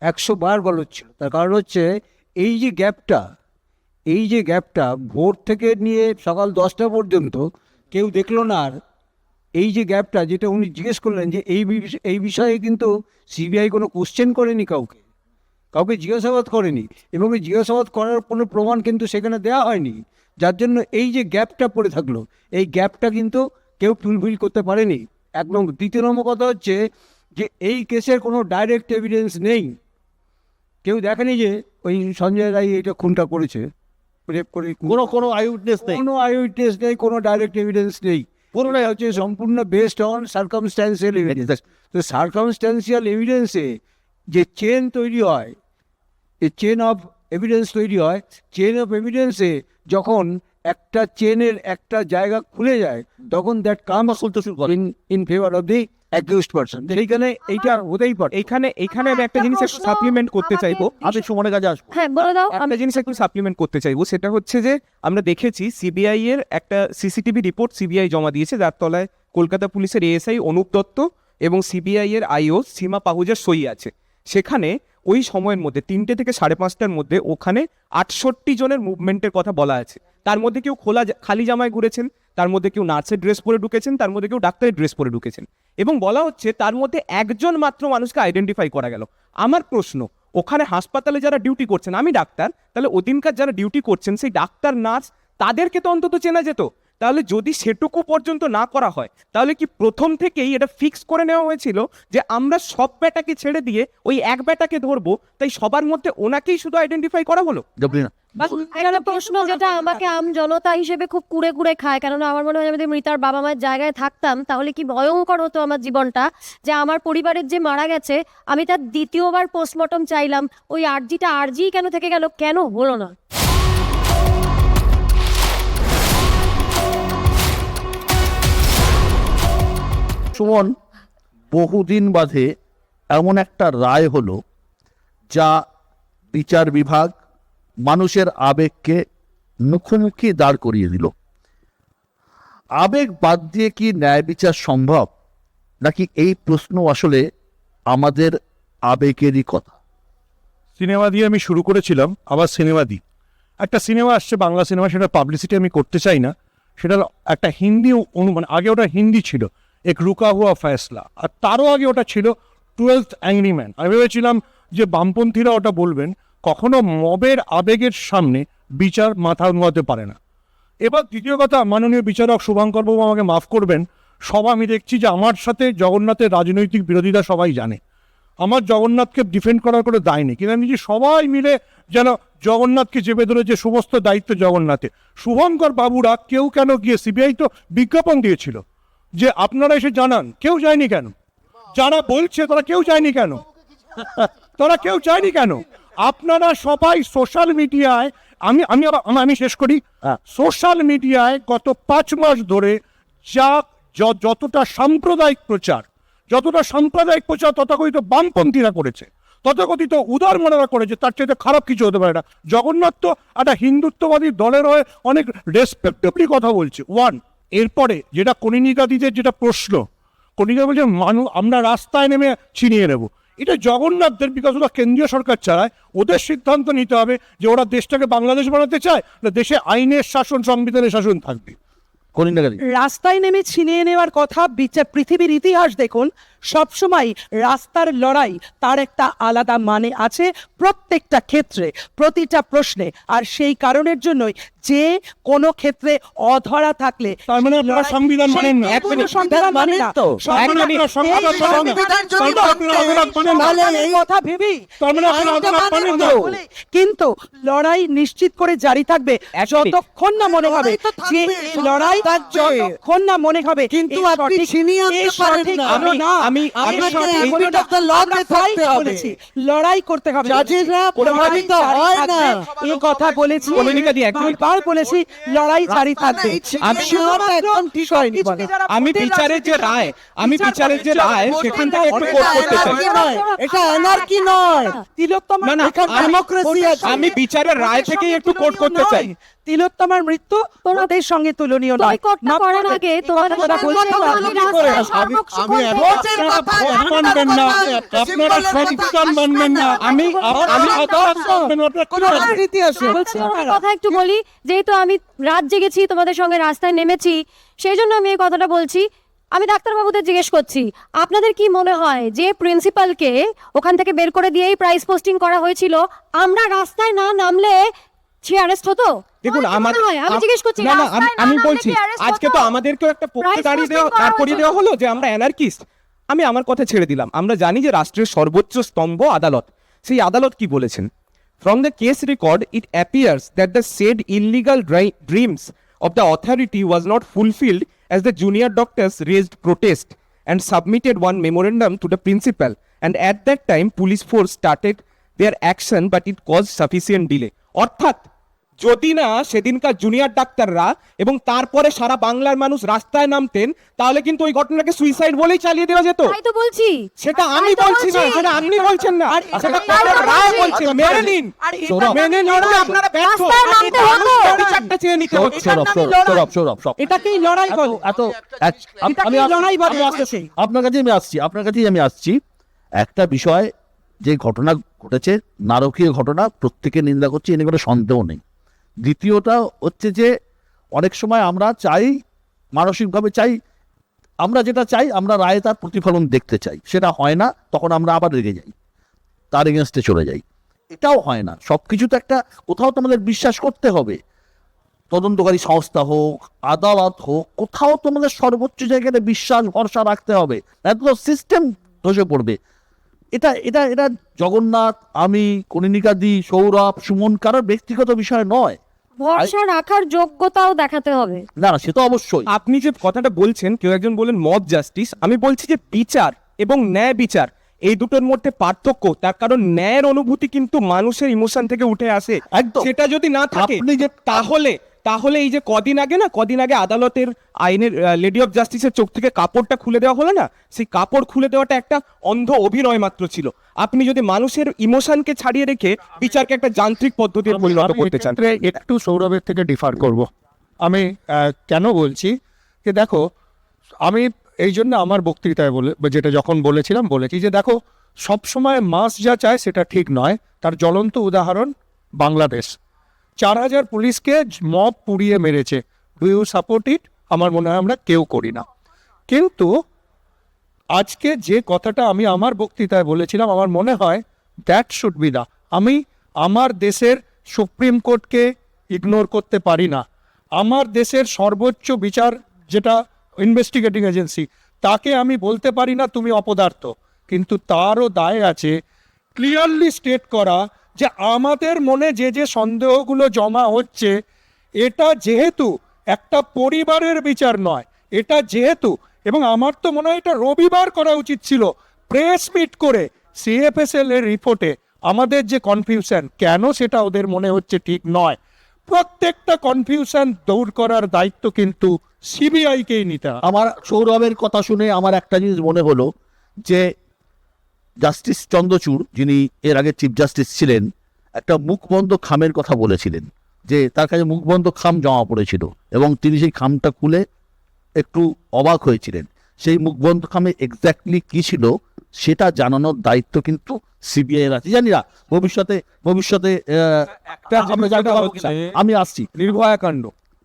100 বার গলদ ছিল। তার কারণ হচ্ছে এই যে গ্যাপটা ভোর থেকে নিয়ে সকাল 10টা পর্যন্ত কেউ দেখলো না, আর এই যে গ্যাপটা যেটা উনি জিজ্ঞেস করলেন যে এই বিষয়ে কিন্তু সিবিআই কোনো কোশ্চেন করেনি, কাউকে জিজ্ঞাসাবাদ করেনি, এবং এই জিজ্ঞাসাবাদ করার কোনো প্রমাণ কিন্তু সেখানে দেওয়া হয়নি, যার জন্য এই যে গ্যাপটা পড়ে থাকলো, এই গ্যাপটা কিন্তু কেউ ফুলফিল করতে পারেনি। 1 নম্বর। 2 নম্বর কথা হচ্ছে যে এই কেসের কোনো ডাইরেক্ট এভিডেন্স নেই, কেউ দেখেনি যে ওই সঞ্জয় রায় এটা খুনটা করেছে, রেপ করে, কোনো আই উইটনেস নেই, কোনো ডাইরেক্ট এভিডেন্স নেই, পুরোটাই হচ্ছে সম্পূর্ণ বেসড অন সার্কামস্ট্যান্সিয়াল এভিডেন্স। তো সার্কামস্ট্যান্সিয়াল এভিডেন্সে যে চেন তৈরি হয়, এই চেন অফ এভিডেন্স তৈরি হয়, চেন অফ এভিডেন্সে যখন একটা চেনের একটা জায়গা খুলে যায়, তখন that comes in favour of the accused person. এইখানে এইটা হতেই পারে। এইখানে আমি একটা জিনিস একটু সাপ্লিমেন্ট করতে চাইবো, সুমনের কাছে আসবো। হ্যাঁ বলে দাও। একটা জিনিস একটু সাপ্লিমেন্ট করতে চাইবো, সেটা হচ্ছে যে আমরা দেখেছি সিবিআই এর একটা সিসিটিভি রিপোর্ট সিবিআই জমা দিয়েছে, যার তলায় কলকাতা পুলিশের এএসআই অনুপ দত্ত এবং সিবিআই এর আইও সীমা পাহুজার সই আছে। সেখানে ওই সময়ের মধ্যে 3টে থেকে 5:30টার মধ্যে ওখানে 68 জনের মুভমেন্টের কথা বলা আছে। তার মধ্যে কেউ খালি জামায় ঘুরেছেন, তার মধ্যে কেউ নার্সের ড্রেস পরে ঢুকেছেন, তার মধ্যে কেউ ডাক্তারের ড্রেস পরে ঢুকেছেন, এবং বলা হচ্ছে তার মধ্যে 1 জন মাত্র মানুষকে আইডেন্টিফাই করা গেল। আমার প্রশ্ন, ওখানে হাসপাতালে যারা ডিউটি করছেন, আমি ডাক্তার, তাহলে ওদিনকার যারা ডিউটি করছেন সেই ডাক্তার, নার্স, তাদেরকে তো অন্তত চেনা যেত। তাহলে যদি সেটুকু পর্যন্ত না করা হয়, তাহলে কি প্রথম থেকেই এটা ফিক্স করে নেওয়া হয়েছিল যে আমরা সব বেটাকে ছেড়ে দিয়ে ওই এক বেটাকে ধরবো, তাই সবার মধ্যে ওনাকেই শুধু আইডেন্টিফাই করা হলো? এখানে প্রশ্ন যেটা আমাকে আম জনতা হিসেবে খুব কুড়ে কুড়ে খায়, কেননা আমার মনে হয় আমি যদি মৃতার বাবা মায়ের জায়গায় থাকতাম তাহলে কি ভয়ঙ্কর হতো আমার জীবনটা, যে আমার পরিবারের যে মারা গেছে আমি তার 2য় পোস্টমর্টম চাইলাম, ওই আর্জিটা আর্জি কেন থেকে গেল, কেন হলো না? সুমন, বহুদিন বাদে এমন একটা রায় হলো যা বিচার বিভাগ মানুষের আবেগকে মুখোমুখি দাঁড় করিয়ে দিল। আবেগ বাদ দিয়ে কি ন্যায় বিচার সম্ভব? নাকি এই প্রশ্ন আসলে আমাদের আবেগেরই কথা? সিনেমা দিয়ে আমি শুরু করেছিলাম, আবার সিনেমা দিই। একটা সিনেমা আসছে, বাংলা সিনেমা, সেটা পাবলিসিটি আমি করতে চাই না। সেটা একটা হিন্দি মানে আগে ওটা হিন্দি ছিল, এক রুকা হুয়া ফয়সলা, আর তারও আগে ওটা ছিল 12th অ্যাংরি ম্যান। আমি ভেবেছিলাম যে বামপন্থীরা ওটা বলবেন, কখনো মবের আবেগের সামনে বিচার মাথা নোয়াতে পারে না। এবার দ্বিতীয় কথা, মাননীয় বিচারক শুভঙ্কর বাবু আমাকে মাফ করবেন, সব আমি দেখছি যে আমার সাথে জগন্নাথের রাজনৈতিক বিরোধীরা সবাই জানে আমার জগন্নাথকে ডিফেন্ড করার কোনো দায় নেই, কিন্তু আমি যে সবাই মিলে যেন জগন্নাথকে চেপে ধরেছে, সমস্ত দায়িত্ব জগন্নাথে। শুভঙ্কর বাবুরা কেউ কেন গিয়ে, সিবিআই তো বিজ্ঞাপন দিয়েছিল যে আপনারা এসে জানান, কেউ যায়নি কেন? যারা বলছে তারা কেউ যায়নি কেন? তারা কেউ যায়নি কেন? আপনারা সবাই সোশ্যাল মিডিয়ায়, আমি শেষ করি, সোশ্যাল মিডিয়ায় গত 5 মাস ধরে যতটা সাম্প্রদায়িক প্রচার তথাকথিত বামপন্থীরা করেছে, তথাকথিত উদারমনেরা করেছে, তার চাইতে খারাপ কিছু হতে পারে না। জগন্নাথ তো একটা হিন্দুত্ববাদী দলের হয়ে অনেক রেসপেক্টেবলি কথা বলছে। এরপরে যেটা কনিনিকাদিদের যেটা প্রশ্ন, কনিকা বলছে আমরা রাস্তায় নেমে ছিনিয়ে নেব, এটা জগন্নাথদের, বিকজ ওরা কেন্দ্রীয় সরকার চালায়, ওদের সিদ্ধান্ত নিতে হবে যে ওরা দেশটাকে বাংলাদেশ বানাতে চায় না দেশে আইনের শাসন, সংবিধানের শাসন থাকবে। রাস্তায় নেমে ছিনিয়ে নেওয়ার কথা, পৃথিবীর ইতিহাস দেখুন, সবসময় রাস্তার লড়াই তার একটা আলাদা মানে আছে প্রত্যেকটা ক্ষেত্রে, প্রতিটা প্রশ্নে। আর সেই কারণের জন্যই যে কোনো ক্ষেত্রে অধরা থাকলে সংবিধান মানেন না, কথা ভেবেই, কিন্তু লড়াই নিশ্চিত করে জারি থাকবে যতক্ষণ না মনে হবে যে লড়াই, যতক্ষণ না মনে হবে কিন্তু আপনি ছিনিয়ে আনতে পারেন না। আমি লড়াই করতে হবে, এই কথা বলেছি, বলেছি লড়াই জারি থাকবে। আমি বিচারের যে রায়, সেখান থেকে একটু কোট করতে চাই। এটা অ্যানার্কি নয়, আমি বিচারের রায় থেকে একটু কোট করতে চাই। তিলোত্তমার মৃত্যু তোমাদের সঙ্গে তুলনীয় নয়। কথা একটু বলি, যেহেতু আমি রাত জেগেছি, তোমাদের সঙ্গে রাস্তায় নেমেছি, সেই জন্য আমি এই কথাটা বলছি। আমি ডাক্তারবাবুদের জিজ্ঞেস করছি, আপনাদের কি মনে হয় যে প্রিন্সিপালকে ওখান থেকে বের করে দিয়েই প্রাইস পোস্টিং করা হয়েছিল, আমরা রাস্তায় না নামলে সে অ্যারেস্ট হতো? দেখুন, আমি বলছি আজকে তো আমাদেরকেও একটা পক্ষে দাঁড় করিয়ে দেওয়া হলো যে আমরা অ্যানার্কিস্ট। আমি আমার কথা ছেড়ে দিলাম, আমরা জানি যে রাষ্ট্রের সর্বোচ্চ স্তম্ভ আদালত, সেই আদালত কি বলেছেন? From the case record, it appears that the said illegal dreams of the authority was not fulfilled as the junior doctors raised protest and submitted one memorandum to the principal, and at that time police force started their action, but it caused sufficient delay. অর্থাৎ যদি না সেদিনকার junior ডাক্তাররা এবং তারপরে সারা বাংলার মানুষ রাস্তায় নামতেন, তাহলে কিন্তু ওই ঘটনাকে সুইসাইড বলেই চালিয়ে দেওয়া যেত। তাই তো বলছি, সেটা আমি বলছি না, সেটা আপনি বলছেন না, সেটা কোর্টের রায় বলছে। মেনে নিন, মেনে নিন, আপনারা ব্যর্থ, বিচারটা চেয়ে নিতে হচ্ছে। এটাকেই লড়াই বলে। আপনার কাছেই আমি আসছি। একটা বিষয়, যে ঘটনা ঘটেছে নারকীয় ঘটনা, প্রত্যেকে নিন্দা করছে, এনে কোনো সন্দেহ নেই। দ্বিতীয়টা হচ্ছে যে অনেক সময় আমরা চাই, মানসিকভাবে চাই, আমরা যেটা চাই আমরা রায়ে তার প্রতিফলন দেখতে চাই, সেটা হয় না, তখন আমরা আবার রেগে যাই, তার এগেনস্টে চলে যাই। এটাও হয় না, সব কিছু তো একটা কোথাও তো আমাদের বিশ্বাস করতে হবে। তদন্তকারী সংস্থা হোক, আদালত হোক, কোথাও তো আমাদের সর্বোচ্চ জায়গাতে বিশ্বাস ভরসা রাখতে হবে, এত সিস্টেম ধসে পড়বে। এটা এটা এটা জগন্নাথ, আমি, কনিনিকাদি, সৌরভ, সুমন কারোর ব্যক্তিগত বিষয় নয়, ভরসা রাখার যোগ্যতাও দেখাতে হবে। না সে তো অবশ্যই। আপনি যে কথাটা বলছেন, কেউ একজন বলেন মব জাস্টিস, আমি বলছি যে বিচার এবং ন্যায় বিচার এই দুটোর মধ্যে পার্থক্য। তার কারণ ন্যায়ের অনুভূতি কিন্তু মানুষের ইমোশন থেকে উঠে আসে, সেটা যদি না থাকে তাহলে এই যে কদিন আগে আদালতের আইনের লেডি অফ জাস্টিসের চোখ থেকে কাপড়টা খুলে দেওয়া হলো না, সেই কাপড় খুলে দেওয়াটা একটা অন্ধ অভিনয় মাত্র ছিল। আপনি যদি মানুষের ইমোশনকে ছাড়িয়ে রেখে বিচারকে একটা যান্ত্রিক পদ্ধতিতে পরিণত করতে চান। একটু সৌরভের থেকে ডিফার করব। আমি কেন বলছি যে দেখো, আমি এই জন্য আমার বক্তৃতায় যেটা যখন বলেছি যে দেখো সবসময় মাস যা চায় সেটা ঠিক নয়। তার জ্বলন্ত উদাহরণ বাংলাদেশ, 4000 পুলিশকে মব পুড়িয়ে মেরেছে। Do you support it? আমার মনে হয় আমরা কেউ করি না। কিন্তু আজকে যে কথাটা আমি আমার বক্তৃতায় বলেছিলাম, আমার মনে হয় দ্যাট শুড বি দা। আমি আমার দেশের সুপ্রিম কোর্টকে ইগনোর করতে পারি না। আমার দেশের সর্বোচ্চ বিচার যেটা ইনভেস্টিগেটিং এজেন্সি, তাকে আমি বলতে পারি না তুমি অপদার্থ। কিন্তু তারও দায় আছে ক্লিয়ারলি স্টেট করা যে আমাদের মনে যে যে সন্দেহগুলো জমা হচ্ছে, এটা যেহেতু একটা পরিবারের বিচার নয়, এটা যেহেতু, এবং আমার তো মনে হয় এটা রবিবার করা উচিত ছিল, প্রেস মিট করে সিএফএসএল এর রিপোর্টে আমাদের যে কনফিউশন কেন সেটা ওদের মনে হচ্ছে ঠিক নয়, প্রত্যেকটা কনফিউশন দূর করার দায়িত্ব কিন্তু সিবিআইকেই নিতে হবে। আমার সৌরভের কথা শুনে আমার একটা জিনিস মনে হলো যে জাস্টিস চন্দ্রচূড়, যিনি এর আগে চিফ জাস্টিস ছিলেন, একটা মুখবন্ধ খামের কথা বলেছিলেন যে তার কাছে মুখবন্ধ খাম জমা পড়েছিল এবং তিনি সেই খামটা খুলে একটু অবাক হয়েছিলেন। সেই মুখবন্ধ খামে এক্স্যাক্টলি কি ছিল সেটা জানানোর দায়িত্ব কিন্তু সিবিআই এর আছে। জানি না ভবিষ্যতে আমি আসছি নির্ভয়া কাণ্ড,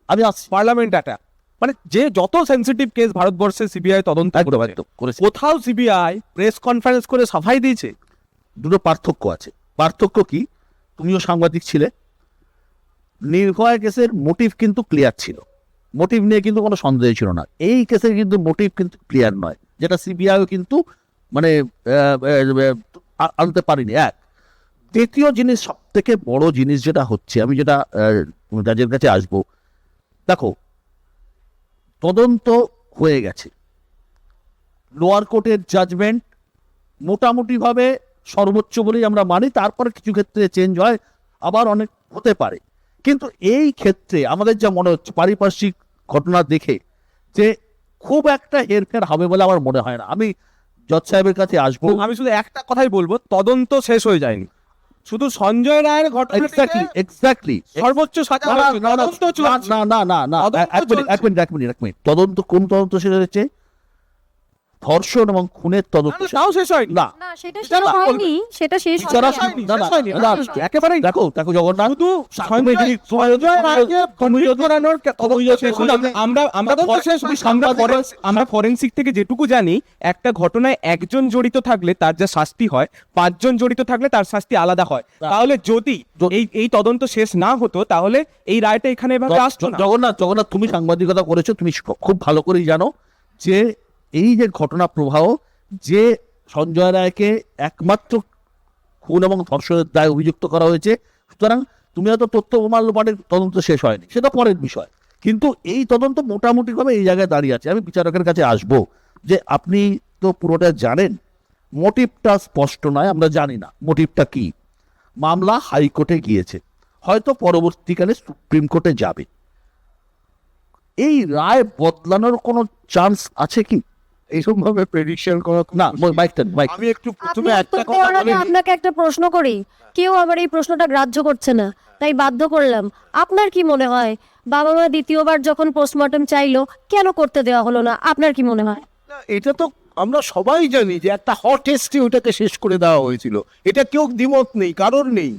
আমি আসছি পার্লামেন্ট অ্যাটাক, মানে যে যত সেন্সিটিভ কেস ভারতবর্ষে সিবিআই তদন্ত করেছে, কোথাও সিবিআই প্রেস কনফারেন্স করে সাফাই দিয়েছে? দুটো পার্থক্য আছে। পার্থক্য কি? তুমিও সাংবাদিক ছিলে, নির্ভয়া কেসের মোটিভ কিন্তু ক্লিয়ার ছিল, মোটিভ নিয়ে কিন্তু কোনো সন্দেহ ছিল না। এই কেসের কিন্তু মোটিভ কিন্তু ক্লিয়ার নয়, যেটা সিবিআইও কিন্তু মানে আনতে পারিনি। এক, দ্বিতীয় জিনিস, সব থেকে বড় জিনিস যেটা হচ্ছে, আমি যেটা জাজের কাছে আসবো, দেখো তদন্ত হয়ে গেছে, লোয়ার কোর্টের জাজমেন্ট মোটামুটিভাবে সর্বোচ্চ বলেই আমরা মানি, তারপরে কিছু ক্ষেত্রে চেঞ্জ হয়, আবার অনেক হতে পারে। কিন্তু এই ক্ষেত্রে আমাদের যা মনে হচ্ছে পারিপার্শ্বিক ঘটনা দেখে যে খুব একটা হেরফের হবে বলে আমার মনে হয় না। আমি জজ সাহেবের কাছে আসবো, আমি শুধু একটা কথাই বলবো, তদন্ত শেষ হয়ে যায়নি, শুধু সঞ্জয় রায়ের ঘটনা এক্স্যাক্টলি সর্বোচ্চ সাজা এক মিনিট, তদন্ত কোন তদন্ত শেষ হয়েছে? ধর্ষণ এবং খুনের তদন্ত শেষ হয়নি না, একেবারে। দেখো জগন্নাথ, আমরা ফরেন্সিক থেকে যেটুকু জানি, একটা ঘটনায় একজন জড়িত থাকলে তার যা শাস্তি হয়, 5 জন জড়িত থাকলে তার শাস্তি আলাদা হয়। তাহলে যদি এই তদন্ত শেষ না হতো তাহলে এই রায়টা এখানে এভাবে আসতো না। জগন্নাথ, তুমি সাংবাদিকতা করেছো, তুমি খুব ভালো করেই জানো যে এই যে ঘটনা প্রবাহ, যে সঞ্জয় রায়কে একমাত্র খুন এবং ধর্ষণের দায় অভিযুক্ত করা হয়েছে, সুতরাং তুমি হয়তো তথ্য প্রমাণ লোপাটের তদন্ত শেষ হয়নি, সেটা পরের বিষয়, কিন্তু এই তদন্ত মোটামুটিভাবে এই জায়গায় দাঁড়িয়ে আছে। আমি বিচারকের কাছে আসব যে আপনি তো পুরোটা জানেন, মোটিভটা স্পষ্ট নয়, আমরা জানি না মোটিভটা কি। মামলা হাইকোর্টে গিয়েছে, হয়তো পরবর্তীকালে সুপ্রিম কোর্টে যাবে। এই রায় বদলানোর কোনো চান্স আছে কি? এইরকম ভাবে প্রেডিকশন করা না। আমি একটু প্রথমে একটা কথা বলি, আপনাকে একটা প্রশ্ন করি, কেউ আবার এই প্রশ্নটা গ্রাহ্য করছে না, তাই বাধ্য করলাম। আপনার কি মনে হয় বাবা মা দ্বিতীয়বার যখন পোস্টমর্টম চাইলো কেন করতে দেওয়া হলো না? আপনার কি মনে হয়? এটা তো আমরা সবাই জানি যে একটা হট টেস্টে ওটাকে শেষ করে দেওয়া হয়েছিল, এটা কেউ দ্বিমত নেই, কারোর নেই,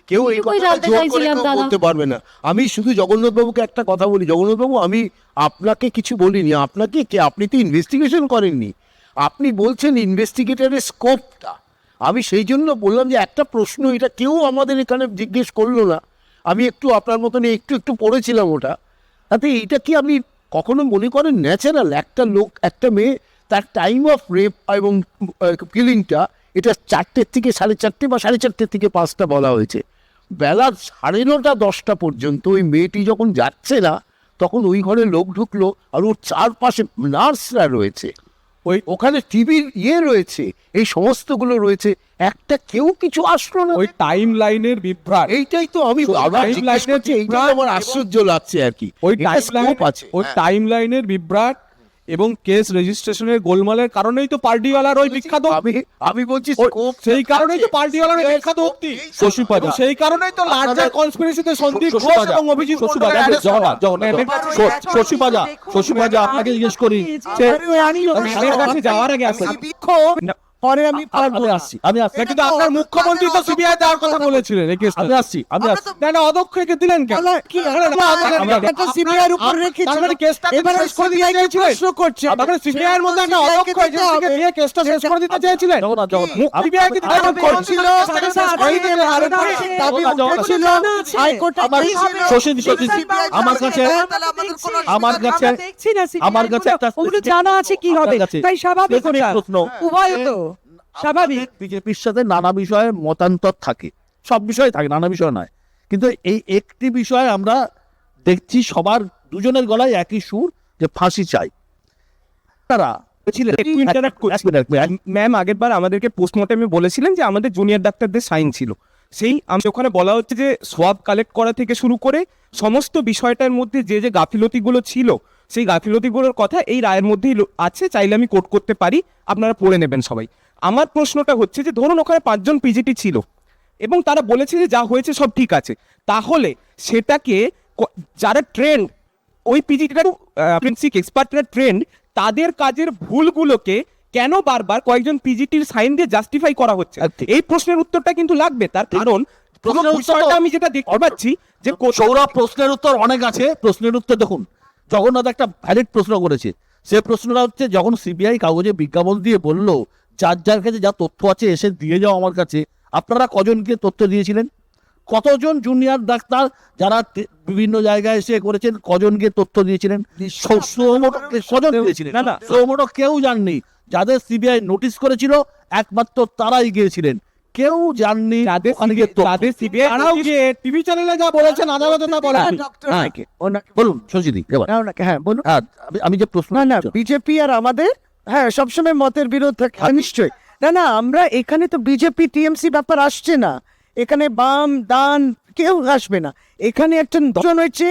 কেউ এই কথা জোর করে বলতে পারবে না। আমি শুধু জগন্নাথবাবুকে একটা কথা বলি, জগন্নাথবাবু আমি আপনাকে কিছু বলিনি, আপনাকে আপনি তো ইনভেস্টিগেশন করেননি, আপনি বলছেন ইনভেস্টিগেটরের স্কোপটা। আমি সেই জন্য বললাম যে একটা প্রশ্ন এটা কেউ আমাদের এখানে জিজ্ঞেস করলো না, আমি একটু আপনার মতন একটু পড়েছিলাম ওটা, তাতে এইটা কি আপনি কখনো মনে করেন ন্যাচারাল? একটা লোক, একটা মেয়ে, তার টাইম অফ রেপ এবং কিলিংটা এটা 4টে থেকে 4:30 বা 4:30 থেকে 5টা বলা হয়েছে, বেলা 9:30 10টা পর্যন্ত ওই মেয়েটি যখন যাচ্ছে না তখন ওই ঘরে লোক ঢুকলো, আর ওর চারপাশে নার্সরা রয়েছে, ওখানে টিভির রয়েছে, এই সমস্তগুলো রয়েছে, একটা কেউ কিছু আসলো না। ওই টাইম লাইনের বিভ্রাট, এইটাই তো আমি এইটাই আমার আশ্চর্য লাগছে আর কি। ওই টাইম লাইনের বিভ্রাট এবং কেস রেজিস্ট্রেশনের গোলমালের কারণেই তো পার্টিওয়ালার ওই বিখ্যাত আমি বলছি সেই কারণেই তো পার্টিওয়ালার ওই বিখ্যাত উক্তি শশীপাজা সেই কারণেই তো লার্জার কনস্পিরেসিতে সন্দীপ ঘোষ এবং অভিজিৎ শশীপাজা আপনাকে জিজ্ঞেস করি যে আমার কাছে যাওয়ার আগে আসে পরে আমি আমি আসছি কিন্তু আপনার মুখ্যমন্ত্রী তো সিবিআই দেওয়ার কথা বলেছিলেন এই কেসটা। আমি আসছি না অদক্ষকে দিলেন কেন? কি একটা সিবিআইয়ের উপর রেখেছিল, তার মানে কেসটা এবারে শেষ করে দিতে সিবিআই চেয়েছিলেন? প্রশ্ন করছে আপনারা সিবিআইয়ের মধ্যে একটা অদক্ষ এজেন্সিকে দিয়ে কেসটা শেষ করে দিতে চেয়েছিলেন? সিবিআই কি দিতে করছিল দাবি উঠেছিল হাইকোর্টে আমার কাছে একটা ওগুলো জানা আছে কি হবে, তাই স্বাভাবিক প্রশ্ন উভয় তো স্বাভাবিক। বিজেপির সাথে নানা বিষয়ে মতান্তর থাকে, সব বিষয়ে থাকে, নানা বিষয় নয়, কিন্তু এই একটি বিষয়ে আমরা দেখছি সবার দুজনের গলায় একই সুর যে ফাঁসি চাই। তারা ম্যাম আগের বার আমাদেরকে পোস্টমর্টমে বলেছিলেন যে আমাদের জুনিয়র ডাক্তারদের সাইন ছিল, সেই ওখানে বলা হচ্ছে যে সোয়াব কালেক্ট করা থেকে শুরু করে সমস্ত বিষয়টার মধ্যে যে যে গাফিলতিগুলো ছিল সেই গাফিলতিগুলোর কথা এই রায়ের মধ্যেই আছে, চাইলে আমি কোট করতে পারি, আপনারা পড়ে নেবেন সবাই। আমার প্রশ্নটা হচ্ছে যে ধরুন ওখানে 5 জন পিজিটি ছিল এবং তারা বলেছে যে যা হয়েছে সব ঠিক আছে, তাহলে সেটাকে যারা ট্রেন্ড ওই পিজিটিটা ফরেনসিক এক্সপার্টরা ট্রেন্ড, তাদের কাজের ভুলগুলোকে কেন বারবার কয়েকজন পিজিটির সাইন দিয়ে জাস্টিফাই করা হচ্ছে? এই প্রশ্নের উত্তরটা কিন্তু লাগবে, তার কারণ আমি যেটা দেখতে পাচ্ছি যে সৌরভ প্রশ্নের উত্তর অনেক আছে। প্রশ্নের উত্তর দেখুন, জগন্নাথ একটা ভ্যালিড প্রশ্ন করেছে, সে প্রশ্নটা হচ্ছে যখন সিবিআই কাগজে বিজ্ঞাপন দিয়ে বলল যার যার কাছে যা তথ্য আছে এসে দিয়ে যাও আমার কাছে, আপনারা কজনকে তথ্য দিয়েছিলেন? কতজন জুনিয়র ডাক্তার যারা বিভিন্ন জায়গায় এসে করেছেন কজনকে তথ্য দিয়েছিলেন? কজন দিয়েছিলেন? না সৌমোটো কেউ জাননি। যাদের সিবিআই নোটিশ করেছিল একমাত্র তারাই গিয়েছিলেন, কেউ জাননি। টিভি চ্যানেলে যা বলেছেন আদালতে তা বলেন। বলুন শশীদি এবার। হ্যাঁ বলুন। আমি যে প্রশ্ন না বিজেপি আর আমাদের সবসময় মতের বিরোধ থাকে, নিশ্চয়ই না আমরা এখানে তো বিজেপি টিএমসি ব্যাপার আসছে না, এখানে বাম ডান কেউ আসবে না, এখানে একটা দর্শন হয়েছে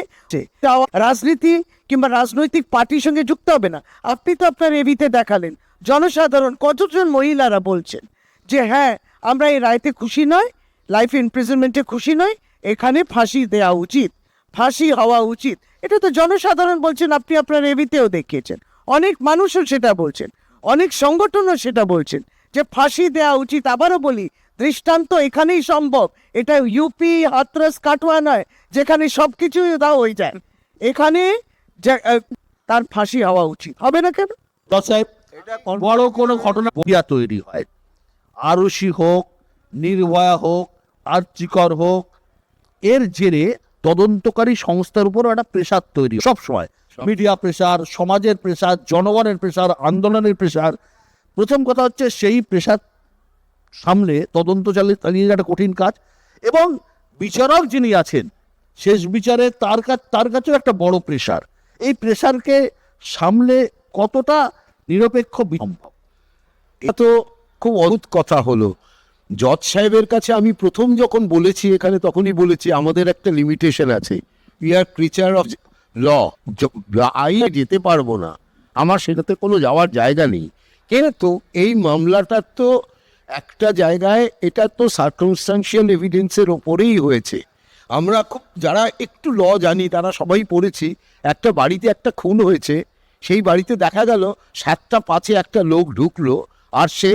রাজনীতি কিংবা রাজনৈতিক পার্টির সঙ্গে যুক্ত হবে না। আপনি তো আপনার এবিতে দেখালেন জনসাধারণ কতজন মহিলারা বলছেন যে হ্যাঁ আমরা এই রায়তে খুশি নয়, লাইফ ইমপ্রিজনমেন্টে খুশি নয়, এখানে ফাঁসি দেওয়া উচিত, ফাঁসি হওয়া উচিত। এটা তো জনসাধারণ বলছেন, আপনি আপনার এবিতেও দেখিয়েছেন, অনেক মানুষও সেটা বলছেন, অনেক সংগঠনও সেটা বলছেন যে ফাঁসি দেওয়া উচিত। আবারও বলি, দৃষ্টান্ত এখানেই সম্ভব, এটা ইউপি হাতরাস কাটোয়া নয় যেখানে সব কিছুই দেওয়া হয়ে যায়, এখানে তার ফাঁসি হওয়া উচিত। হবে না কেন? সাহেব বড় কোনো ঘটনা তৈরি হয়, আরুষি হোক, নির্ভয়া হোক, আর্চিকর হোক, এর জেরে তদন্তকারী সংস্থার উপরও একটা প্রেশার তৈরি সব সময়, মিডিয়া প্রেশার, সমাজের প্রেশার, জনগণের প্রেশার, আন্দোলনের প্রেশার। প্রথম কথা হচ্ছে সেই প্রেশার সামলে তদন্ত চালিয়ে একটা কঠিন কাজ, এবং বিচারক যিনি আছেন শেষ বিচারে তার কাছেও একটা বড় প্রেশার। এই প্রেশারকে সামলে কতটা নিরপেক্ষ সম্ভব? এটা তো খুব অদ্ভুত কথা হলো। জজ সাহেবের কাছে আমি প্রথম যখন বলেছি এখানে, তখনই বলেছি আমাদের একটা লিমিটেশন আছে, we are creature of law, আইনে যেতে পারবো না, আমার সেটাতে কোনো যাওয়ার জায়গা নেই। কিন্তু এই মামলাটার তো একটা জায়গায় এটা তো সার্কামস্টান্সিয়াল এভিডেন্সের ওপরেই হয়েছে। আমরা খুব যারা একটু ল জানি তারা সবাই পড়েছি, একটা বাড়িতে একটা খুন হয়েছে, সেই বাড়িতে দেখা গেল 7টা 5-এ একটা লোক ঢুকলো আর সে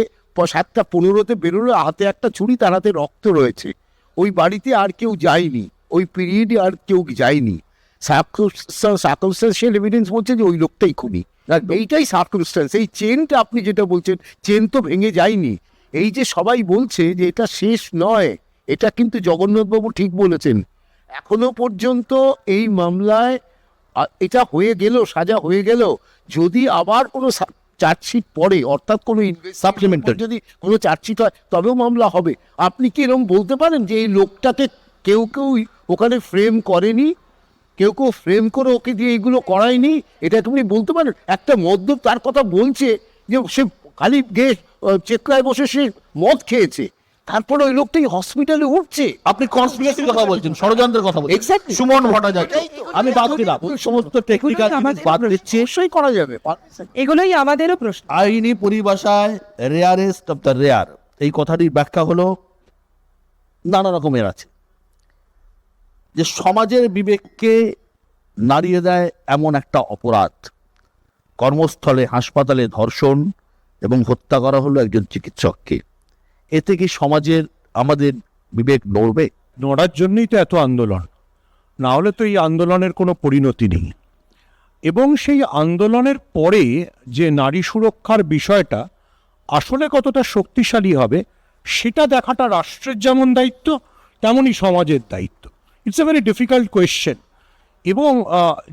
7টা 15-তে বেরোলো, হাতে একটা ছুরি, তার হাতে রক্ত রয়েছে। ওই বাড়িতে আর কেউ যায়নি, ওই পিরিয়ডে আর কেউ যায়নি। সার্কামস্টান্সিয়াল এভিডেন্স বলছে যে ওই লোকটাই খুনি। এইটাই সার্কামস্টান্স। এই চেনটা আপনি যেটা বলছেন, চেন তো ভেঙে যায়নি। এই যে সবাই বলছে যে এটা শেষ নয়, এটা কিন্তু জগন্নাথবাবু ঠিক বলেছেন, এখনো পর্যন্ত এই মামলায় এটা হয়ে গেল, সাজা হয়ে গেল, যদি আবার কোনো চার্জশিট পড়ে, অর্থাৎ কোনো সাপ্লিমেন্টারি যদি কোনো চার্জশিট হয় তবেও মামলা হবে। আপনি কি এরকম বলতে পারেন যে এই লোকটাকে কেউ ওখানে ফ্রেম করেনি, কেউ ফ্রেম করে ওকে দিয়ে এইগুলো করায়নি? এটা তুমি বলতে পারেন? একটা মদ্যপ তার কথা বলছে যে সে খালি চেকলায় বসে সে মদ খেয়েছে, তারপর ওই লোকটাই হসপিটালে উঠছে। আপনি কনস্পিরেসির কথা বলছেন, ষড়যন্ত্রের কথা বলছেন। Exactly. সুমন ভট্টাচার্য, আমি বাদ দিলাম ওই সমস্ত টেকনিক্যাল বাদ দিচ্ছি। নিশ্চয়ই করা যাবে। এগুলোই আমাদেরও প্রশ্ন। আইনি পরিভাষায় রেয়ারেস্ট অফ দ্য রেয়ার, এই কথাটির ব্যাখ্যা হলো নানা রকমের আছে। যে সমাজের বিবেককে নাড়িয়ে দেয় এমন একটা অপরাধ, কর্মস্থলে হাসপাতালে ধর্ষণ এবং হত্যা করা হলো একজন চিকিৎসককে, এতে কি সমাজের আমাদের বিবেক নড়বে? নড়ার জন্যই তো এত আন্দোলন, না হলে তো এই আন্দোলনের কোনো পরিণতি নেই। এবং সেই আন্দোলনের পরে যে নারী সুরক্ষার বিষয়টা আসলে কতটা শক্তিশালী হবে সেটা দেখাটা রাষ্ট্রের যেমন দায়িত্ব তেমনই সমাজের দায়িত্ব। It's a very difficult question. এবং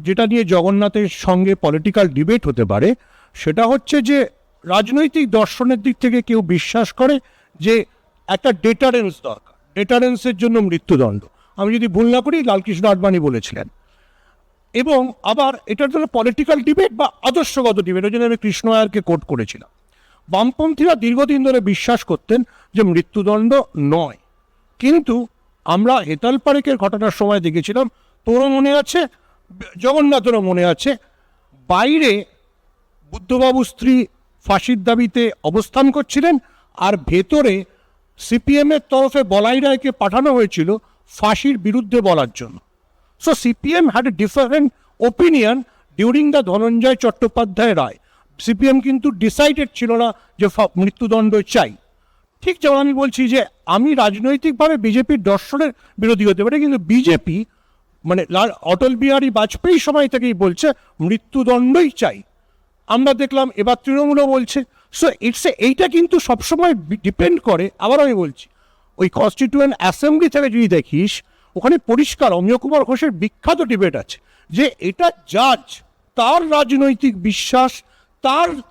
যেটা নিয়ে জগন্নাথের সঙ্গে পলিটিক্যাল ডিবেট হতে পারে সেটা হচ্ছে যে রাজনৈতিক দর্শনের দিক থেকে কেউ বিশ্বাস করে যে একটা ডেটারেন্স দরকার, ডেটারেন্সের জন্য মৃত্যুদণ্ড। আমি যদি ভুল না করি লালকৃষ্ণ আডবাণী বলেছিলেন। এবং আবার এটার জন্য পলিটিক্যাল ডিবেট বা আদর্শগত ডিবেট, ওই জন্য আমি কৃষ্ণ আয়ারকে কোট করেছিলাম। বামপন্থীরা দীর্ঘদিন ধরে বিশ্বাস করতেন যে মৃত্যুদণ্ড নয়, কিন্তু আমরা হেতাল পারেকের ঘটনার সময় দেখেছিলাম, তোরও মনে আছে, জগন্নাথেরও মনে আছে, বাইরে বুদ্ধবাবুর স্ত্রী ফাঁসির দাবিতে অবস্থান করছিলেন, আর ভেতরে সিপিএমের তরফে বলাই রায়কে পাঠানো হয়েছিল ফাঁসির বিরুদ্ধে বলার জন্য। So CPM had a different opinion during the Dhananjoy Chattopadhyay রায়। সিপিএম কিন্তু ডিসাইডেড ছিল না যে মৃত্যুদণ্ড চাই। ঠিক যেমন আমি বলছি যে আমি রাজনৈতিকভাবে বিজেপির দর্শনের বিরোধী হতে পারি, কিন্তু বিজেপি মানে অটল বিহারী বাজপেয়ী সময় থেকেই বলছে মৃত্যুদণ্ডই চাই। আমরা দেখলাম এবার তৃণমূলও বলছে। সো এইটা কিন্তু সবসময় ডিপেন্ড করে। আবার আমি বলছি, ওই কনস্টিটিউয়েন্ট অ্যাসেম্বলি থেকে যদি দেখিস, ওখানে পরিষ্কার অমিয় কুমার ঘোষের বিখ্যাত ডিবেট আছে যে এটা জাজ তার রাজনৈতিক বিশ্বাস,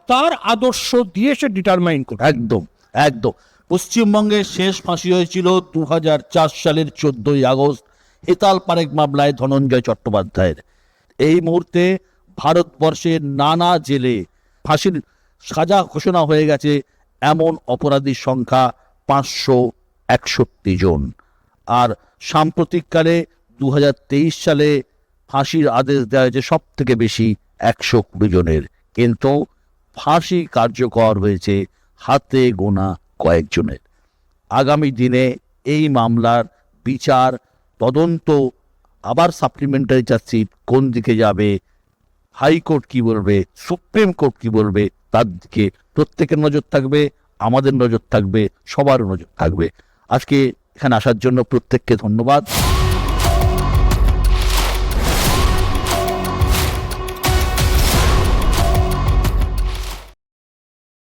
তার আদর্শ দিয়ে সে ডিটারমাইন করে। একদম একদম। পশ্চিমবঙ্গের শেষ ফাঁসি হয়েছিল 2004 সালের 14ই আগস্ট হেতাল পারেক মামলায় ধনঞ্জয় চট্টোপাধ্যায়ের। এই মুহূর্তে ভারতবর্ষের নানা জেলে ফাঁসির সাজা ঘোষণা হয়ে গেছে এমন অপরাধীর সংখ্যা 561 জন। আর সাম্প্রতিককালে 2023 সালে ফাঁসির আদেশ দেওয়া হয়েছে সব থেকে বেশি 120 জনের, কিন্তু ফাঁসি কার্যকর হয়েছে হাতে গোনা কয়েকজনের। আগামী দিনে এই মামলার বিচার তদন্ত আবার সাপ্লিমেন্টারি চার্জশিট কোন দিকে যাবে, হাইকোর্ট কি বলবে, সুপ্রিম কোর্ট কি বলবে, তার দিকে প্রত্যেকের নজর থাকবে, আমাদের নজর থাকবে, সবার নজর থাকবে। আজকে এখানে আসার জন্য প্রত্যেককে ধন্যবাদ।